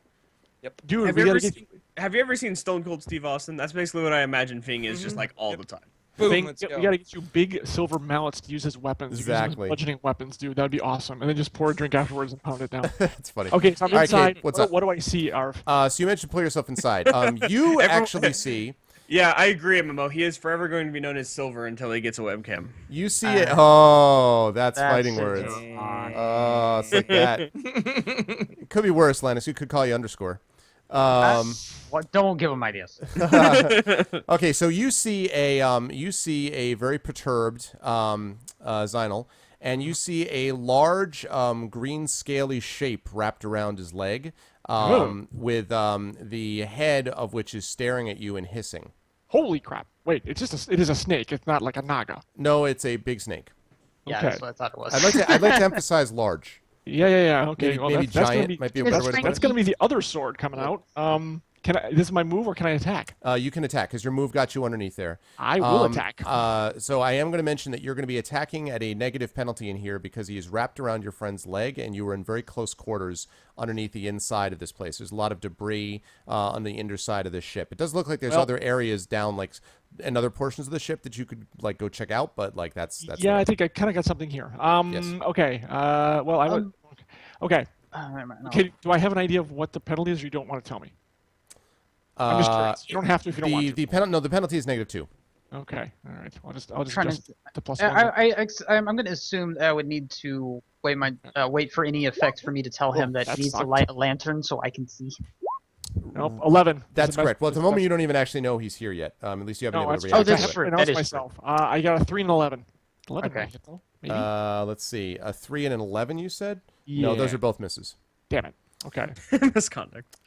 dude, have we you, gotta ever get seen, have you ever seen Stone Cold Steve Austin? That's basically what I imagine Fing is, just like all the time. Boom, Thing, let's we go. gotta get you big silver mallets to use as weapons. You can use them as Exactly. bludgeoning weapons, dude. That'd be awesome. And then just pour a drink afterwards and pound it down. That's funny. Okay, so I'm All right, inside. Kate, what's what, up? what do I see, Arv? So you mentioned pull yourself inside. You actually see. Yeah, I agree, MMO. He is forever going to be known as Silver until he gets a webcam. You see it. Oh, that's That's fighting it. words. Oh, Oh, it's like that. It could be worse, Lannis. We could call you underscore. What? Don't give him ideas. Okay, so you see a very perturbed Zynal, and you see a large green scaly shape wrapped around his leg, with the head of which is staring at you and hissing. Holy crap! Wait, it is a snake. It's not like a naga. No, it's a big snake. Yeah, Okay. that's what I thought it was. I'd like to emphasize large. Yeah. Okay, Maybe, well, maybe that's giant gonna be, might be a It's better way to put that's it. gonna be the other sword coming out. Can I? This is my move, or can I attack? You can attack because your move got you underneath there. I will attack. So I am going to mention that you're going to be attacking at a negative penalty in here because he is wrapped around your friend's leg, and you are in very close quarters underneath the inside of this place. There's a lot of debris on the underside of this ship. It does look like there's Well- other areas down, like in other portions of the ship that you could like go check out, but like that's Yeah, I think I kind of got something here. Yes. Okay. Well, I would. Okay. No. Okay. Do I have an idea of what the penalty is, or you don't want to tell me? I'm just curious. You don't have to if you don't want to. the penalty is -2. Okay. All right. I'll just Trying to- adjust the plus one. I'm going to assume that I would need to wait for any effect for me to tell him that that he needs to sucked. light a lantern so I can see. Nope. 11. That's Is the correct. Well, at the best- moment you don't even actually know he's here yet. At least you haven't No, been that's able to Oh, react that's to it. true. Announce That is myself. I got a 3 and 11. 11 Okay. might hit, though. Maybe. Let's see, a 3 and an 11. You said no; those Yeah. are both misses. Damn it. Okay. Misconduct.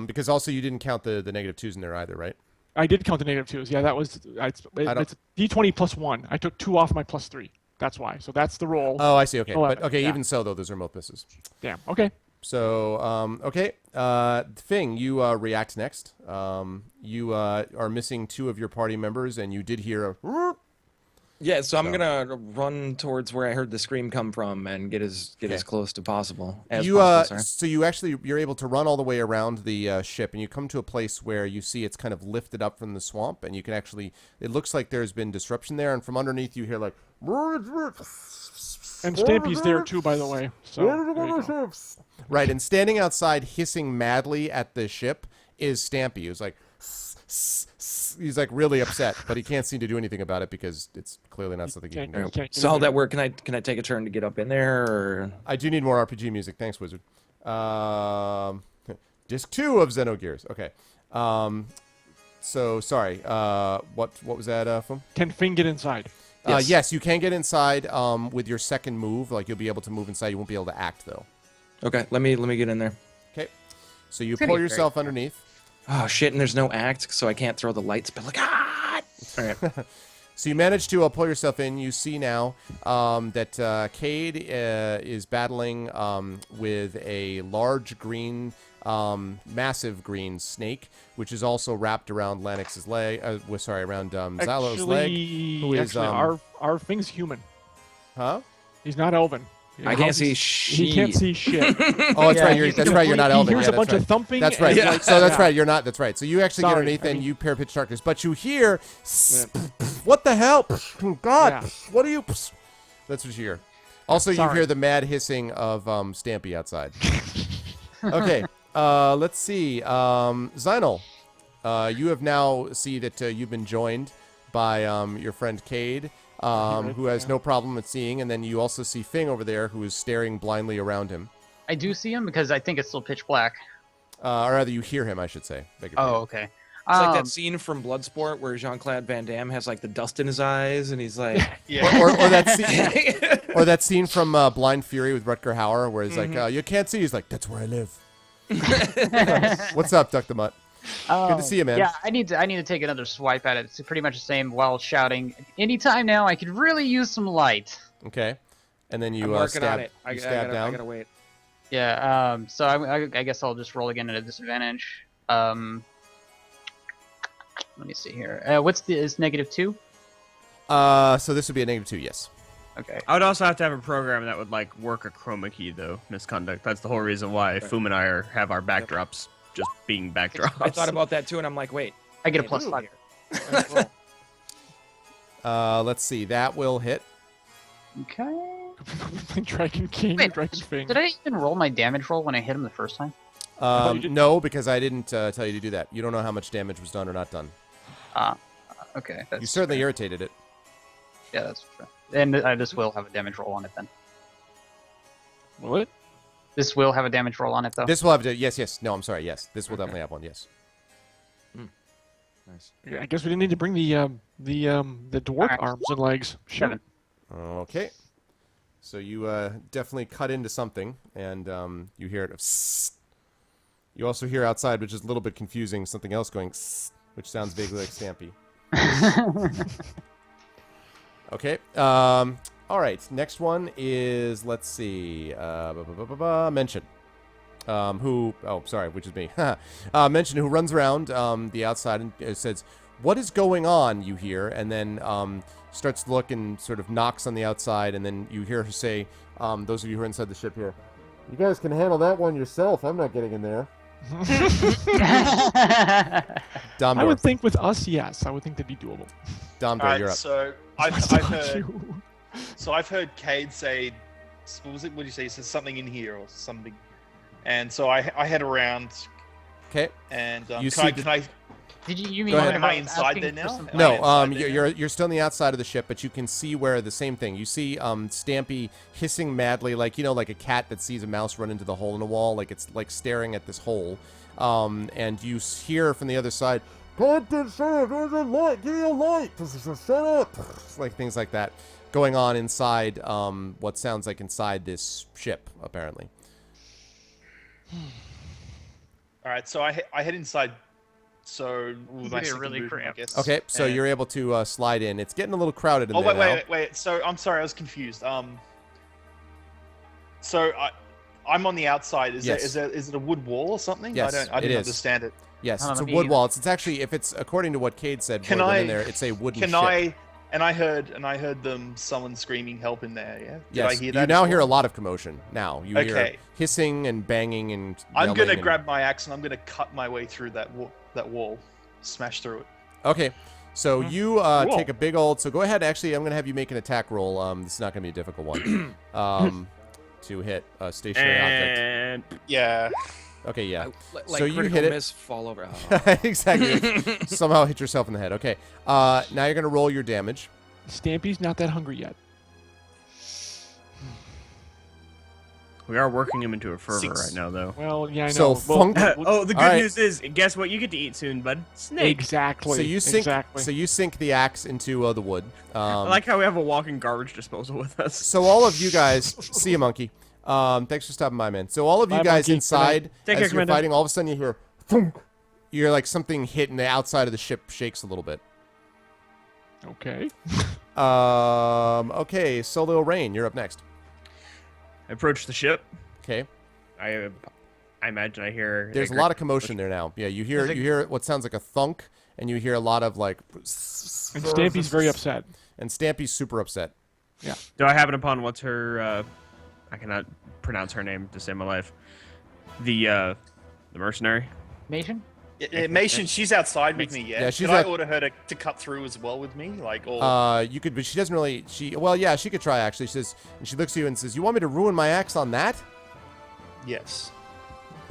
Because also you didn't count the -2s in there either, right? I did count the -2s. Yeah, that was. It's D20 plus 1. I took 2 off my plus 3. That's why. So that's the roll. Oh, I see. Okay, 11, but okay, yeah. even so though, those are both misses. Damn. Okay. So okay, Fing, you react next. You are missing 2 of your party members, and you did hear a. Yeah, so I'm gonna run towards where I heard the scream come from and get as close to possible as You possible. Sorry. so you're able to run all the way around the ship, and you come to a place where you see it's kind of lifted up from the swamp, and you can actually. It looks like there's been disruption there, and from underneath you hear like. And Stampy's there too, by the way. So there you go. Right, and standing outside hissing madly at the ship is Stampy, who's like, he's like really upset, but he can't seem to do anything about it because it's clearly not something he can do. Can't So how get that work? Can I take a turn to get up in there, or I do need more RPG music. Thanks, Wizard. Disc 2 of Xenogears. Okay. So sorry. What was that from? Can Fing get inside? Yes. Yes, you can get inside with your second move. Like you'll be able to move inside. You won't be able to act though. okay? Let me get in there. Okay. So you It's gonna pull be yourself underneath. Oh shit! And there's no act, so I can't throw the light spell. Like ah! All right. So you manage to pull yourself in. You see now that Cade is battling with a large green, massive green snake, which is also wrapped around Lanix's leg. Around Xylo's leg. Who is our thing's human. Huh? He's not elven. I can't see shit. He can't see shit. Oh, that's right. That's right. You're not elven. He hears Yeah, a bunch that's of thumping. That's right. and, like, So that's yeah. right. You're not. That's right. So you actually get Sorry, underneath I and mean- you pair pitch darkness, but you hear, what the hell? God, Yeah. what are you? That's what you hear. Also, you Sorry. hear the mad hissing of Stampy outside. Okay. Let's see. Zynal, you have now see that you've been joined by your friend Cade. Who has no problem with seeing, and then you also see Fing over there, who is staring blindly around him. I do see him because I think it's still pitch black. Or rather, you hear him, I should say. Beg your Oh, pardon. okay. It's like that scene from Bloodsport where Jean-Claude Van Damme has like the dust in his eyes, and he's like, Yeah. Or that scene from Blind Fury with Rutger Hauer, where he's like, "You can't see." He's like, "That's where I live." What's up, Duck the Mutt? Good to see you, man. Yeah, I need to take another swipe at it. It's pretty much the same while shouting. Anytime now, I could really use some light. Okay, and then you I'm working stab, on it. I stab down. gotta wait. Yeah. So I guess I'll just roll again at a disadvantage. Let me see here. Is -2? So this would be a -2, yes. Okay. I would also have to have a program that would like work a chroma key though. Misconduct. That's the whole reason why Foom and I have our backdrops just being backdrops. I thought about that too, and I'm like, wait. I get a can't do +5. it here. Let's see. That will hit. Okay. Dragon King, Wait, Dragon Fing. Did I even roll my damage roll when I hit him the first time? thought you did. No, because I didn't tell you to do that. You don't know how much damage was done or not done. Okay. That's You certainly irritated it. Yeah, that's true. And this will have a damage roll on it then. Will it? This will have a damage roll on it though. This will have to. Yes. No, I'm sorry. Yes, this will definitely have one. Yes. Nice. I guess we didn't need to bring the dwarf Alright. arms and legs. Sure. 7. Okay. So you definitely cut into something, and you hear it. You also hear outside, which is a little bit confusing, something else going, which sounds vaguely like Stampy. Okay. All right. Next one is, let's see, Mention. Which is me. Mention, who runs around the outside and says, "What is going on?" You hear, and then starts to look and sort of knocks on the outside, and then you hear her say, "Those of you who are inside the ship here, you guys can handle that one yourself. I'm not getting in there." Domdor, I would think with us, yes. I would think that'd be doable. Domdor, Alright, you're up. so I've heard. So I've heard Cade say, what was it? What did you say? He said something in here or something. And so I head around Okay. and You can see I Did you mean Go ahead. Am I about inside asking there for now? some- Am I No, inside there you're still on the outside of the ship, but you can see where the same thing. You see Stampy hissing madly, like like a cat that sees a mouse run into the hole in a wall, like it's like staring at this hole. And you hear from the other side, "God, there's a light, give me a light, shut up," like things like that going on inside what sounds like inside this ship, apparently. All right, so I head inside. So with my These are second really movement, I cramped. guess. Okay, so And- you're able to slide in. It's getting a little crowded in Oh there now. wait. So I'm sorry, I was confused. So I'm on the outside. Yes. Is it a wood wall or something? Yes, I it didn't is. understand it. Yes, Oh, it's a me wood either. wall. It's actually, if it's according to what Cade said, Can before we went I- in there, it's a wooden Can ship. I heard them someone screaming help in there. Yeah. Did Yes, I hear you that? now as hear a well? lot of commotion. Now you hear Okay. hissing and banging and. I'm yelling gonna and- grab my axe and I'm gonna cut my way through that wall, smash through it. Okay, so you Cool. take a big old. So go ahead. Actually, I'm gonna have you make an attack roll. This is not gonna be a difficult one. To hit a stationary object. And Yeah. Okay, yeah. Like So you critical hit it. miss, fall over. Oh. Exactly. Somehow hit yourself in the head. Okay. Now you're gonna roll your damage. Stampy's not that hungry yet. we are working him into a fervor 6. right now, though. Well, yeah, I know. So Well, funk. Oh, the good Alright. news is, guess what? You get to eat soon, bud. Snake. exactly. So you sink. Exactly. So you sink the axe into the wood. I like how we have a walking garbage disposal with us. So all of you guys, see you, monkey. Thanks for stopping by, man. So all of you Bye, guys monkey. inside, Take care, as you're Commander. fighting, all of a sudden you hear thunk, You hear like something hit, and the outside of the ship shakes a little bit. Okay. Okay, Solo Rain, you're up next. I approach the ship. Okay. I imagine I hear. There's a lot of commotion there now. Yeah, you hear what sounds like a thunk, and you hear a lot of like. And Stampy's very upset. And Stampy's super upset. Yeah. Do I happen upon what's her? I cannot pronounce her name to save my life. The mercenary. Mason? Yeah, Mason, she's outside with me. Yeah, she's Could I out- order her to cut through as well with me? Like, or You could, but she doesn't really. Well, yeah, she could try actually. She says, and she looks at you and says, "You want me to ruin my axe on that?" yes.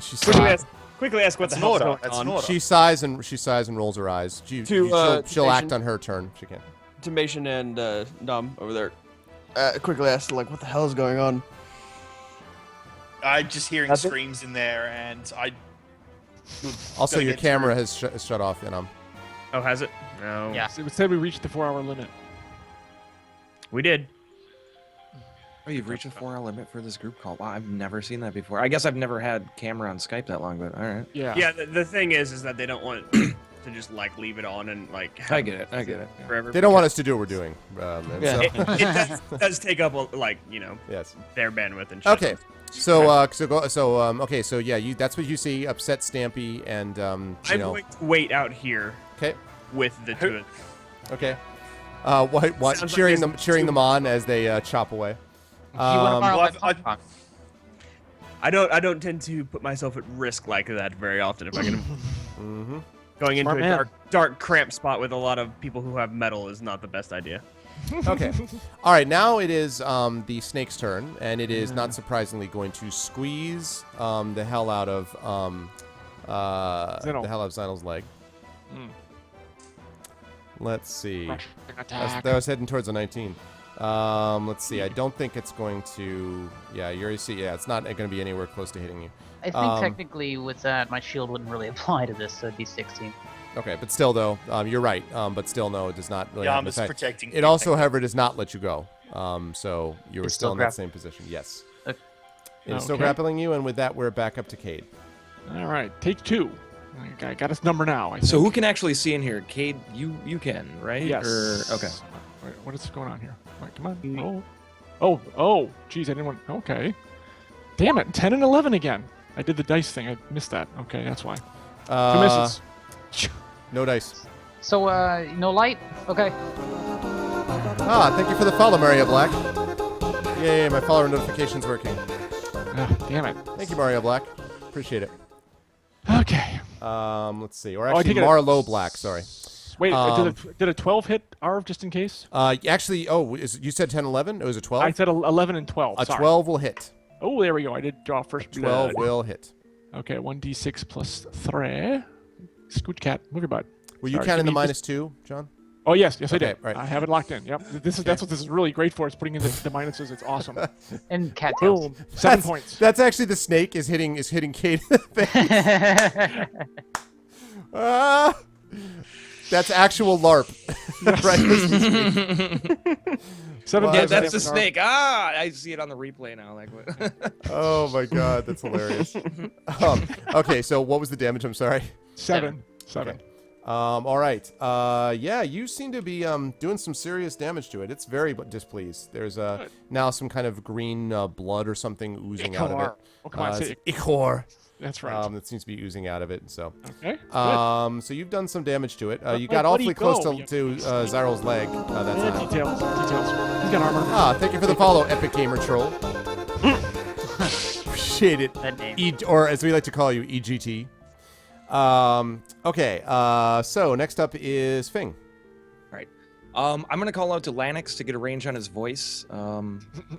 She Quickly ask what That's the an hell's order. going That's on. an order. She sighs and rolls her eyes. She'll act on her turn. She can. To Mason and Dom over there. Quickly ask, like, what the hell is going on? I'm just hearing That's it? screams in there, and I. Also, Gotta your get camera through. has shut off, and Oh, has it? No. Yeah. It said we reached the 4-hour limit. We did. Oh, you've reached a 4-hour limit for this group call. Wow, I've never seen that before. I guess I've never had camera on Skype that long, but all right. Yeah. Yeah. The thing is that they don't want to just like leave it on and like. I get it. I get it. Yeah. Forever. they don't want us to do what we're doing. And Yeah. so- It does take up like yes. their bandwidth and shit. Okay. So yeah, that's what you see. Upset Stampy and I'm going to wait out here Okay. with the two. of Okay. What Sounds like cheering there's them two- on as they chop away. You wanna borrow well, my I've- punk I don't tend to put myself at risk like that very often. If I can, Mm-hmm. going into Smart a man. dark cramped spot with a lot of people who have metal is not the best idea. Okay. All right. Now it is the snake's turn, and it is not surprisingly going to squeeze the hell out of Xeno. Xeno's leg. Let's see. Rushing That attack. was heading towards a 19. Let's see. I don't think it's going to. Yeah, you already see. Yeah, it's not going to be anywhere close to hitting you. I think technically with that, my shield wouldn't really apply to this, so it'd be 16. Okay, but still, though, you're right. But still, no, it does not really Yeah, have I'm an just effect. protecting. It also, however, does not let you go. So you were It's still still in that grap- same position. Yes. Okay. It is still Okay. grappling you, and with that, we're back up to Cade. All right, take 2. I got his number now. I So think. who can actually see in here? Cade, you can, right? Yes. Or, okay. Wait, what is going on here? Wait, come on. Oh, geez, I didn't want. Okay. Damn it, 10 and 11 again. I did the dice thing. I missed that. Okay, that's why. 2 misses. No dice. So, no light? Okay. Thank you for the follow, Mario Black. Yay, my follower notification's working. Ah, damn it. Thank you, Mario Black. Appreciate it. Okay. Let's see. Or I actually, take it- Marlowe Black, sorry. Wait, did a 12 hit Arv just in case? Actually, you said 10, 11? It was a 12? I said 11 and 12. A sorry. 12 will hit. Oh, there we go. I did draw first 12 blood. will hit. Okay, 1d6 plus 3. Scooch cat, move your butt. Were you Sorry, counting the give me -2, John? Oh yes, I Okay, did. right. I have it locked in. Yep. That's what this is really great for. Is putting in the minuses. It's awesome. And cattails. Boom. 7 points. That's actually the snake is hitting Kate in the face. That's actual LARP. Right? 7 Well, Yeah, points. that's the snake. Ah, I see it on the replay now. Like, what? Oh my god, that's hilarious. Okay, so what was the damage? I'm sorry. 7. All right. Yeah, you seem to be doing some serious damage to it. It's very displeased. There's now some kind of green blood or something oozing out of Ichor. it. Oh, come on, say it's ichor. That's right. That seems to be oozing out of it. So, Okay. Good. so you've done some damage to it. You Where'd got awfully he close go? to Zyral's leg. That's Yeah, not. details. He's got armor. Thank you for the follow, Epic Gamer Troll. Appreciate it. That name. Or as we like to call you, EGT. Okay. So next up is Fing. I'm gonna call out to Lanix to get a range on his voice. you-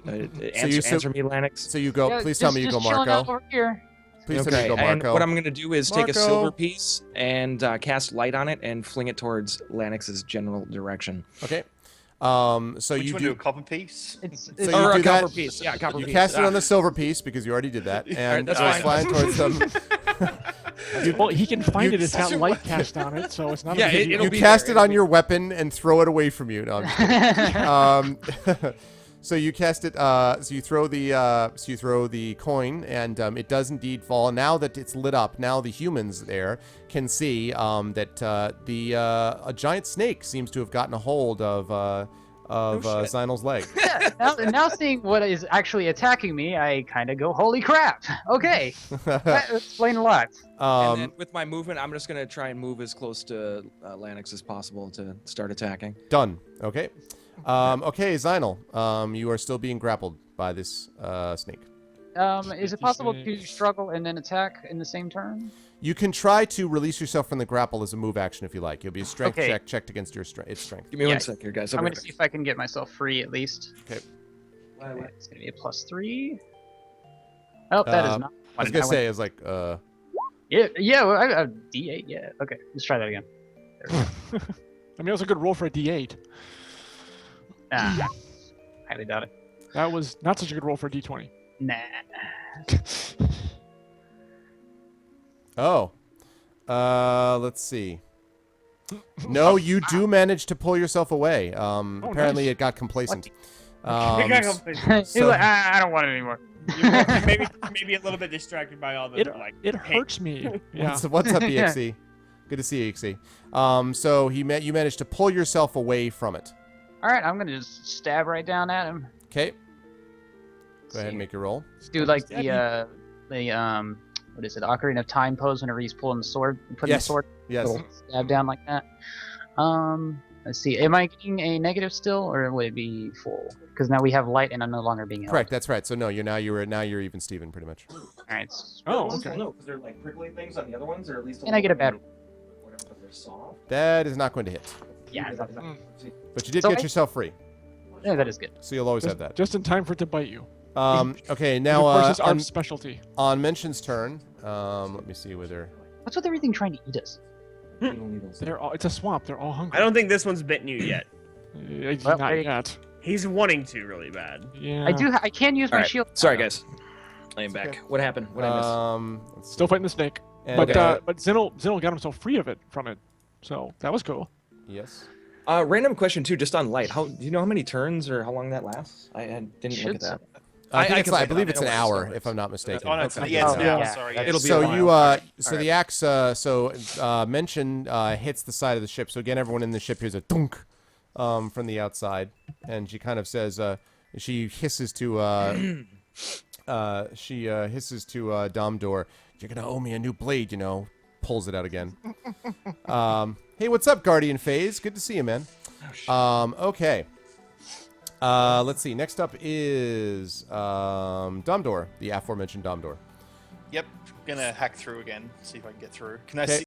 Answer me, Lanix. So you go. Yeah, Please tell me you go, just chilling out Marco. over here. Please tell me you go, and Marco. what I'm gonna do is take a Marco. silver piece and cast light on it and fling it towards Lanix's general direction. Okay. So Which you one do a do. copper piece? It's So you Or do a copper that- piece. Yeah, copper You piece. cast it Ah. on the silver piece because you already did that, and that's it's fine. flying towards them. Well, he can find you- it. It's got light cast on it, so it's not Yeah, a big it'll deal. You be cast there, it on it'll be your weapon and throw it away from you. No, I'm just kidding. So you cast it. So you throw the coin, and it does indeed fall. And now that it's lit up, now the humans there can see that a giant snake seems to have gotten a hold of Zynel's leg. Yeah, now seeing what is actually attacking me, I kind of go, holy crap! Okay, that explains a lot. And then with my movement, I'm just gonna try and move as close to Lanix as possible to start attacking. Done. Okay. Okay, Zynel, you are still being grappled by this snake. Is it possible to struggle and then attack in the same turn? You can try to release yourself from the grapple as a move action if you like. It'll be a strength Okay. check checked against your its strength. Give me one Yeah. sec here, guys. I'm going to see if I can get myself free at least. Okay. It's going to be a +3. Oh, that is not. I was gonna say, it's like, Yeah, well, I D8, yeah. Okay, let's try that again. I mean, it was a good roll for a D8. Nah, highly doubt it. That was not such a good roll for a D20. Nah. oh, let's see. No, you do manage to pull yourself away. Apparently nice. it got complacent. He's So- like, I don't want it anymore. maybe a little bit distracted by all the It hurts me. Yeah. What's up, EXE? Good to see you, EXE. So you managed to pull yourself away from it. All right, I'm gonna just stab right down at him. Okay. Go ahead and make your roll. Let's do like the what is it? Ocarina of Time pose whenever he's pulling the sword, putting Yes. the sword, Yes. little stab down like that. Let's see. Am I getting a negative still, or would it be full? Because now we have light, and I'm no longer being held. Correct. That's right. So no, you're even Steven, pretty much. All right. Oh, okay. No, because they're like prickly things on the other ones, or at least. And I get a bad. Whatever, but they're soft. That is not going to hit. Yeah, I thought Mm. But you did So get I- yourself free, yeah, that is good. so you'll always have that. Just in time for it to bite you. Okay. Of Now course, it's our on, specialty. on Mention's turn. Let me see whether. What's with everything trying to eat us? It's a swamp. They're all hungry. I don't think this one's bitten you yet. Well, Not there- yet. He's wanting to really bad. Yeah. I can use my All right. shield. Sorry, guys. I am back. okay. What happened? What did I miss? Let's see. Still fighting the snake. And, But Zinel got himself free from it. So that was cool. yes. Random question too, just on light. Do you know how many turns or how long that lasts? I didn't Should look at that. I can believe look it's it an up. hour, if I'm not mistaken. Oh, no, it's, Okay. yeah, it's Oh, now. yeah. Sorry. It'll be So a while. you Alright. the axe Mention hits the side of the ship. So again, everyone in the ship hears a thunk from the outside, and she kind of says she hisses to Domdor, "You're gonna owe me a new blade, you know." Pulls it out again. Hey, what's up, Guardian Phase? Good to see you, man. Okay. Let's see. Next up is Domdor, the aforementioned Domdor. Yep. Gonna hack through again. See if I can get through. Can I Okay. see?